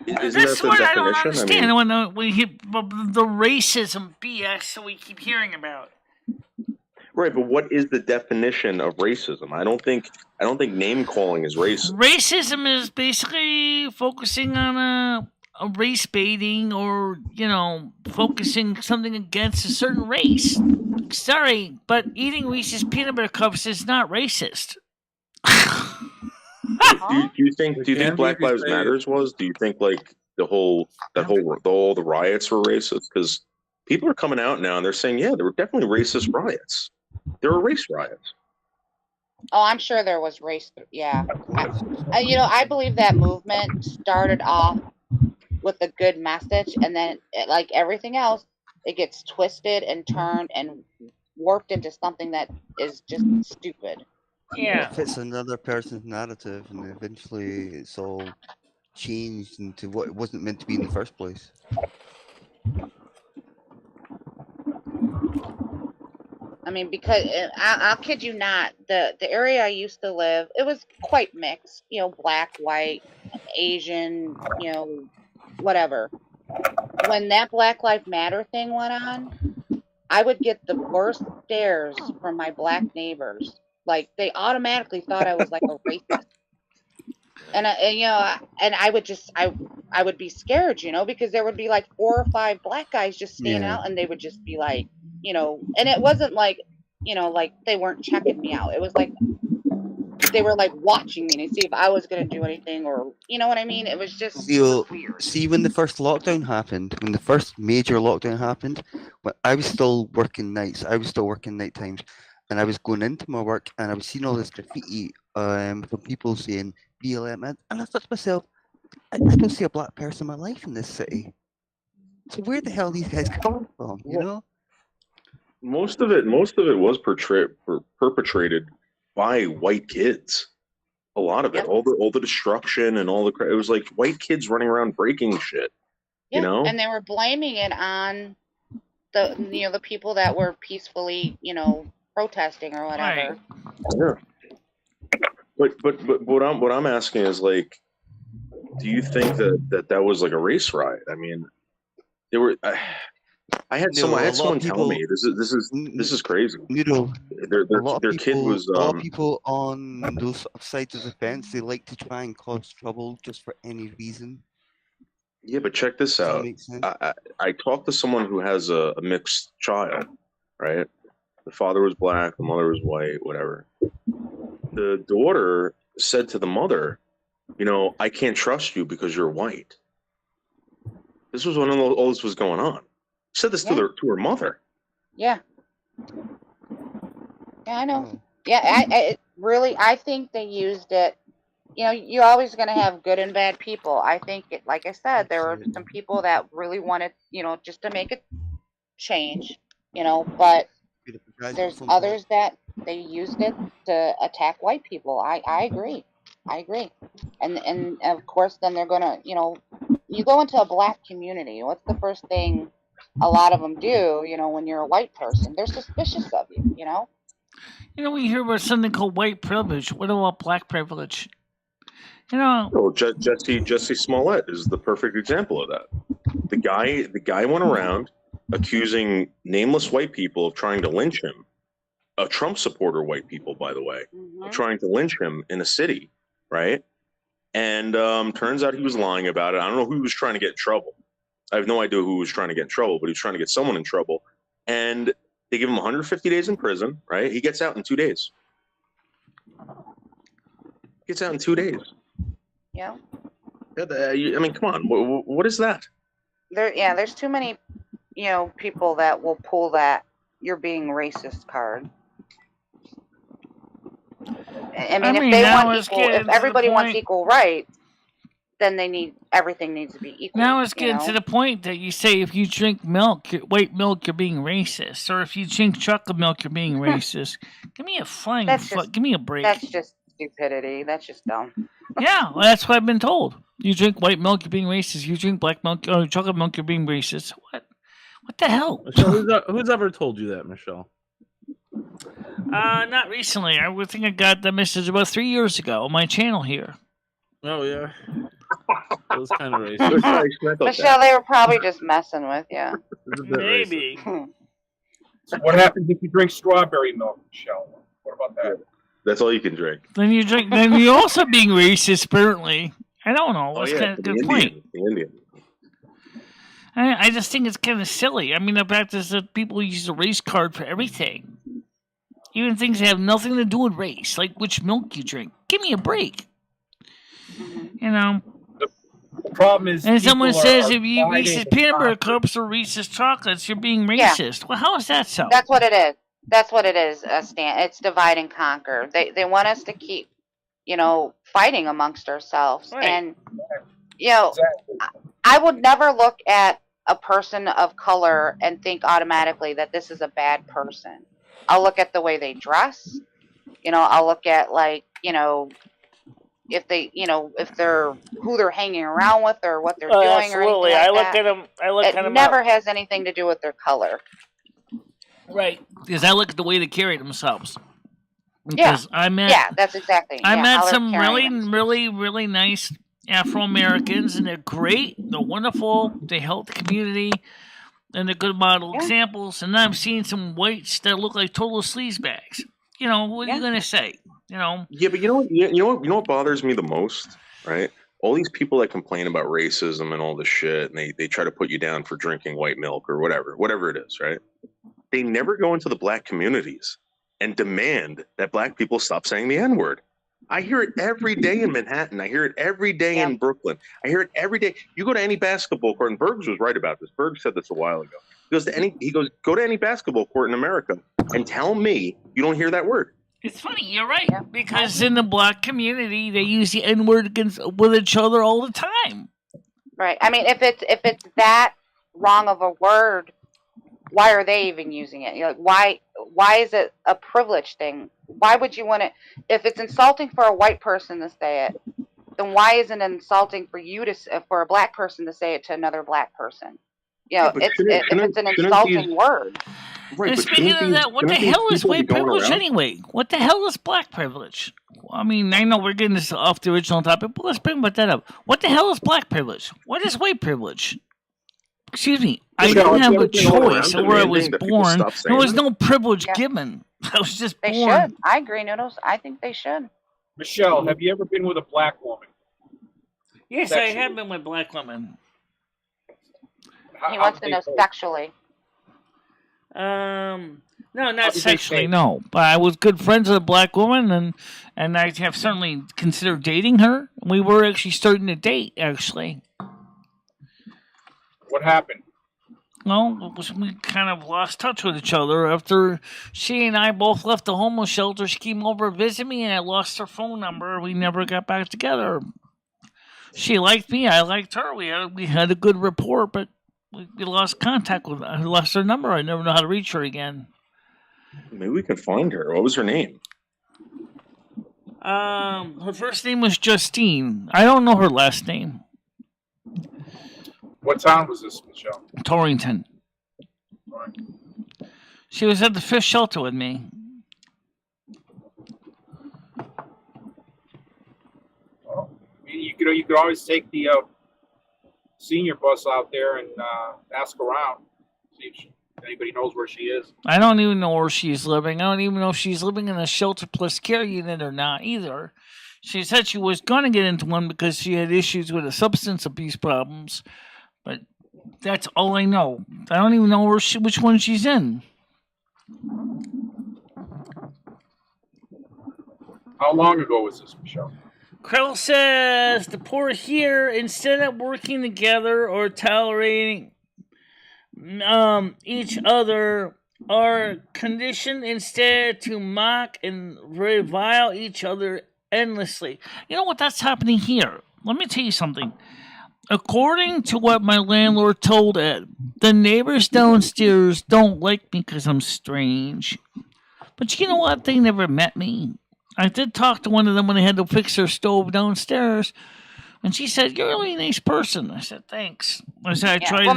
That's what I don't understand. When we hear the racism BS that we keep hearing about. Right, but what is the definition of racism? I don't think name calling is racist. Racism is basically focusing on a race baiting, or focusing something against a certain race. Sorry, but eating Reese's peanut butter cups is not racist. do you think Black Lives Matters was? Do you think like the riots were racist? Because people are coming out now and they're saying, yeah, there were definitely racist riots. There were race riots. Oh, I'm sure there was race. Yeah, I believe that movement started off with a good message, and then like everything else, it gets twisted and turned and warped into something that is just stupid. Yeah, it fits another person's narrative, and eventually it's all changed into what it wasn't meant to be in the first place. I mean, because I'll kid you not, the area I used to live, it was quite mixed. Black, white, Asian, whatever. When that Black Lives Matter thing went on, I would get the worst stares from my black neighbors. Like, they automatically thought I was like a racist. And I would just, I would be scared, because there would be like 4 or 5 black guys just standing out, and they would just be like, and it wasn't like, like they weren't checking me out. It was like they were like watching me to see if I was going to do anything, or what I mean? It was just weird. See, when the first lockdown happened, when the first major lockdown happened, when I was still working nights, I was still working night times, and I was going into my work, and I was seeing all this graffiti from people saying BLM, and I thought to myself, I don't see a black person in my life in this city. So where the hell are these guys coming from? Most of it was perpetrated by white kids. A lot of it, all the destruction and all the it was like white kids running around breaking shit. And they were blaming it on the the people that were peacefully protesting or whatever. Right. Yeah. But what I'm asking is, like, do you think that was like a race riot? I mean, there were. I had someone tell me this is crazy. Their kid was. A lot of people on those sides of the fence, they like to try and cause trouble just for any reason. Yeah, but check this out. I talked to someone who has a mixed child, right? The father was black, the mother was white, whatever. The daughter said to the mother, I can't trust you because you're white. This was when all this was going on. She said this to her mother. Yeah. Yeah, I know. Yeah, I think they used it. You're always going to have good and bad people. I think, like I said, there were some people that really wanted, just to make a change, but there's others that they used it to attack white people. I agree. And of course, then they're going to, you go into a black community. What's the first thing a lot of them do, when you're a white person? They're suspicious of you, we hear about something called white privilege. What about black privilege? Jesse Smollett is the perfect example of that. The guy went around accusing nameless white people of trying to lynch him. A Trump supporter, white people, by the way, of trying to lynch him in a city, right? And turns out he was lying about it. I don't know who he was trying to get in trouble. I have no idea who was trying to get in trouble, but he was trying to get someone in trouble. And they give him 150 days in prison, right? He gets out in 2 days. Gets out in 2 days. Yeah. I mean, come on. What is that? There's too many, people that will pull that you're being racist card. I mean, if they want equal, if everybody wants equal rights, then everything needs to be equal. Now it's getting to the point that you say if you drink white milk, you're being racist, or if you drink chocolate milk, you're being racist. Give me a give me a break. That's just stupidity. That's just dumb. Yeah, well, that's what I've been told. You drink white milk, you're being racist. You drink black milk or chocolate milk, you're being racist. What the hell? Michelle, who's ever told you that, Michelle? Not recently. I would think I got that message about 3 years ago on my channel here. Oh yeah. That was kind of racist. Michelle, they were probably just messing with you. Maybe. So what happens if you drink strawberry milk, Michelle? What about that? That's all you can drink. Then you're also being racist, apparently. I don't know. That's kind of a good point. The Indian. I just think it's kind of silly. I mean, the fact is that people use the race card for everything. Even things that have nothing to do with race, like which milk you drink. Give me a break. You know? The problem is, and someone says if you eat Reese's peanut butter cups or Reese's chocolates, you're being racist. Well, how is that so? That's what it is. That's what it is, Stan. It's divide and conquer. They want us to keep, fighting amongst ourselves. Right. And, I would never look at a person of color and think automatically that this is a bad person. I'll look at the way they dress. I'll look at if they, if they're who they're hanging around with or what they're doing. Absolutely. Or anything like I look at them. It never has anything to do with their color. Right. Because I look at the way they carry themselves. Because that's exactly. I met some really nice Afro-Americans, and they're great. They're wonderful. They help the community, and they're good model examples. And I'm seeing some whites that look like total sleazebags. What are you gonna say? Yeah, but you know what bothers me the most, right? All these people that complain about racism and all this shit, and they try to put you down for drinking white milk or whatever it is, right? They never go into the black communities and demand that black people stop saying the N-word. I hear it every day in Manhattan. I hear it every day in Brooklyn. I hear it every day. You go to any basketball court, and Bergs was right about this. Bergs said this a while ago. He goes, go to any basketball court in America and tell me you don't hear that word. It's funny, you're right, because in the black community they use the N-word with each other all the time. Right. I mean, if it's that wrong of a word, why are they even using it? Why is it a privilege thing? Why would you want to? If it's insulting for a white person to say it, then why isn't it insulting for for a black person to say it to another black person? If it's an insulting word. Right, and speaking of that, what the hell is white privilege anyway? What the hell is black privilege? I mean, I know we're getting this off the original topic, but let's bring that up. What the hell is black privilege? What is white privilege? Excuse me, I didn't have a choice of where I was born. There was no privilege given. I was just born. They should. I agree, Noodles. I think they should. Michelle, have you ever been with a black woman? Yes, sexually? I have been with black women. He wants to know sexually. No, not sexually, no. But I was good friends with a black woman, and I have certainly considered dating her. We were actually starting to date, actually. What happened? Well, we kind of lost touch with each other after she and I both left the homeless shelter. She came over to visit me, and I lost her phone number. We never got back together. She liked me. I liked her. We had a good rapport, but we lost contact with her. I lost her number. I never know how to reach her again. Maybe we can find her. What was her name? Her first name was Justine. I don't know her last name. What town was this, Michelle? Torrington. Right. She was at the fish shelter with me. Well, you could always take the senior bus out there and ask around, see if anybody knows where she is. I don't even know where she's living. I don't even know if she's living in a shelter plus care unit or not either. She said she was going to get into one because she had issues with the substance abuse problems, but that's all I know. I don't even know which one she's in. How long ago was this, Michelle? Krell says the poor here, instead of working together or tolerating each other, are conditioned instead to mock and revile each other endlessly. You know what? That's happening here. Let me tell you something. According to what my landlord told Ed, the neighbors downstairs don't like me because I'm strange. But you know what? They never met me. I did talk to one of them when they had to fix their stove downstairs, and she said, "You're a really nice person." I said, "Thanks." I said, "I tried." Well,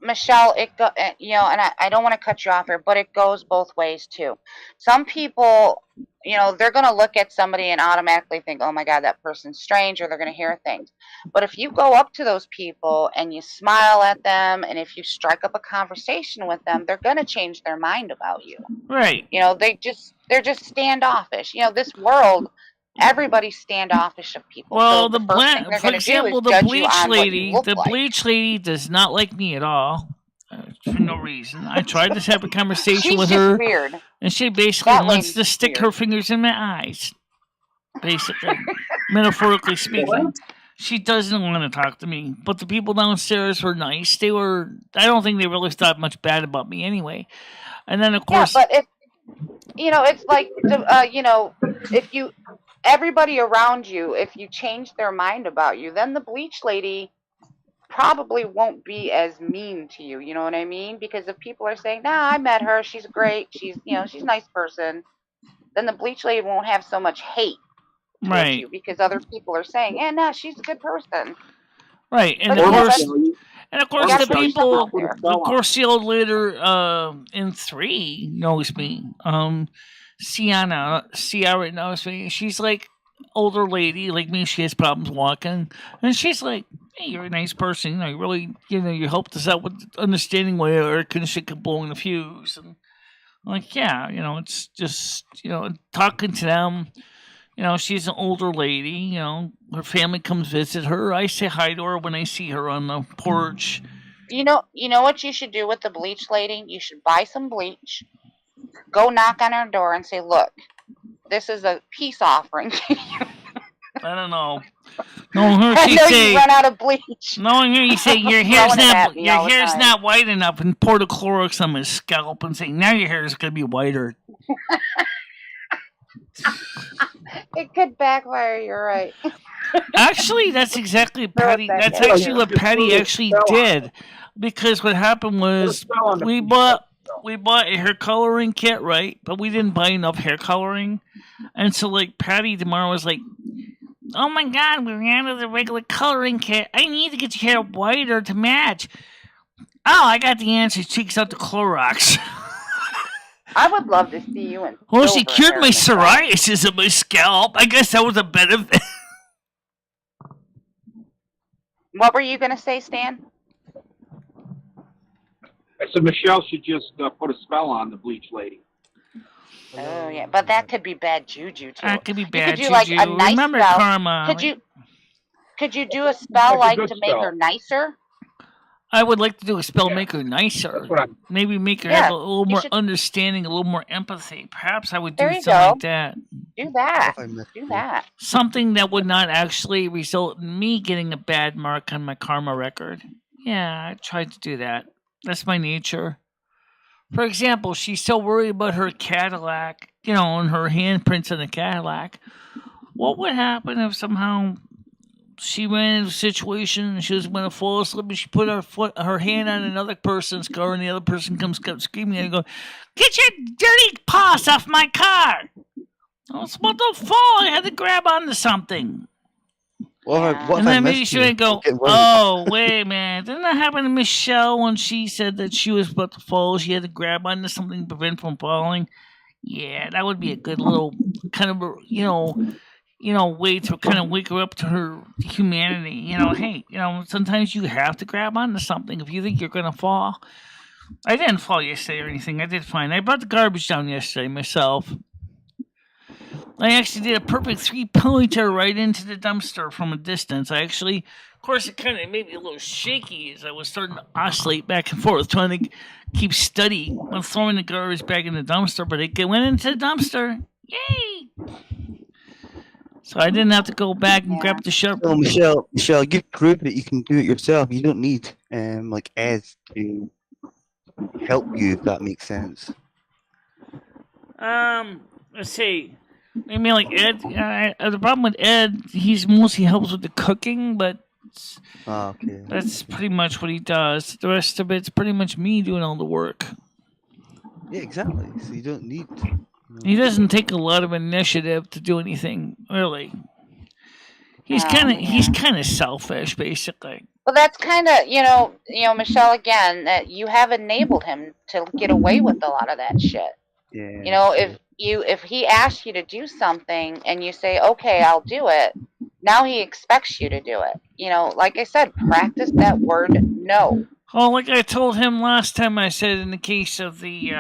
Michelle, and I don't want to cut you off here, but it goes both ways too. Some people, they're going to look at somebody and automatically think, "Oh my God, that person's strange," or they're going to hear things. But if you go up to those people and you smile at them, and if you strike up a conversation with them, they're going to change their mind about you. Right. They're just standoffish. This world, everybody's standoffish of people. Well, so for example, the bleach lady does not like me at all for no reason. I tried to have a conversation with her, weird. And she basically wants to stick her fingers in my eyes. Basically, metaphorically speaking, she doesn't want to talk to me. But the people downstairs were nice. I don't think they really thought much bad about me anyway. And then of course, but it's like if you. Everybody around you, if you change their mind about you, then the bleach lady probably won't be as mean to you. You know what I mean? Because if people are saying, "Nah, I met her. She's great. She's a nice person," then the bleach lady won't have so much hate towards you because other people are saying, "nah, she's a good person." Right, and of course, the people, of course, the old leader in 3 knows me. Ciara knows me. She's like older lady like me. She has problems walking, and she's like, "Hey, you're a nice person. You really, you helped us out with understanding why our condition kept blowing the fuse." And I'm like, yeah, it's just talking to them. She's an older lady. Her family comes visit her. I say hi to her when I see her on the porch. You know what you should do with the bleach lady? You should buy some bleach. Go knock on her door and say, "Look, this is a peace offering to you." I don't know. Knowing her, you run out of bleach. Knowing her, you say your hair's not white enough, and pour the Clorox on my scalp and say, "Now your hair is going to be whiter." It could backfire. You're right. Actually, that's exactly Patty. That's actually what Patty actually did, because what happened was we bought a hair coloring kit, right? But we didn't buy enough hair coloring. And so, like, Patty tomorrow was like, "Oh my God, we ran out of the regular coloring kit. I need to get your hair whiter to match." Oh, I got the answer. She takes out the Clorox. I would love to see you in. Well, she cured my psoriasis on my scalp. I guess that was a benefit. What were you going to say, Stan? I said Michelle should just put a spell on the bleach lady. Oh yeah, but that could be bad juju too. That could be bad juju. Like a nice Remember spell. karma. Could you do a spell like to make her nicer? I would like to do a spell make her nicer. Maybe make her have a little more understanding, a little more empathy. Perhaps I would do something like that. Do that. Do that. Something that would not actually result in me getting a bad mark on my karma record. Yeah, I tried to do that. That's my nature. For example, she's so worried about her Cadillac, and her handprints on the Cadillac. What would happen if somehow she ran into a situation and she was going to fall asleep and she put her hand on another person's car and the other person comes screaming and go, "Get your dirty paws off my car!" I was about to fall. I had to grab onto something. And then maybe she would go, "Oh, wait a minute. Didn't that happen to Michelle when she said that she was about to fall? She had to grab onto something to prevent from falling?" Yeah, that would be a good little kind of, way to kind of wake her up to her humanity. Hey, sometimes you have to grab onto something if you think you're going to fall. I didn't fall yesterday or anything. I did fine. I brought the garbage down yesterday myself. I actually did a perfect 3-pointer right into the dumpster from a distance. Of course, it kind of made me a little shaky as I was starting to oscillate back and forth, trying to keep steady on throwing the garbage back in the dumpster, but it went into the dumpster. Yay! So I didn't have to go back and grab the shovel. Oh, Michelle, you prove that you can do it yourself. You don't need Ed to help you, if that makes sense. Let's see. I mean, like Ed. The problem with Ed, he's mostly helps with the cooking, but okay. That's pretty much what he does. The rest of it's pretty much me doing all the work. Yeah, exactly. So you don't need. He doesn't take a lot of initiative to do anything, really. He's kind of selfish, basically. Well, that's kind of Michelle, again, that you have enabled him to get away with a lot of that shit. Yeah. If he asks you to do something and you say, okay, I'll do it, now he expects you to do it. Like I said, practice that word no. Oh, like I told him last time, I said in the case of the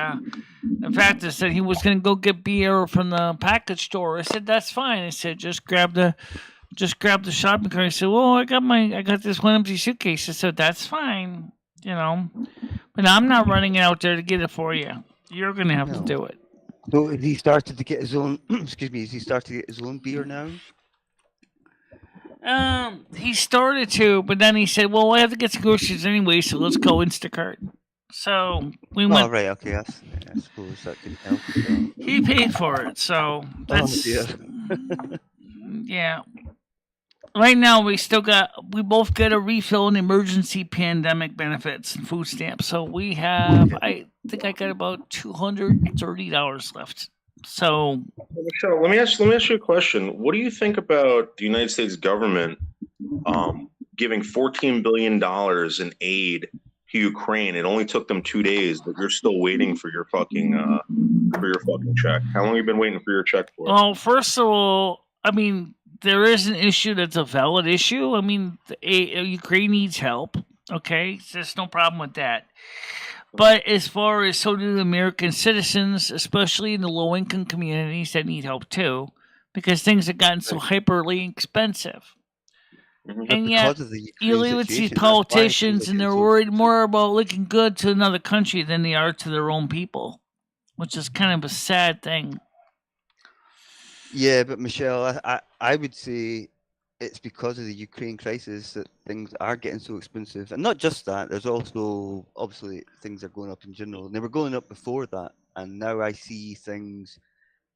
fact is that he was going to go get beer from the package store. I said, that's fine. I said, just grab the shopping cart. I said, well, I got this one empty suitcase. I said, that's fine, but I'm not running it out there to get it for you. You're going to have to do it. So has he started to get his own? Excuse me. Has he started to get his own beer now? He started to, but then he said, "Well, I have to get some groceries anyway, so let's go Instacart." So we went. Oh, right. Okay. I suppose that can help. He paid for it, so that's yeah. Right now, we both got a refill in emergency pandemic benefits and food stamps. So we have, I think I got about $230 left. So, Michelle, let me ask you a question. What do you think about the United States government giving $14 billion in aid to Ukraine? It only took them 2 days, but you're still waiting for your fucking check. How long have you been waiting for your check for? Well, first of all, I mean, there is an issue that's a valid issue. I mean, Ukraine needs help. Okay, there's no problem with that. But as far as so do American citizens, especially in the low-income communities that need help too, because things have gotten so hyperly expensive. And yet, you live with these politicians, and they're worried more about looking good to another country than they are to their own people, which is kind of a sad thing. Yeah, but Michelle, I would say it's because of the Ukraine crisis that things are getting so expensive. And not just that, there's also, obviously, things are going up in general. And they were going up before that. And now I see things,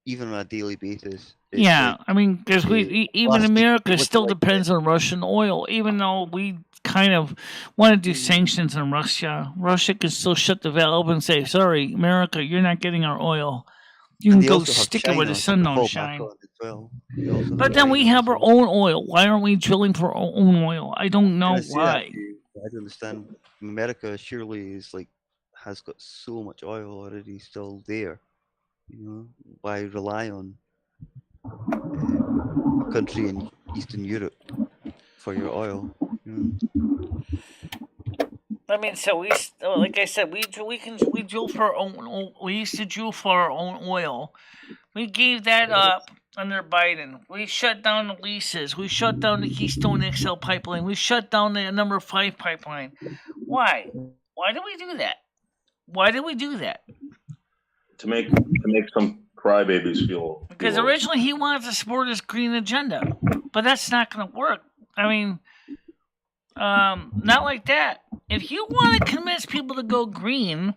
even on a daily basis. Yeah, I mean, because even America still depends on Russian oil, even though we kind of want to do sanctions on Russia. Russia can still shut the valve and say, sorry, America, you're not getting our oil. You can go stick it where the sun don't shine. But then we have our own oil. Why aren't we drilling for our own oil? I don't know why. I don't understand. America surely has got so much oil already still there. Why rely on a country in Eastern Europe for your oil? I mean, so like I said, we drill for our own oil. We used to drill for our own oil. We gave that up under Biden. We shut down the leases. We shut down the Keystone XL pipeline. We shut down the number 5 pipeline. Why? Why did we do that? Why did we do that? To make some crybabies feel. Because originally he wanted to support his green agenda, but that's not going to work. I mean, not like that. If you want to convince people to go green,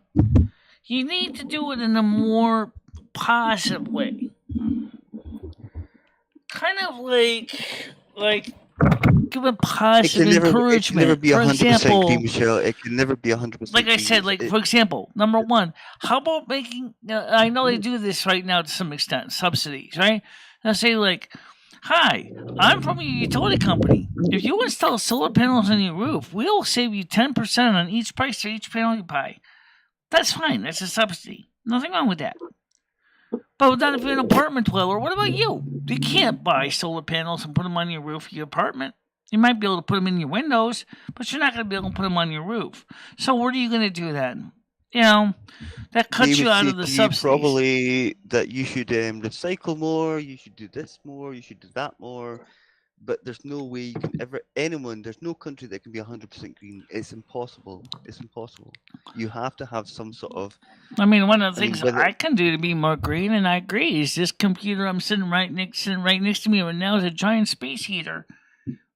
you need to do it in a more positive way. Kind of like give a positive encouragement. It can never be 100% green, Michelle. It can never be 100%. Like I said, for example, number one, how about making? I know they do this right now to some extent, subsidies, right? They'll say hi, I'm from a utility company. If you install solar panels on your roof, we'll save you 10% on each price for each panel you buy. That's fine. That's a subsidy. Nothing wrong with that. But then if you're an apartment dweller, what about you? You can't buy solar panels and put them on your roof of your apartment. You might be able to put them in your windows, but you're not going to be able to put them on your roof. So what are you going to do then? That cuts you out of the subsidies. Probably that you should recycle more, you should do this more, you should do that more. But there's no way you can there's no country that can be 100% green. It's impossible. It's impossible. You have to have some sort of... I mean, one of the things I can do to be more green, and I agree, is this computer I'm sitting right next to me right now is a giant space heater.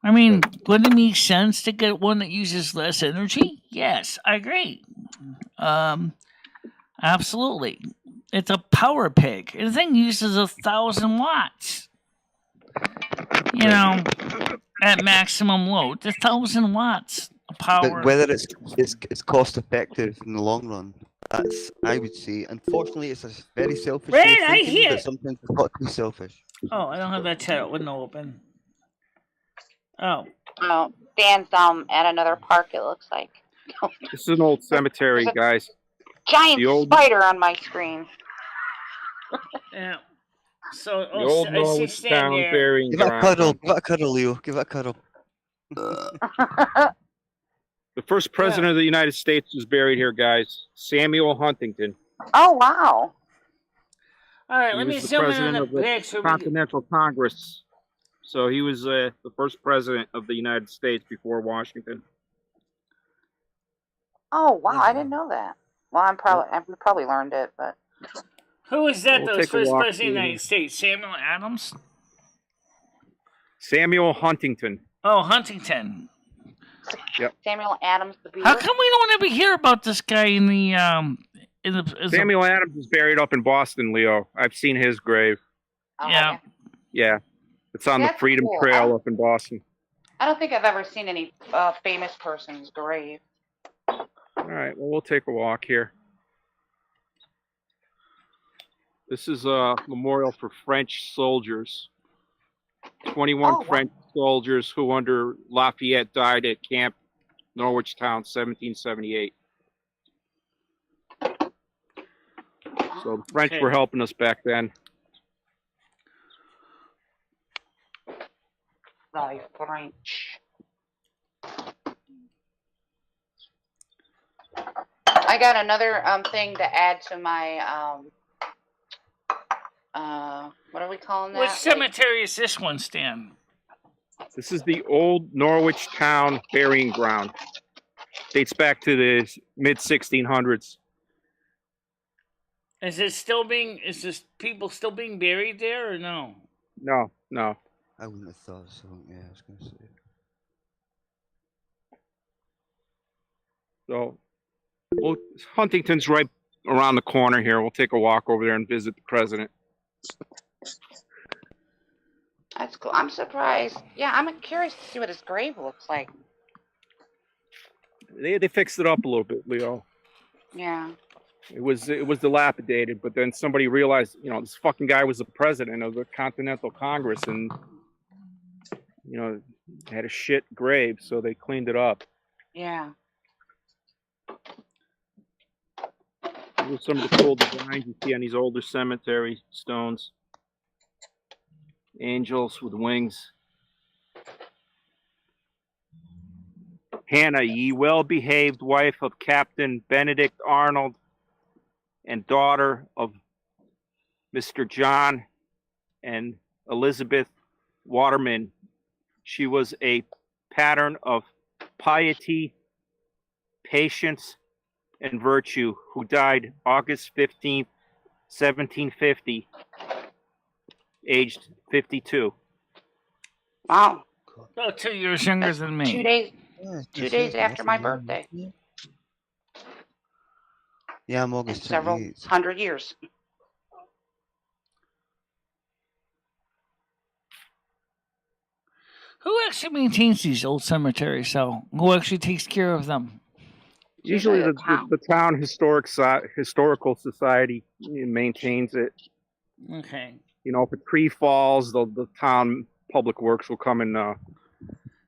I mean, wouldn't it make sense to get one that uses less energy? Yes, I agree. Absolutely. It's a power pig. The thing uses 1,000 watts. You know, at maximum load. 1,000 watts of power. But whether it's cost effective in the long run, that's, I would say. Unfortunately, it's a very selfish way of Red, I thinking, hear but it. sometimes it's got to be selfish. Oh, I don't have that chat window open. Oh. Oh, Dan's at another park, it looks like. This is an old cemetery, guys. Giant spider on my screen. Yeah. So, the old I see Norwich Stan Town there. burying Give it a ground. cuddle. Give it a cuddle, Leo. Give it a cuddle. The first president of the United States was buried here, guys. Samuel Huntington. Oh, wow. All right, He let me was the zoom in on president the of the picture. Continental Congress. So he was the first president of the United States before Washington. Oh, wow, I didn't know that. Well, we probably learned it, but... Who was that, We'll the take a first walk president of the through United States? Samuel Adams? Samuel Huntington. Oh, Huntington. Yep. Samuel Adams the Beaver. How come we don't ever hear about this guy in the Samuel Adams is buried up in Boston, Leo. I've seen his grave. Oh, yeah. Yeah. It's on the That's Freedom cool. Trail up in Boston. I don't think I've ever seen any famous person's grave. All right, well, we'll take a walk here. This is a memorial for French soldiers. 21 French soldiers who under Lafayette died at Camp Norwich Town, 1778. So the French were helping us back then. The French. I got another thing to add to my what are we calling that? Which cemetery is this one, Stan? This is the old Norwich Town burying ground. Dates back to the mid 1600s. Is this people still being buried there or no? No, no. I wouldn't have thought so. Yeah, I was going to say. So, well, Huntington's right around the corner here. We'll take a walk over there and visit the president. That's cool. I'm surprised. Yeah, I'm curious to see what his grave looks like. They fixed it up a little bit, Leo. Yeah. It was dilapidated, but then somebody realized, this fucking guy was the president of the Continental Congress, and had a shit grave, so they cleaned it up. Yeah. These are some of the cool designs you see on these older cemetery stones. Angels with wings. Hannah, ye well-behaved wife of Captain Benedict Arnold and daughter of Mr. John and Elizabeth Waterman. She was a pattern of piety, patience, and virtue, who died August 15th, 1750, aged 52. Wow. Oh, 2 years younger than me. 2 days. 2 days after my birthday. Yeah, I'm August 28th. Several hundred years. Who actually maintains these old cemeteries, though? Who actually takes care of them? Usually the town historical society maintains it. Okay. If a tree falls, the town public works will come and I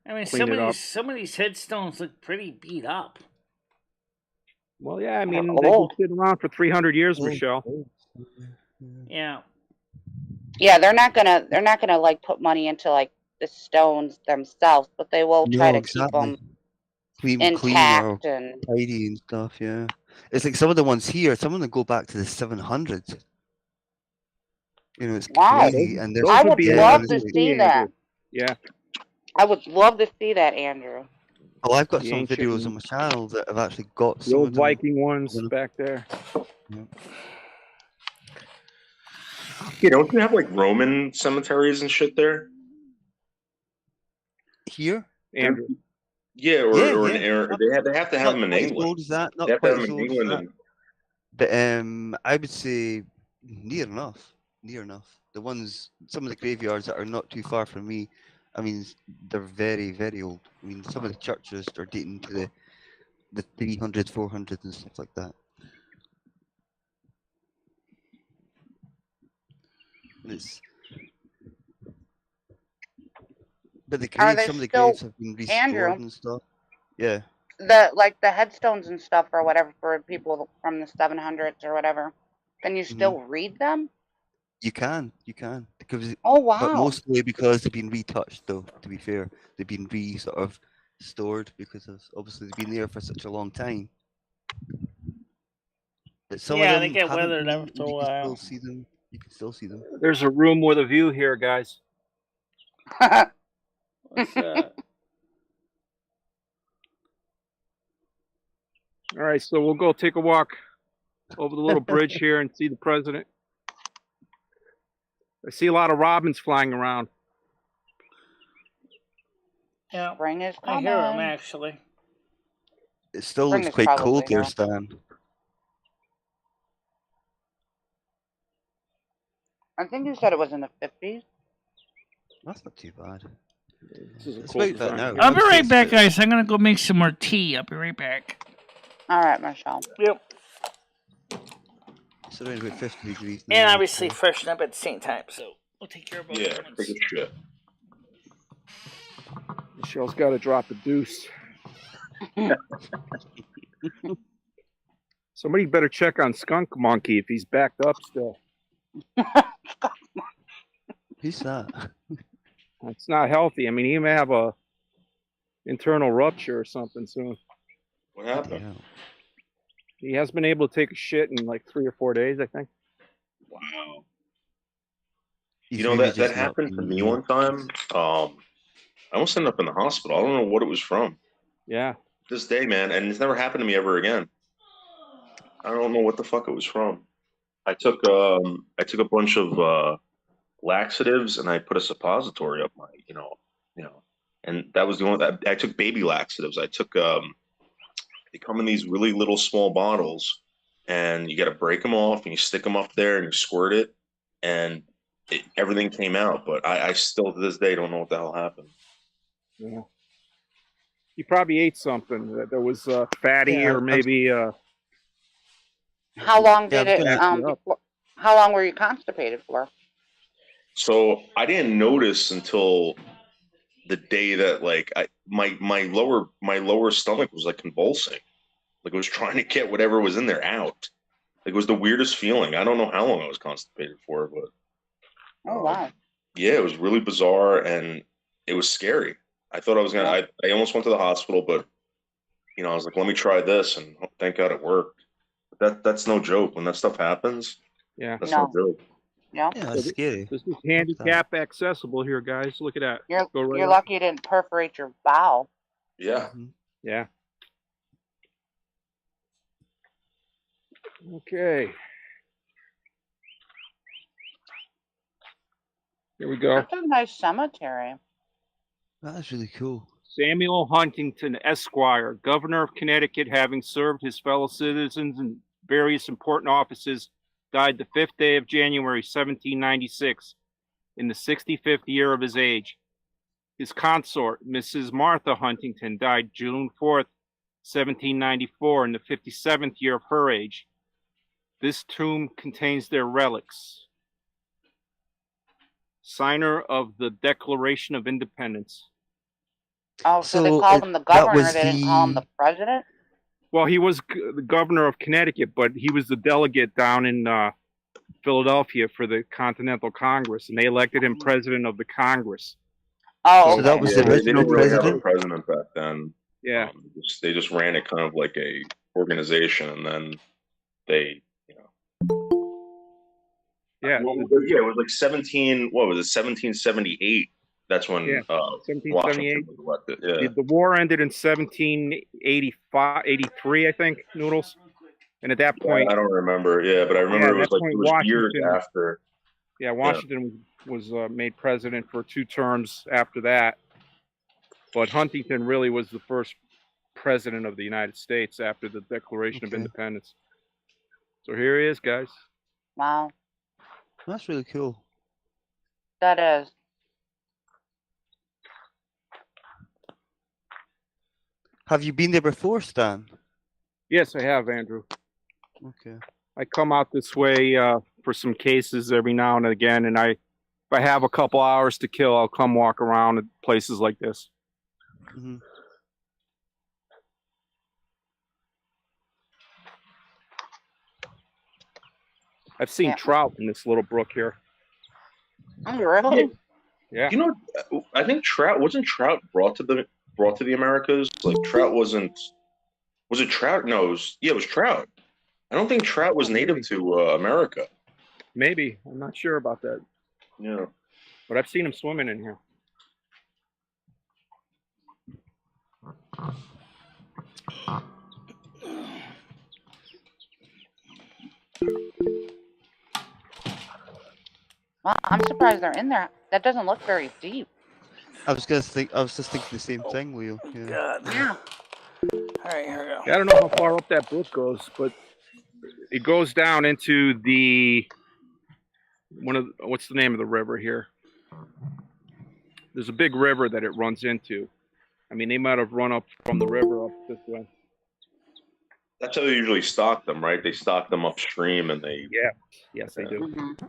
mean, clean it up. some of these headstones look pretty beat up. Well, yeah, I mean, they've been sitting around for 300 years, Michelle. Yeah. Yeah, they're not gonna like put money into like the stones themselves, but they will try to keep them intact and tidy and stuff. Yeah, it's like some of the ones here. Some of them go back to the 700s. It's crazy, and I would love to see that. Yeah, I would love to see that, Andrew. Oh, I've got some videos on my channel that have actually got the old Viking ones back there. Yeah, don't you have like Roman cemeteries and shit there? Here, Andrew. Yeah, or Yeah, or, yeah. or they have to have Not them in quite as England. old as that. They Not have to quite have as them in old as England, that. and But I would say near enough. Near enough. The ones, some of the graveyards that are not too far from me, I mean, they're very, very old. I mean, some of the churches are dating to the 300s, 400s, and stuff like that. And it's, but the Are graves, they some of the still, graves have been restored Andrew, and stuff. Yeah. the headstones and stuff or whatever for people from the 700s or whatever? Can you still read them? You can. Because, Oh but wow! mostly because they've been retouched, though. To be fair, they've been sort of stored because of obviously they've been there for such a long time. But some of Yeah, them they get haven't weathered been, after and a you can while. still see them. You can still see them. There's a room with a view here, guys. What's that? All right, so we'll go take a walk over the little bridge here and see the president. I see a lot of robins flying around. Yeah, Spring is I coming. hear them actually. It still Spring looks is quite probably cold there, here. Stan. I think you said it was in the 50s. That's not too bad. This is a It's cold about that front. now. I'll be I'd say right it's back, about- guys. I'm gonna go make some more tea. I'll be right back. All right, Michelle. Yep. It's around about 50 degrees now. And I'd obviously say. freshen up at the same time, so we'll take care of both yeah, at take once. a shit. Michelle's got to drop a deuce. Somebody better check on Skunk Monkey if he's backed up still. Who's that? It's not healthy. I mean, he may have a internal rupture or something soon. What happened? Yeah. He has been able to take a shit in like 3 or 4 days, I think. Wow. He's You know really that just not happened to been, me one time. I almost ended up in the hospital. I don't know what it was from. Yeah. This day, man, and it's never happened to me ever again. I don't know what the fuck it was from. I took a bunch of laxatives and I put a suppository up my, and that was the only that I took baby laxatives. I took they come in these really little small bottles, and you got to break them off and you stick them up there and you squirt it, and everything came out. But I still to this day don't know what the hell happened. Yeah. He probably ate something that was fatty Yeah, or maybe. How long Yeah, I did was it? gonna- How long were you constipated for? So I didn't notice until the day that my lower stomach was like convulsing, like it was trying to get whatever was in there out. Like it was the weirdest feeling. I don't know how long I was constipated for, but Oh wow! yeah, it was really bizarre and it was scary. I thought I was gonna. I almost went to the hospital, but I was like, let me try this, and thank God it worked. That's no joke. When that stuff happens, Yeah. that's no joke. Yeah. Yeah, that's scary. This is handicap accessible here, guys. Look at that. You're lucky you didn't perforate your bowel. Yeah. Yeah. Okay. Here we go. That's a nice cemetery. That's really cool. Samuel Huntington, Esquire, Governor of Connecticut, having served his fellow citizens in various important offices, died the 5th day of January, 1796, in the 65th year of his age. His consort, Mrs. Martha Huntington, died June 4th, 1794, in the 57th year of her age. This tomb contains their relics. Signer of the Declaration of Independence. Oh, so they called him the governor. They didn't call him the president? Well, he was the governor of Connecticut, but he was the delegate down in Philadelphia for the Continental Congress, and they elected him president of the Congress. Oh, so that was the They original didn't really have a president? president back then. Yeah. They just ran it kind of like a organization, and then they, Yeah. Well, it was like 1778. That's when 1778. Washington was elected. Yeah. The war ended in 1783, I think, Noodles. And at that point, I don't remember. Yeah, but I remember it was years after. Yeah, Washington was made president for 2 terms after that. But Huntington really was the first president of the United States after the Declaration of Independence. So here he is, guys. Wow. That's really cool. That is. Have you been there before, Stan? Yes, I have, Andrew. Okay. I come out this way for some cases every now and again, and if I have a couple hours to kill, I'll come walk around at places like this. Mm-hmm. I've seen trout in this little brook here. Oh, really? Yeah. You know, I think wasn't trout brought to the Americas. Like trout wasn't. Was it trout? No, it was trout. I don't think trout was native to America. Maybe. I'm not sure about that. Yeah. But I've seen them swimming in here. Well, I'm surprised they're in there. That doesn't look very deep. I was just thinking the same thing, Leo. Yeah. God. Yeah. All right, here we go. Yeah, I don't know how far up that brook goes, but it goes down into what's the name of the river here? There's a big river that it runs into. I mean, they might have run up from the river up this way. That's how they usually stock them, right? They stock them upstream, and they. Yeah. Yes, they do. Mm-hmm.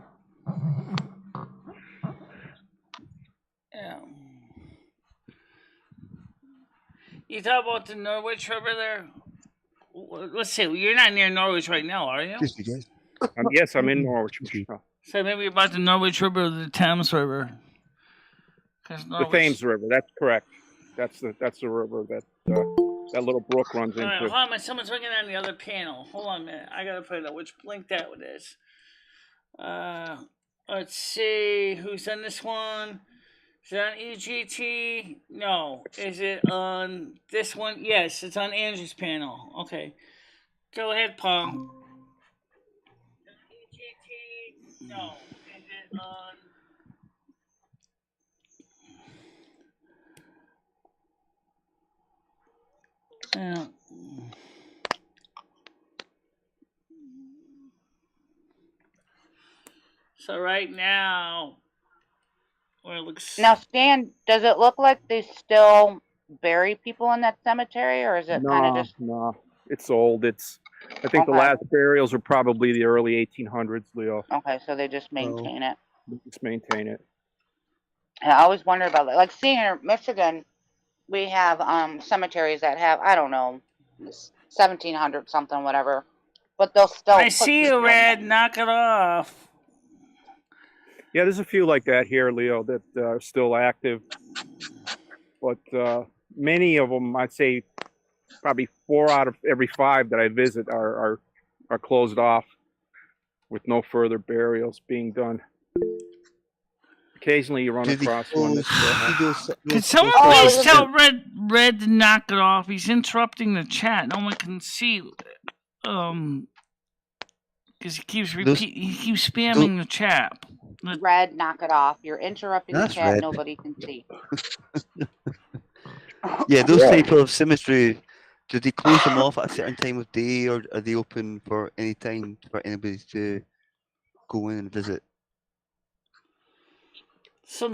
Yeah. You talk about the Norwich River there? Let's see. You're not near Norwich right now, are you? Yes, I'm in Norwich. So maybe about the Norwich River or the Thames River. The Thames River. That's correct. That's the river that little brook runs into. All right, hold on a minute. Someone's looking on the other panel. Hold on a minute. I gotta find out which link that is. Let's see. Who's on this one? Is it on EGT? No. Is it on this one? Yes, it's on Andrew's panel. Okay. Go ahead, Pong. EGT? No. Is it on... Yeah. So right now... Well, it looks... Now, Stan, does it look like they still bury people in that cemetery, or is it kind of just... No, it's old. I think the last burials were probably the early 1800s, Leo. Okay, so they just maintain it. They just maintain it. And I always wonder about that. Like, seeing in Michigan, we have cemeteries that have, I don't know, 1700 something, whatever. But they'll still... I see you, Red. Knock it off. Yeah, there's a few like that here, Leo, that are still active. But many of them, I'd say probably 4 out of every 5 that I visit are closed off with no further burials being done. Occasionally you run across one that's Can someone please tell Red to knock it off? He's interrupting the chat. No one can see. Because he keeps spamming the chat. Red, knock it off. You're interrupting the chat. Red. Nobody can see. Yeah, those type of cemetery, do they close them off at a certain time of day, or are they open for any time for anybody to go in and visit?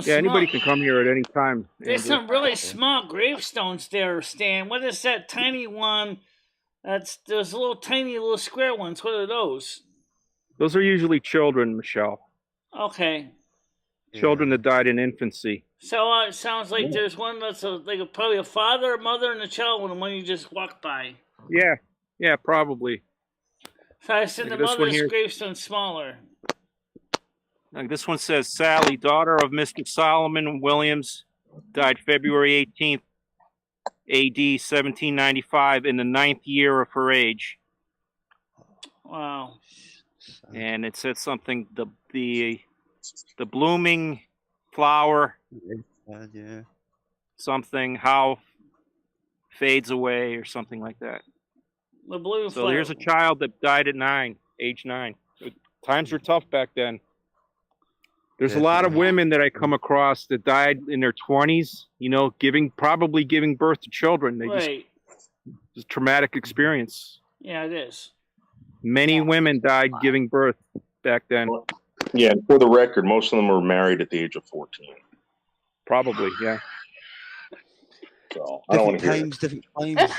Anybody can come here at any time. There's some really small gravestones there, Stan. What is that tiny one? There's tiny little square ones. What are those? Those are usually children, Michelle. Okay. Children that died in infancy. So it sounds like there's one that's probably a father, a mother, and a child, and the one you just walked by. Yeah, probably. So I said the mother's gravestone smaller. This one says Sally, daughter of Mr. Solomon Williams, died February 18th, A.D. 1795, in the 9th year of her age. Wow. And it said something, the blooming flower, something, how fades away, or something like that. The blooming so flower. Here's a child that died at age 9. Times were tough back then. There's a lot of women that I come across that died in their 20s, probably giving birth to children. They just traumatic experience. Yeah, it is. Many women died giving birth back then. Yeah, and for the record, most of them were married at the age of 14. Probably, yeah. So I don't want to hear it. Different times.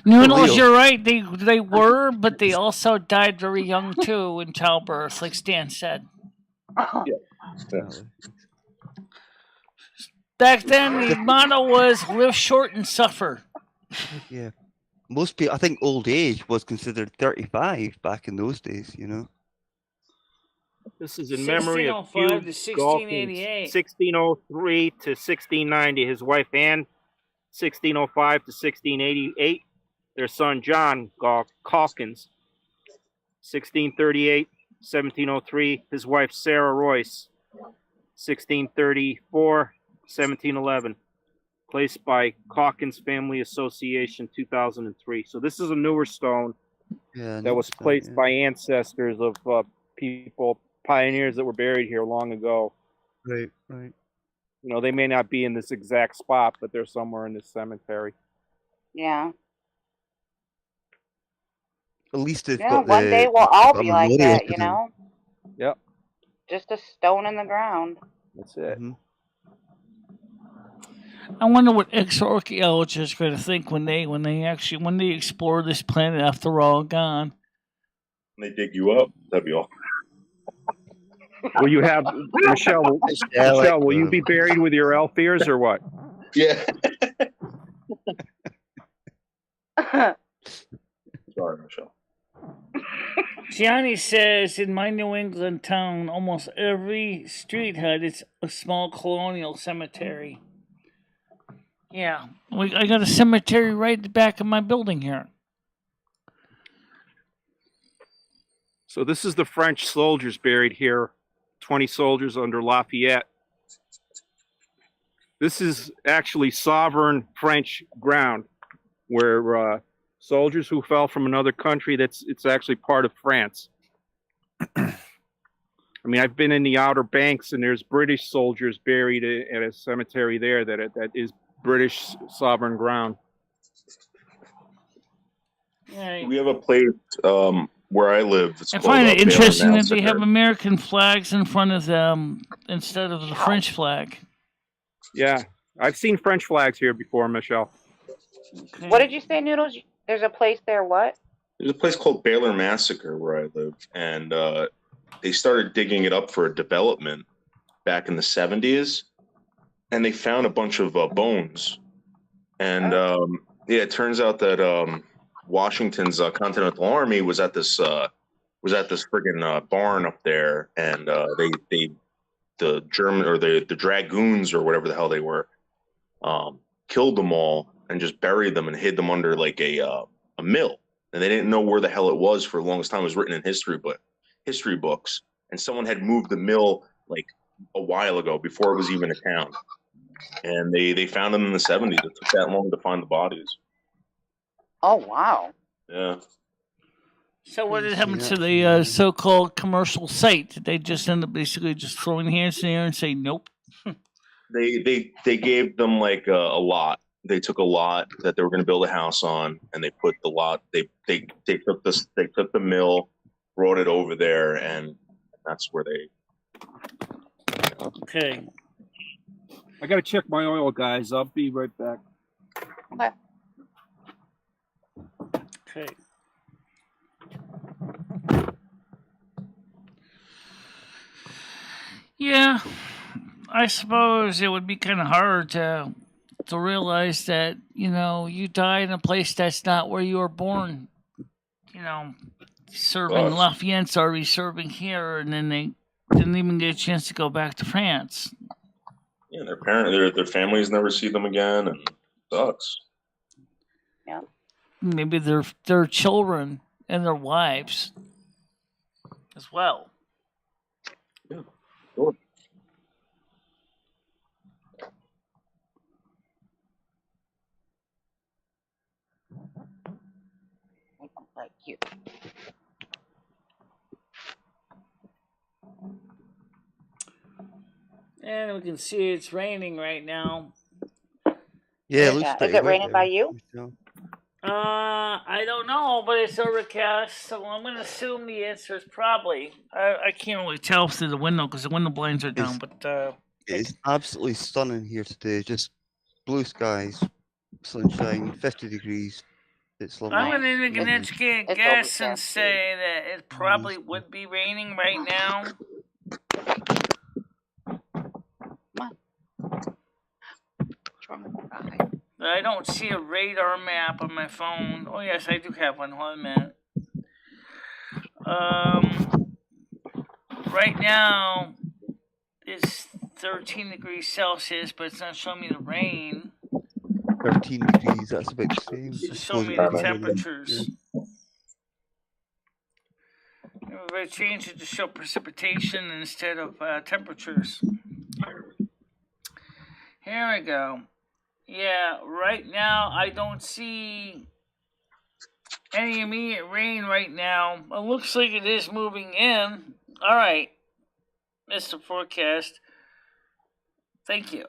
Noodles, you're right. They were, but they also died very young too in childbirth, like Stan said. Yeah. Back then, the motto was "live short and suffer." Yeah, most people. I think old age was considered 35 back in those days. This is in memory of 1605 to Galkins, 1688. 1603 to 1690. His wife Anne, 1605 to 1688. Their son John Calkins, 1638, 1703. His wife Sarah Royce, 1634, 1711. Placed by Calkins Family Association, 2003. So this is a newer stone that was placed by ancestors of pioneers that were buried here long ago. Right. They may not be in this exact spot, but they're somewhere in this cemetery. Yeah. At least they've got one day we'll all be like that, Yep. Just a stone in the ground. That's it. Mm-hmm. I wonder what ex-archaeologists are going to think when they explore this planet after we're all gone. When they dig you up, that'd be all. Will you have Michelle? Will you be buried with your elf ears or what? Yeah. Sorry, Michelle. Gianni says in my New England town, almost every street had a small colonial cemetery. Yeah, I got a cemetery right at the back of my building here. So this is the French soldiers buried here, 20 soldiers under Lafayette. This is actually sovereign French ground where soldiers who fell from another country, it's actually part of France. I mean, I've been in the Outer Banks and there's British soldiers buried at a cemetery there that is British sovereign ground. Yeah. We have a place where I live. I find it interesting that they have American flags in front of them instead of the French flag. Yeah, I've seen French flags here before, Michelle. Okay. What did you say, Noodles? There's a place there, what? There's a place called Baylor Massacre where I live, and they started digging it up for a development back in the 70s, and they found a bunch of bones. And it turns out that Washington's Continental Army was at this friggin' barn up there, and the German or the dragoons or whatever the hell they were killed them all and just buried them and hid them under like a mill, and they didn't know where the hell it was for the longest time. It was written in history books, and someone had moved the mill like a while ago before it was even a town, and they found them in the 70s. It took that long to find the bodies. Oh wow! Yeah. So what did happen to the so-called commercial site? Did they just end up basically just throwing hands in the air and say nope? They gave them like a lot. They took a lot that they were going to build a house on, and they put the lot. They took the mill, brought it over there, and that's where they. Okay. I got to check my oil, guys. I'll be right back. Okay. Okay. Yeah, I suppose it would be kind of hard to realize that, you die in a place that's not where you were born. Serving Lafayette's already serving here, and then they didn't even get a chance to go back to France. Yeah, their families never see them again, and it sucks. Yeah. Maybe their children and their wives as well. Yeah, sure. Like you. And we can see it's raining right now. Yeah, it looks Yeah. Is pretty it wet raining there, by you? Michelle. I don't know, but it's overcast, so I'm gonna assume the answer is probably. I can't really tell through the window because the window blinds are down. But It's absolutely stunning here today. Just blue skies, sunshine, 50 degrees. It's lovely. I'm gonna take an It's educated guess and say that it probably would be raining right now. I don't see a radar map on my phone. Oh yes, I do have one. Hold on a minute. Right now it's 13 degrees Celsius, but it's not showing me the rain. 13 degrees, that's about the same. It's just showing me the temperatures. If I change it to show precipitation instead of temperatures. Here we go. Yeah, right now I don't see any immediate rain right now. It looks like it is moving in. All right, Mr. Forecast. Thank you.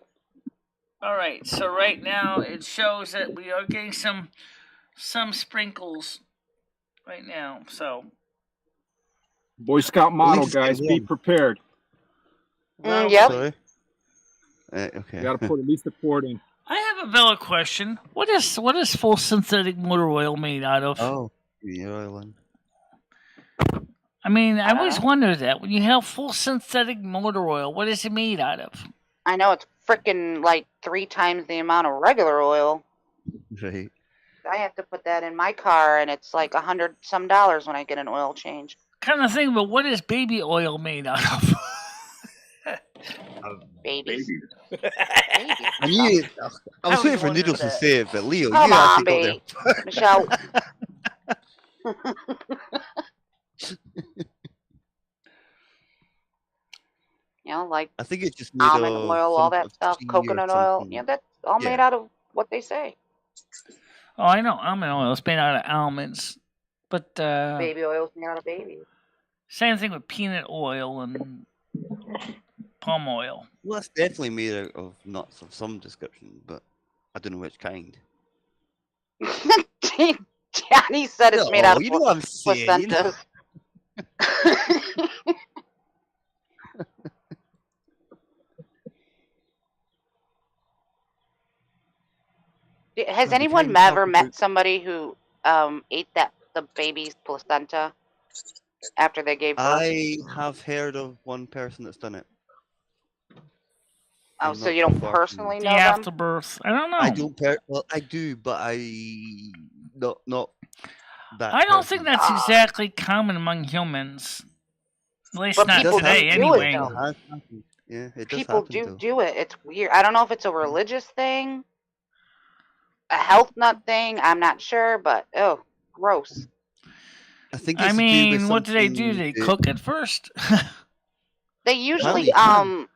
All right, so right now it shows that we are getting some sprinkles right now. So, Boy Scout motto, guys, be prepared. Yep. Sorry. Okay. You got to put at least a quart in. I have a valid question. What is full synthetic motor oil made out of? Oh, oil. I mean, I always wonder that when you have full synthetic motor oil, what is it made out of? I know it's freaking like 3 times the amount of regular oil. Right. I have to put that in my car, and it's like $100 some when I get an oil change. Kind of thing, but what is baby oil made out of? Babies. I was waiting for Noodles to say it, but Leo, Come you on, actually babe. got there. Michelle. You know, like I think it's just made almond of oil, all that stuff, tea or coconut oil. something. Yeah, that's all made out of what they say. Oh, I know almond oil is made out of almonds, but Baby oil's made out of babies. Same thing with peanut oil and palm oil. Well, it's definitely made out of nuts of some description, but I don't know which kind. Johnny said it's made out of you know what I'm saying. placentas. Has anyone ever met somebody who ate the baby's placenta after they gave birth? I have heard of one person that's done it. Oh, so you don't personally know them? Afterbirth. I don't know. I don't. Well, I do, but not that. I don't think that's exactly common among humans. At least But not people today, do do it, anyway. though. Yeah, it does People happen, do it. It's weird. I don't know if it's a religious thing, a health nut thing. I'm not sure, but gross. I think. I mean, what do? They cook it first. They usually Yeah.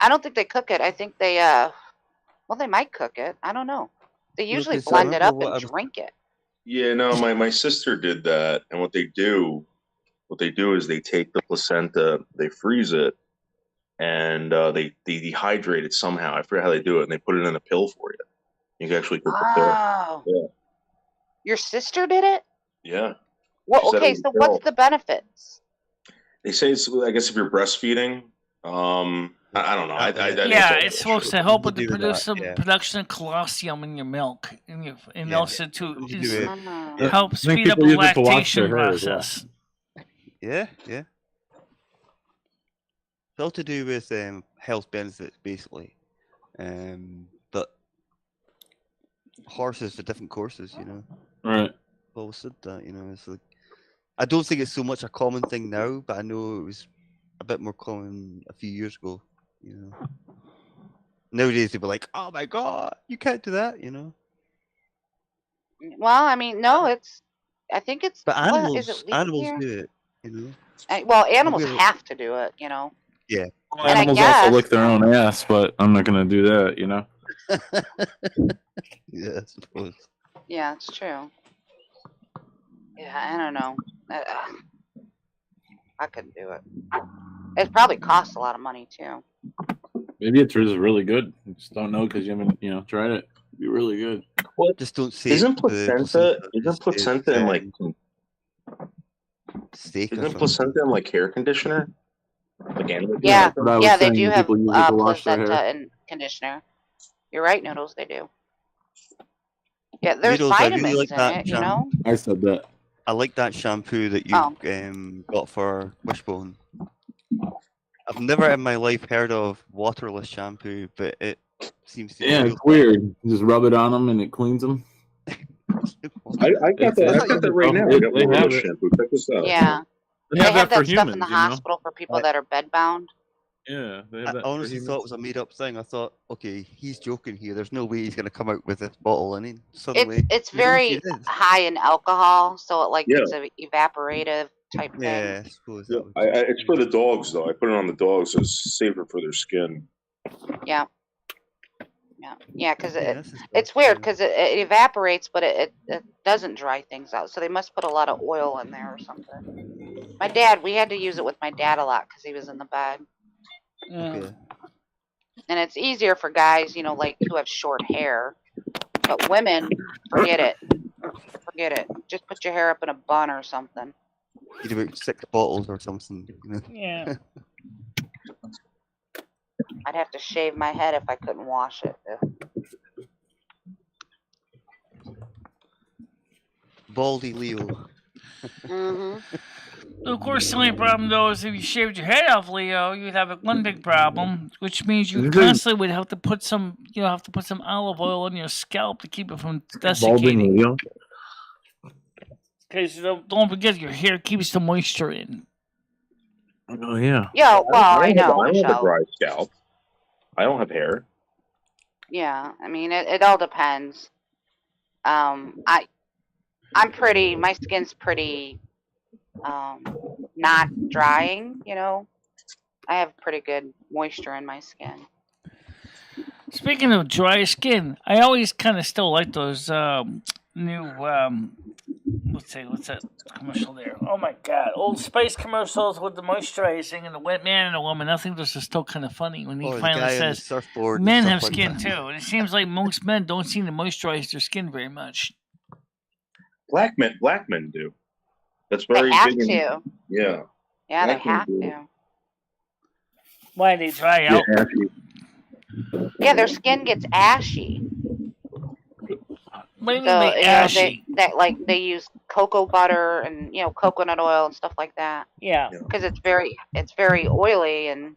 I don't think they cook it. I think they well, they might cook it. I don't know. They usually blend it up and drink it. Yeah, no, my sister did that, and what they do is they take the placenta, they freeze it, and they dehydrate it somehow. I forget how they do it, and they put it in a pill for you. You can actually take the pill. Yeah. Your sister did it? Yeah. Well, okay, so what's the benefits? They say it's, I guess, if you're breastfeeding. I don't know. It's supposed to help with the production of colostrum in your milk, and also to help speed up the lactation process. Yeah. It's all to do with health benefits, basically. But horses for different courses, you know. Right. I've always said that, you know. It's like, I don't think it's so much a common thing now, but I know it was a bit more common a few years ago, you know. Nowadays, people are like, "Oh my God, you can't do that," you know. Well, I mean, no, I think it's. But animals here? do it, you know. Well, animals have to do it, you know. Yeah. Well, animals also lick their own ass, but I'm not gonna do that, you know. Yeah, I suppose. Yeah, it's true. Yeah, I don't know. I couldn't do it. It probably costs a lot of money too. Maybe it is really good. You just don't know because you haven't, tried it. It'd be really good. What? Just don't say Isn't the placenta? Isn't placenta in like steak? Isn't placenta in like hair conditioner? Like animal Yeah, placenta? they do have people use it to wash their placenta hair. and conditioner. You're right, Noodles. They do. Yeah, there's Noodles, I really vitamins like in that it. You know. I said that. I like that shampoo that you got for Wishbone. I've never in my life heard of waterless shampoo, but it seems to be real it's weird. You just rub it on them and it cleans them. I got that right now. I got waterless shampoo. Check this out. Yeah. They have that for stuff in humans, the hospital for people that are bedbound. Yeah, they have I that. honestly thought it was a made-up thing. I thought, okay, he's joking here. There's no way he's going to come out with this bottle, and then suddenly It's very high in alcohol, so it's an evaporative type thing. Yeah, I suppose that would. It's for the dogs, though. I put it on the dogs as safer for their skin. Yeah. Yeah, because it's weird because it evaporates, but it doesn't dry things out. So they must put a lot of oil in there or something. We had to use it with my dad a lot because he was in the bed. Okay. And it's easier for guys, like who have short hair. But women, forget it. Forget it. Just put your hair up in a bun or something. Need about 6 bottles or something. Yeah. I'd have to shave my head if I couldn't wash it. Baldy Leo. Of course, the only problem though is if you shaved your head off, Leo, you'd have one big problem, which means you constantly would have to put some, olive oil on your scalp to keep it from desiccating. Because don't forget, your hair keeps the moisture in. Oh yeah. Yeah, well, I know. I don't have a dry scalp. I don't have hair. Yeah, I mean, it all depends. My skin's pretty, not drying, I have pretty good moisture in my skin. Speaking of dry skin, I always kind of still like those new, what's that commercial there? Oh my God, Old Spice commercials with the moisturizing and the wet man and the woman. I think this is still kind of funny when he finally says men have skin too. And it seems like most men don't seem to moisturize their skin very much. Black men do. That's very they have big. To. Yeah. Yeah, they have to. Why they dry out? Yeah, their skin gets ashy. What do you mean by ashy? They use cocoa butter and coconut oil and stuff like that. Yeah. Because it's very oily and.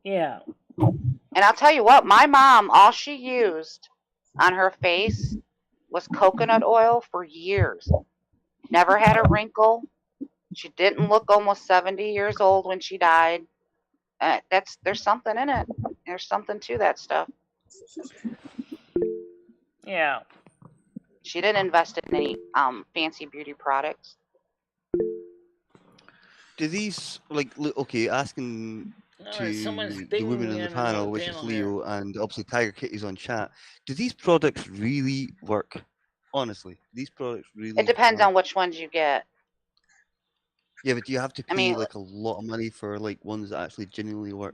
Yeah. And I'll tell you what, my mom, all she used on her face was coconut oil for years. Never had a wrinkle. She didn't look almost 70 years old when she died. There's something in it. There's something to that stuff. Yeah. She didn't invest in any fancy beauty products. Do these asking to the women in the panel, which is Leo, and obviously Tiger Kitty's on chat, do these products really work? Honestly, these products really. It depends on which ones you get. Yeah, but do you have to pay a lot of money for ones that actually genuinely work?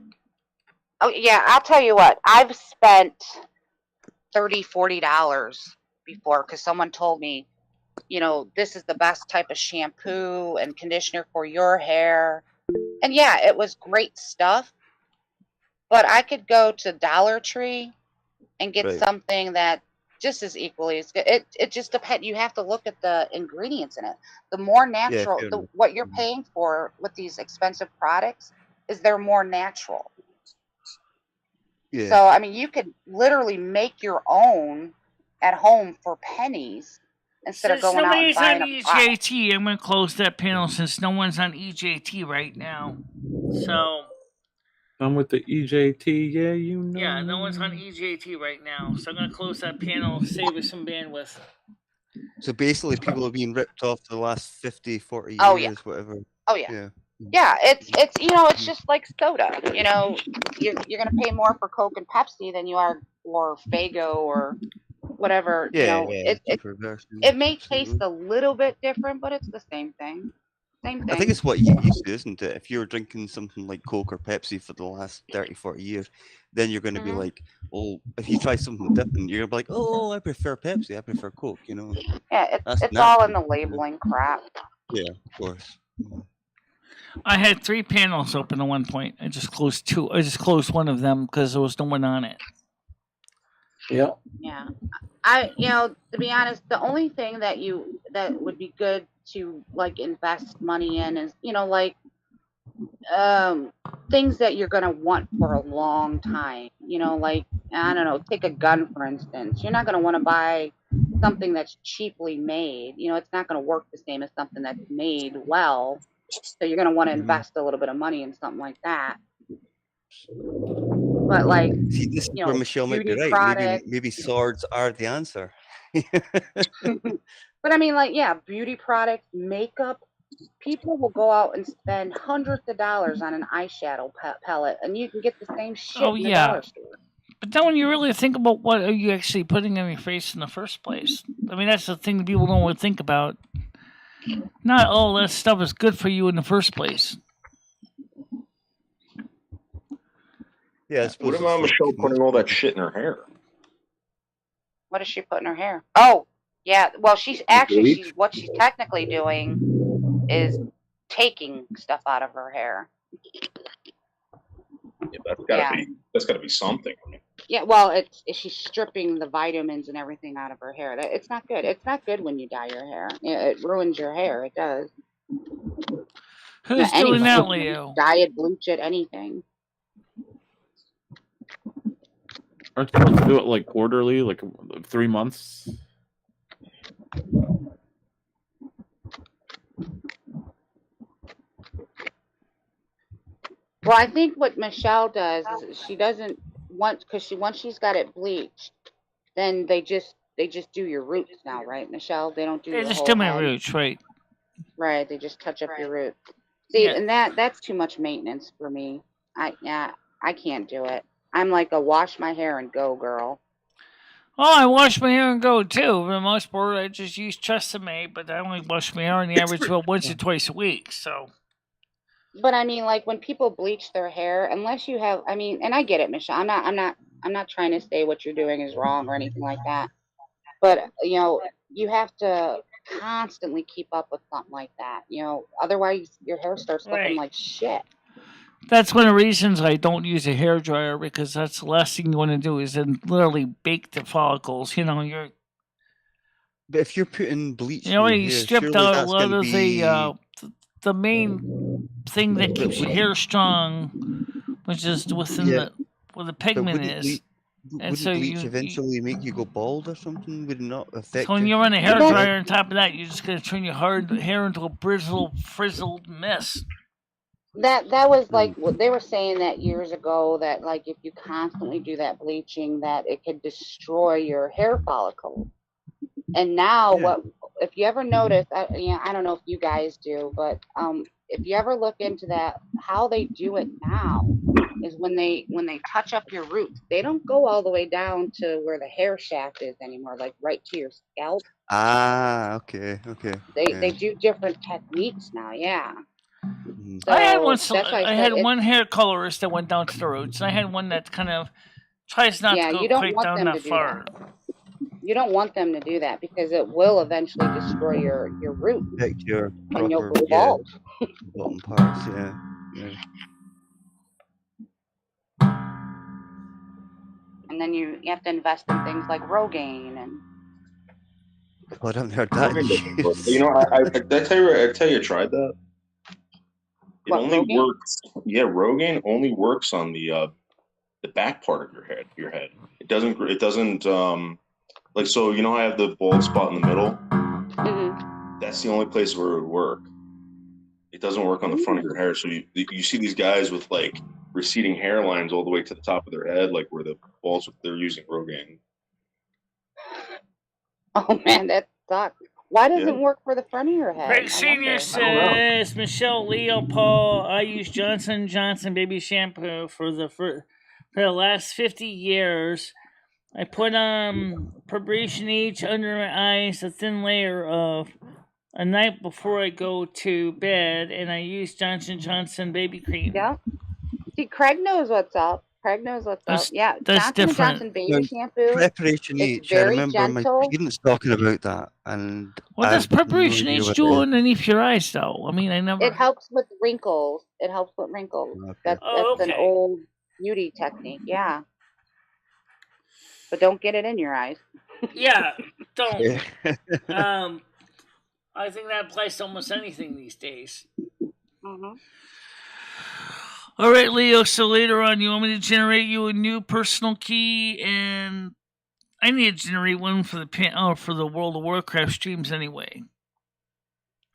Oh yeah, I'll tell you what. I've spent $30, $40 before because someone told me, this is the best type of shampoo and conditioner for your hair. And yeah, it was great stuff. But I could go to Dollar Tree and get something that just as equally as good. It just depends. You have to look at the ingredients in it. The more natural, what you're paying for with these expensive products is they're more natural. Yeah. So, I mean, you could literally make your own at home for pennies instead of going out and buying a box. EJT, I'm going to close that panel since no one's on EJT right now. So... I'm with the EJT, Yeah, no one's on EJT right now, so I'm going to close that panel, save us some bandwidth. So basically, people are being ripped off for the last 50, 40 years, whatever. Oh, yeah. Yeah, it's it's just like soda. You're going to pay more for Coke and Pepsi than you are for Faygo or whatever. It may taste a little bit different, but it's the same thing. Same thing. I think it's what you used to, isn't it? If you're drinking something like Coke or Pepsi for the last 30, 40 years, then you're going to be like, oh, if you try something different, you're going to be like, oh, I prefer Pepsi, I prefer Coke, you know. Yeah, That's it's all in natural. the labeling crap. Yeah, of course. I had 3 panels open at one point. I just closed 2. I just closed one of them because there was no one on it. Yeah. Yeah. To be honest, the only thing that would be good to like invest money in is, like things that you're gonna want for a long time. Like, I don't know, take a gun for instance. You're not gonna want to buy something that's cheaply made. It's not gonna work the same as something that's made well. So you're gonna want to invest a little bit of money in something like that. But like, see, this is where Michelle might be right. Products. Maybe swords are the answer. But I mean, like, yeah, beauty products, makeup. People will go out and spend hundreds of dollars on an eyeshadow palette, and you can get the same shit in the dollar store. But then when you really think about what are you actually putting on your face in the first place, I mean, that's the thing that people don't want to think about. Not all that stuff is good for you in the first place. Yeah. What about Michelle putting all that shit in her hair? What does she put in her hair? Oh, yeah. Well, what she's technically doing is taking stuff out of her hair. Yeah, that's gotta be something. Yeah, well, she's stripping the vitamins and everything out of her hair. It's not good. It's not good when you dye your hair. It ruins your hair. It does. Who's doing that, Leo? Dye it, bleach it, anything. Aren't you supposed to do it like quarterly, like 3 months? Well, I think what Michelle does is she doesn't want, because once she's got it bleached, then they just do your roots now, right, Michelle? They don't do your whole head. They just do my roots, right? Right, they just touch up your roots. See, and that's too much maintenance for me. I can't do it. I'm like a wash my hair and go girl. Oh, I wash my hair and go too. For the most part, I just use Tresemme, but I only wash my hair on the average about once or twice a week. So. But I mean, like when people bleach their hair, unless you have, I mean, and I get it, Michelle. I'm not trying to say what you're doing is wrong or anything like that. But you have to constantly keep up with something like that. Otherwise your hair starts looking like shit. That's one of the reasons I don't use a hair dryer, because that's the last thing you want to do is then literally bake the follicles. But if you're putting bleach, you stripped out a lot of the main thing that keeps your hair strong, which is where the pigment is. Would bleach eventually make you go bald or something? Would it not affect? So when you run a hair dryer on top of that, you're just going to turn your hair into a frizzled mess. That was like what they were saying that years ago, that like if you constantly do that bleaching, that it could destroy your hair follicles. And now what if you ever notice, I don't know if you guys do, but if you ever look into that, how they do it now is when they touch up your roots, they don't go all the way down to where the hair shaft is anymore, like right to your scalp. Okay. They do different techniques now, So I had one hair colorist that went down to the roots, and I had one that kind of tries not to go quite down that far. You don't want them to do that because it will eventually destroy your roots. Your and you'll go bald. Bottom parts, yeah. And then you have to invest in things like Rogaine and. Oh, I haven't heard that. I tell you, I tried that. It only works. Yeah, Rogaine only works on the back part of your head. It doesn't. Like, so I have the bald spot in the middle. Mm-hmm. That's the only place where it would work. It doesn't work on the front of your hair. So you see these guys with like receding hairlines all the way to the top of their head, like where the balls, they're using Rogaine. Oh man, that sucks. Why doesn't it work for the front of your head? Greg Senior says, Michelle, Leo, Paul, I use Johnson & Johnson baby shampoo for the last 50 years. I put preparation each under my eyes, a thin layer of a night before I go to bed, and I use Johnson & Johnson baby cream. Yeah. See, Craig knows what's up. Yeah, That's Johnson & different. Johnson baby shampoo. Preparation It's H. I very remember my gentle. parents talking about that, and What does Preparation H do it is. underneath your eyes, though? I mean, I never. It helps with wrinkles. Okay. That's okay. an old beauty technique. Yeah. But don't get it in your eyes. Yeah, don't. I think that applies to almost anything these days. Mhm. All right, Leo. So later on, you want me to generate you a new personal key, and I need to generate one for the World of Warcraft streams anyway.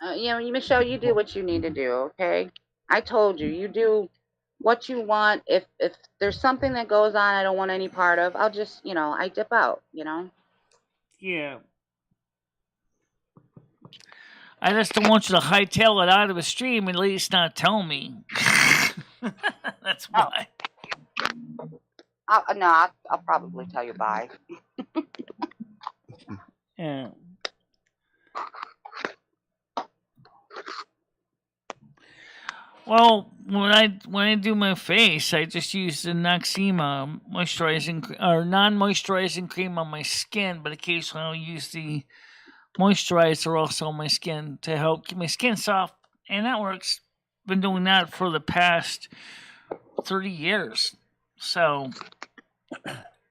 Michelle, you do what you need to do. Okay. I told you, you do what you want. If there's something that goes on I don't want any part of, I'll just I dip out. Yeah. I just don't want you to hightail it out of a stream and at least not tell me. That's why. I'll probably tell you bye. Yeah. Well, when I do my face, I just use the Noxema non-moisturizing cream on my skin, but occasionally I'll use the moisturizer also on my skin to help keep my skin soft, and that works. Been doing that for the past 30 years, so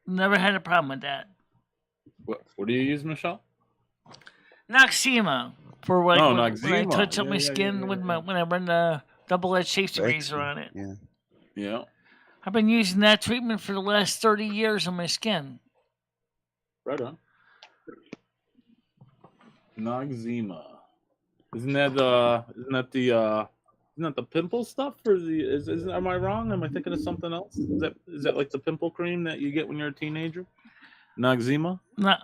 never had a problem with that. What do you use, Michelle? Noxema for when I touch up my skin when I run the double-edged safety razor on it. Yeah. I've been using that treatment for the last 30 years on my skin. Right on. Noxema. Isn't that the pimple stuff for the am I wrong? Am I thinking of something else? Is that like the pimple cream that you get when you're a teenager? Noxema? No,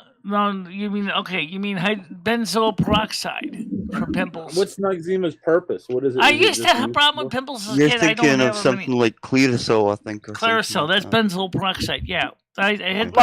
you mean benzoyl peroxide for pimples. What's Noxema's purpose? What is it? I used to have a problem with pimples as a You're kid. thinking of something like Clearasil, I think. Clearasil, that's benzoyl peroxide. Yeah, I had.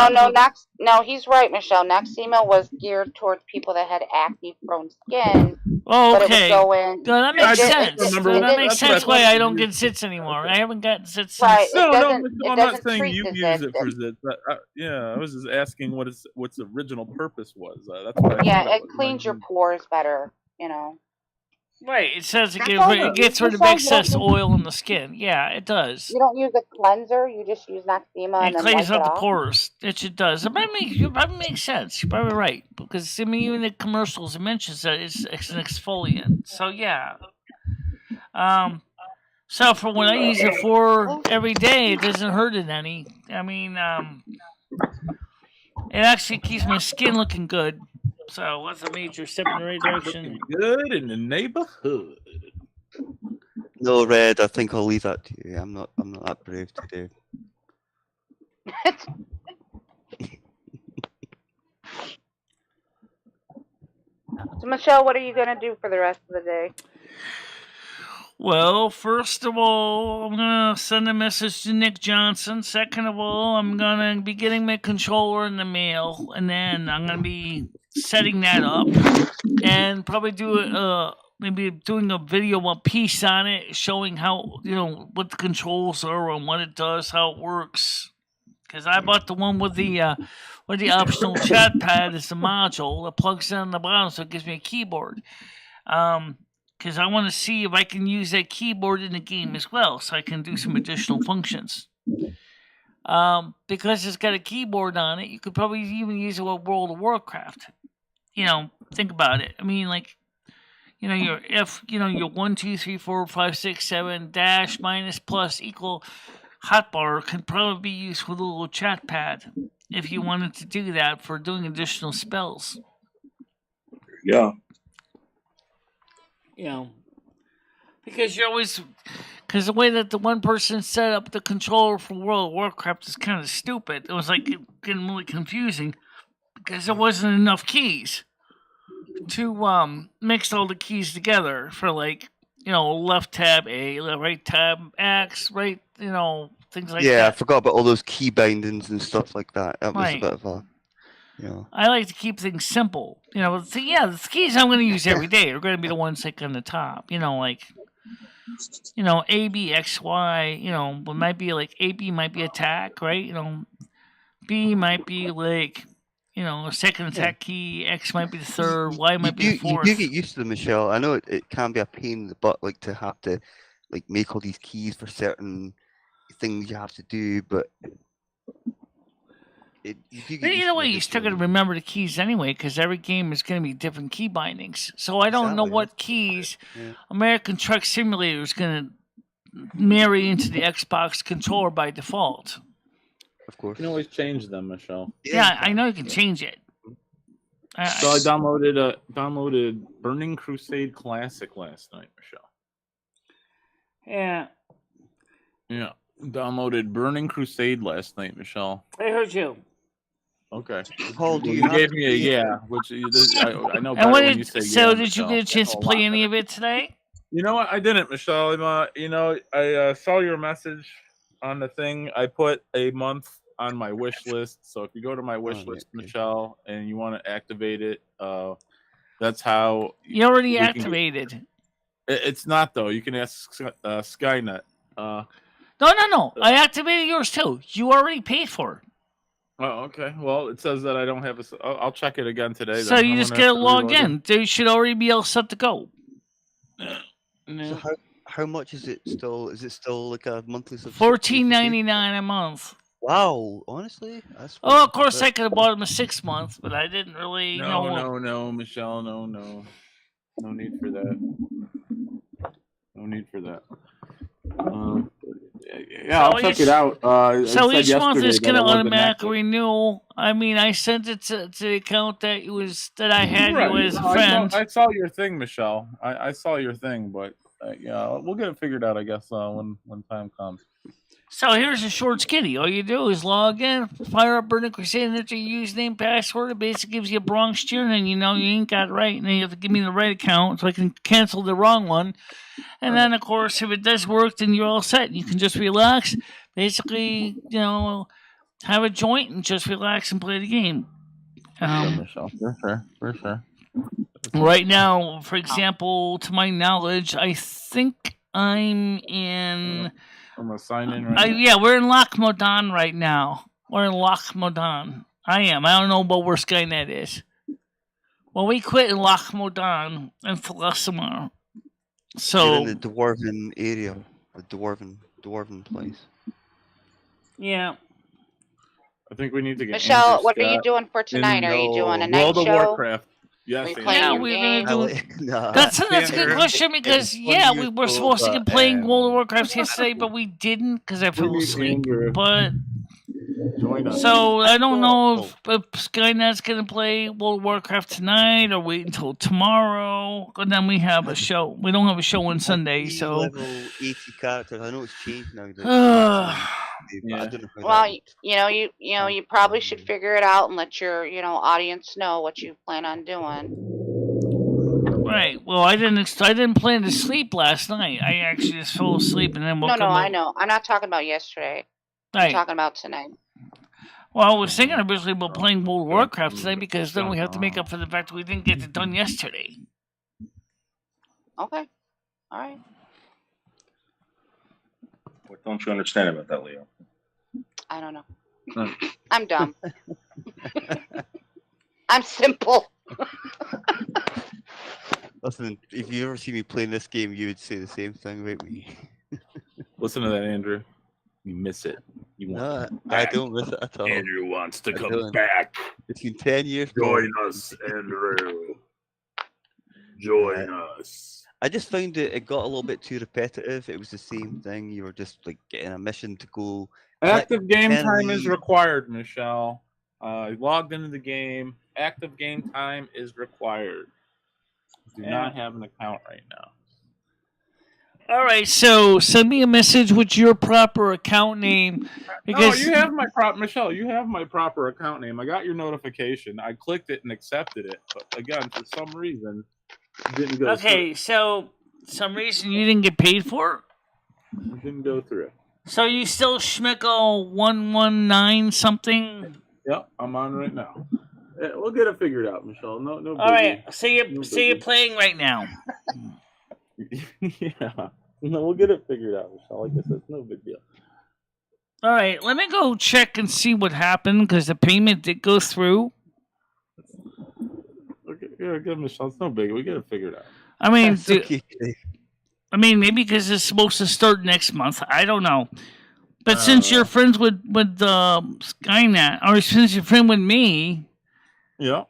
No, he's right, Michelle. Noxema was geared towards people that had acne-prone skin. Oh, but okay. It would go in. No, that makes sense. That makes sense why I don't get zits anymore. I haven't gotten zits since. Right. No, I'm not saying you use it for zits. I was just asking what's the original purpose was. That's what it cleans your pores better. Right, it says it gets rid of excess oil in the skin. Yeah, it does. You don't use a cleanser; you just use Noxema and then cleans out the pores. It does. It probably makes sense. You're probably right because even the commercials it mentions that it's an exfoliant. So yeah. So for when I use it for every day, it doesn't hurt it any. I mean, it actually keeps my skin looking good. So that's a major step in the right direction. Good in the neighborhood. No, Red. I think I'll leave that to you. I'm not that brave today. So Michelle, what are you gonna do for the rest of the day? Well, first of all, I'm going to send a message to Nick Johnson. Second of all, I'm going to be getting my controller in the mail. And then I'm going to be setting that up. And probably maybe doing a video, a piece on it, showing how, what the controls are and what it does, how it works. Because I bought the one with the optional chat pad as a module that plugs in on the bottom so it gives me a keyboard. Because I want to see if I can use that keyboard in the game as well, so I can do some additional functions. Because it's got a keyboard on it, you could probably even use it with World of Warcraft. Think about it. I mean, your 1, 2, 3, 4, 5, 6, 7 dash minus plus equal hotbar can probably be used with a little chat pad if you wanted to do that for doing additional spells. Yeah. Because because the way that the one person set up the controller for World of Warcraft is kind of stupid. It was getting really confusing because there wasn't enough keys to mix all the keys together for left tab A, right tab X, right, things like that. Yeah, I forgot about all those key bindings and stuff like that. That was a bit of a Yeah. I like to keep things simple. The keys I'm going to use every day are going to be the ones like on the top. A, B, X, Y. But might be like AB might be attack, right? B might be like, a second attack key. X might be the third. Y might be the fourth. You do get used to them, Michelle. I know it can be a pain in the butt, like to have to like make all these keys for certain things you have to do, but you do get used to it. You still got to remember the keys anyway, because every game is going to be different key bindings. So I don't know what keys American Truck Simulator is going to marry into the Xbox controller by default. Of course. You can always change them, Michelle. Yeah, I know you can change it. So I downloaded Burning Crusade Classic last night, Michelle. Yeah. Yeah. Downloaded Burning Crusade last night, Michelle. I heard you. Okay. Paul, do you gave me a yeah, which I know better when you say yeah. So did you get a chance to play any of it today? You know what? I didn't, Michelle. I saw your message on the thing. I put a month on my wish list. So if you go to my wish list, Michelle, and you want to activate it, that's how you already activated. It's not though. You can ask Skynet. No. I activated yours too. You already paid for it. Oh, okay. Well, it says that I don't have a. I'll check it again today. So you just gotta log in. They should already be all set to go. So how much is it still? Is it still like a monthly subscription? $14.99 a month. Wow, honestly, that's. Oh, of course I could have bought them a 6 month, but I didn't really. No, Michelle, no need for that. No need for that. Yeah, I'll check it out. So each month is going to automatically renew. I mean, I sent it to the account that I had you as a friend. I saw your thing, Michelle. I saw your thing, but we'll get it figured out, I guess, when time comes. So here's a short skinny. All you do is log in, fire up Burning Crusade, and enter your username, password. It basically gives you a Bronx tune, and you ain't got it right. And then you have to give me the right account so I can cancel the wrong one. And then, of course, if it does work, then you're all set. You can just relax. Basically, have a joint and just relax and play the game. For sure. Right now, for example, to my knowledge, I think I'm in... I'm going to sign in right now. Yeah, we're in Loch Modan right now. We're in Loch Modan. I am. I don't know about where Skynet is. Well, we quit in Loch Modan and Philosomar. So you're in the dwarven area, a dwarven place. Yeah. I think we need to get Michelle. Andrew What Scott are you doing for tonight? Are you doing a night World of show? Warcraft. Yes, we're going to do. That's a good question because we were supposed to be playing World of Warcraft yesterday, but we didn't because I fell asleep. But so I don't know if Skynet's going to play World of Warcraft tonight or wait until tomorrow. And then we have a show. We don't have a show on Sunday, so. Level 80 characters. I know it's changed now. Well, you probably should figure it out and let your audience know what you plan on doing. Right. Well, I didn't plan to sleep last night. I actually just fell asleep and then woke up. No, I know. I'm not talking about yesterday. Right. I'm talking about tonight. Well, I was thinking originally about playing World of Warcraft today because then we have to make up for the fact that we didn't get it done yesterday. Okay. All right. What don't you understand about that, Leo? I don't know. I'm dumb. I'm simple. Listen, if you ever see me playing this game, you would say the same thing about me. Listen to that, Andrew. You miss it. I don't miss it at all. Andrew wants to come back. It's been 10 years. Join us, Andrew. Join us. I just found it got a little bit too repetitive. It was the same thing. You were just like getting a mission to go. Active game time is required, Michelle. Logged into the game. Active game time is required. Do not have an account right now. All right, so send me a message with your proper account name. Because you have my Michelle. You have my proper account name. I got your notification. I clicked it and accepted it, but again, for some reason, it didn't go. Okay, so some reason you didn't get paid for it. It didn't go through. So you still Schmickle 119 something? Yep, I'm on right now. We'll get it figured out, Michelle. No. All right. So you're playing right now. Yeah. No, we'll get it figured out, Michelle. Like I said, it's no big deal. All right. Let me go check and see what happened because the payment did go through. Okay, yeah, good, Michelle. It's no big. We get it figured out. I mean, maybe because it's supposed to start next month. I don't know. But since you're friends with Skynet, or since you're friend with me, yeah,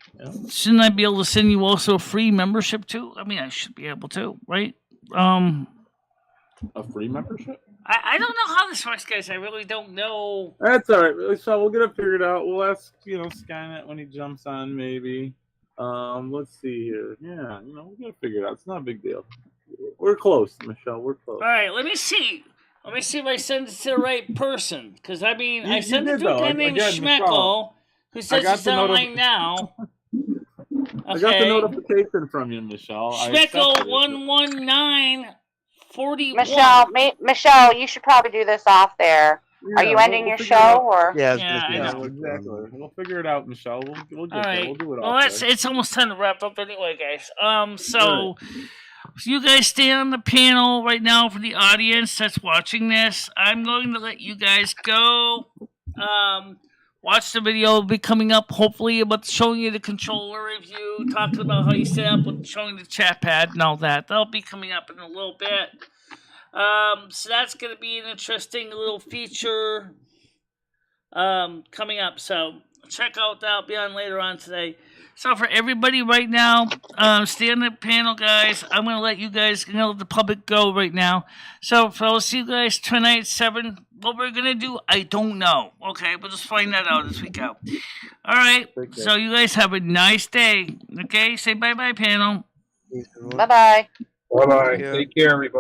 shouldn't I be able to send you also a free membership too? I mean, I should be able to, right? A free membership? I don't know how this works, guys. I really don't know. That's all right. So we'll get it figured out. We'll ask, Skynet when he jumps on, maybe. Let's see here. Yeah, we'll get it figured out. It's not a big deal. We're close, Michelle. We're close. All right, let me see. Let me see if I send it to the right person. Because, I mean, I sent it to a guy named Schmeckel, who says it's online now. Okay. I got the notification from you, Michelle. Schmeckel 11941. Michelle, you should probably do this off there. Yeah, are you ending your show or? Yeah, exactly. We'll figure it out, Michelle. We'll get there. We'll do it all. Well, it's almost time to wrap up anyway, guys. So you guys stay on the panel right now for the audience that's watching this. I'm going to let you guys go. Watch the video. It'll be coming up, hopefully, about showing you the controller review, talking about how you set up, with showing the chat pad and all that. That'll be coming up in a little bit. So that's going to be an interesting little feature coming up. So check out that. I'll be on later on today. So for everybody right now, stay on the panel, guys. I'm going to let you guys let the public go right now. So for I'll see you guys tonight at 7. What we're going to do, I don't know. Okay, we'll just find that out as we go. All right. So you guys have a nice day. Okay, say bye-bye, panel. Bye-bye. Bye-bye. Take care, everybody.